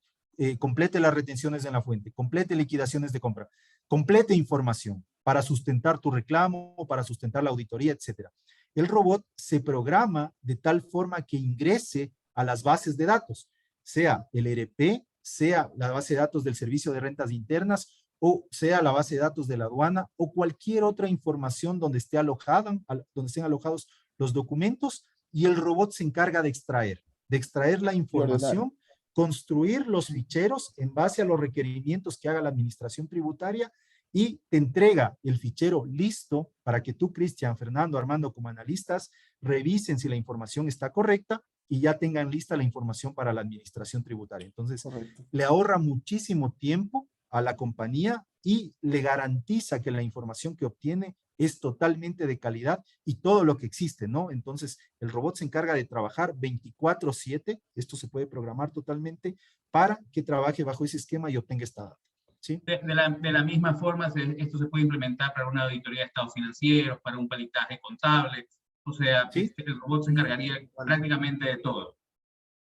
Complete las retenciones en la fuente, complete liquidaciones de compra, complete información para sustentar tu reclamo, para sustentar la auditoría, etc. El robot se programa de tal forma que ingrese a las bases de datos, sea el ERP, sea la base de datos del servicio de rentas internas, o sea la base de datos de la aduana, o cualquier otra información donde estén alojados los documentos, y el robot se encarga de extraer la información, construir los ficheros en base a los requerimientos que haga la administración tributaria, y te entrega el fichero listo para que tú, Cristian, Fernando, Armando, como analistas, revisen si la información está correcta y ya tengan lista la información para la administración tributaria. Entonces, correcto, le ahorra muchísimo tiempo a la compañía y le garantiza que la información que obtiene es totalmente de calidad y todo lo que existe, ¿no? Entonces, el robot se encarga de trabajar 24/7, esto se puede programar totalmente para que trabaje bajo ese esquema y obtenga esta data. ¿Sí? De la misma forma, esto se puede implementar para una auditoría de estados financieros, para un peritaje contable. O sea, ¿Sí? El robot se encargaría prácticamente de todo.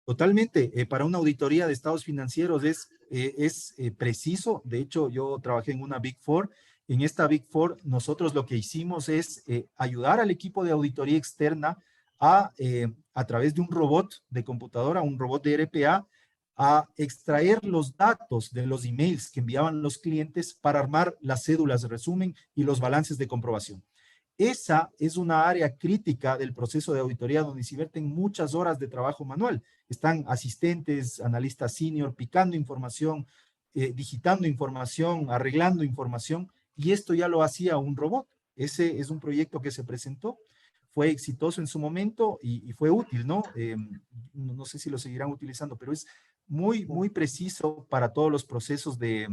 Totalmente. Para una auditoría de estados financieros es preciso. De hecho, yo trabajé en una Big Four. En esta Big Four, nosotros lo que hicimos es ayudar al equipo de auditoría externa a través de un robot de computadora, un robot de RPA, a extraer los datos de los emails que enviaban los clientes para armar las cédulas de resumen y los balances de comprobación. Esa es una área crítica del proceso de auditoría donde se invierten muchas horas de trabajo manual. Están asistentes, analistas senior, picando información, digitando información, arreglando información, y esto ya lo hacía un robot. Ese es un proyecto que se presentó, fue exitoso en su momento y fue útil, ¿no? No sé si lo seguirán utilizando, pero es muy, muy preciso para todos los procesos de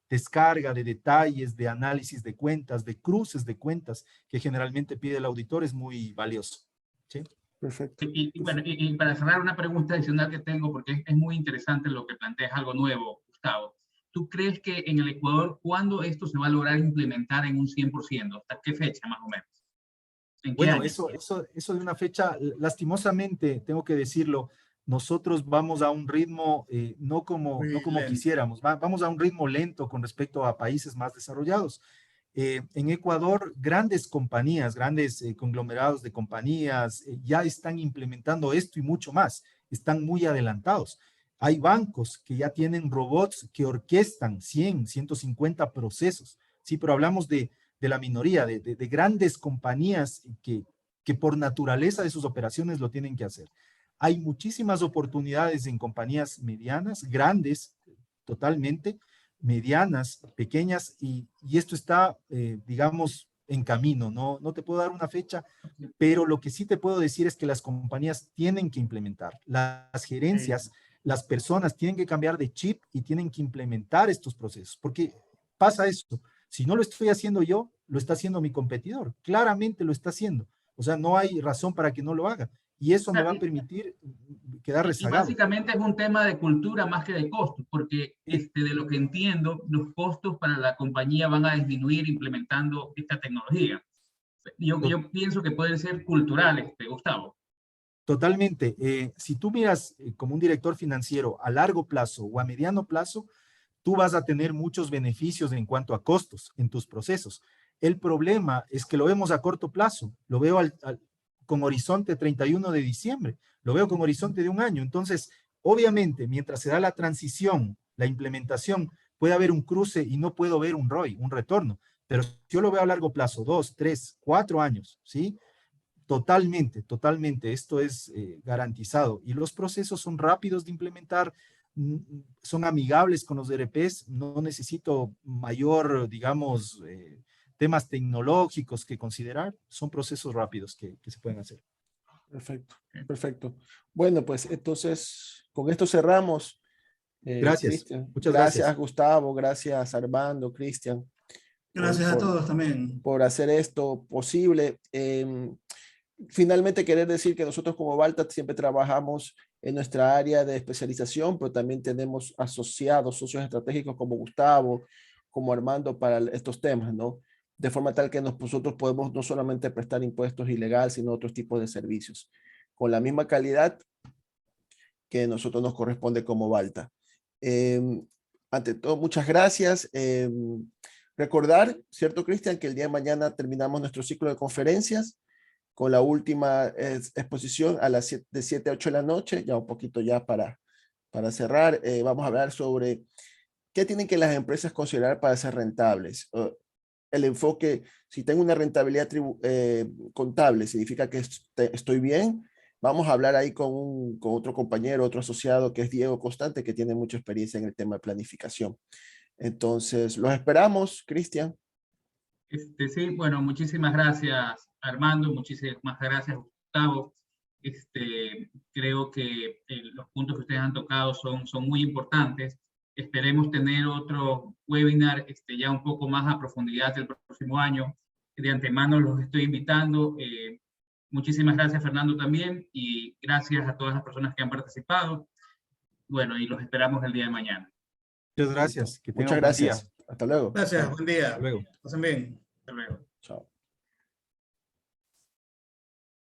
descarga, de detalles, de análisis de cuentas, de cruces de cuentas que generalmente pide el auditor, es muy valioso. ¿Sí? Perfecto. Bueno, y para cerrar, una pregunta adicional que tengo, porque es muy interesante lo que planteas, algo nuevo, Gustavo. ¿Tú crees que en el Ecuador, cuándo esto se va a lograr implementar en un 100%? ¿Hasta qué fecha, más o menos? ¿En qué Bueno, año? eso de una fecha, lastimosamente, tengo que decirlo, nosotros vamos a un ritmo no como lento. quisiéramos, vamos a un ritmo lento con respecto a países más desarrollados. En Ecuador, grandes compañías, grandes conglomerados de compañías ya están implementando esto y mucho más, están muy adelantados. Hay bancos que ya tienen robots que orquestan 100, 150 procesos, sí, pero hablamos de la minoría, de grandes compañías que por naturaleza de sus operaciones lo tienen que hacer. Hay muchísimas oportunidades en compañías medianas, grandes, totalmente, medianas, pequeñas, y esto está, digamos, en camino. No te puedo dar una fecha, pero lo que sí te puedo decir es que las compañías tienen que implementar, las gerencias, las personas tienen que cambiar de chip y tienen que implementar estos procesos, porque pasa esto, si no lo estoy haciendo yo, lo está haciendo mi competidor, claramente lo está haciendo, o sea, no hay razón para que no lo haga, y eso me va a permitir quedar Y rezagado. básicamente es un tema de cultura más que de costos, porque de lo que entiendo, los costos para la compañía van a disminuir implementando esta tecnología. Yo pienso que pueden ser culturales, Gustavo. Totalmente. Si tú miras como un director financiero a largo plazo o a mediano plazo, tú vas a tener muchos beneficios en cuanto a costos en tus procesos. El problema es que lo vemos a corto plazo, lo veo con horizonte 31 de diciembre, lo veo con horizonte de un año. Entonces, obviamente, mientras se da la transición, la implementación, puede haber un cruce y no puedo ver un ROI, un retorno. Pero yo lo veo a largo plazo, 2, 3, 4 años, ¿sí? Totalmente, totalmente. Esto es garantizado. Y los procesos son rápidos de implementar, son amigables con los DRPs. No necesito mayor, digamos, temas tecnológicos que considerar. Son procesos rápidos que se pueden hacer. Perfecto, perfecto. Bueno, pues entonces con esto cerramos. Gracias. Cristian. Muchas Gracias, gracias. Gustavo. Gracias, Armando, Cristian, Gracias a todos también. por hacer esto posible. Finalmente, querer decir que nosotros como Balta siempre trabajamos en nuestra área de especialización, pero también tenemos asociados, socios estratégicos como Gustavo, como Armando para estos temas, ¿no? De forma tal que nosotros podemos no solamente prestar impuestos ilegales, sino otros tipos de servicios, con la misma calidad que nosotros nos corresponde como Balta. Ante todo, muchas gracias. Recordar, ¿cierto, Cristian? Que el día de mañana terminamos nuestro ciclo de conferencias con la última exposición a las de 7 a 8 de la noche, ya un poquito ya para cerrar. Vamos a hablar sobre qué tienen que las empresas considerar para ser rentables. El enfoque, si tengo una rentabilidad contable, significa que estoy bien. Vamos a hablar ahí con otro compañero, otro asociado, que es Diego Constante, que tiene mucha experiencia en el tema de planificación. Entonces, los esperamos, Cristian. Sí, bueno, muchísimas gracias, Armando, muchísimas gracias, Gustavo. Creo que los puntos que ustedes han tocado son muy importantes. Esperemos tener otro webinar ya un poco más a profundidad el próximo año. De antemano los estoy invitando. Muchísimas gracias, Fernando, también, y gracias a todas las personas que han participado. Bueno, y los esperamos el día de mañana. Muchas gracias. Que tengan Muchas un buen día. gracias. Hasta luego. Gracias, Chao. buen día. Hasta luego. Pasen bien. Hasta luego. Chao.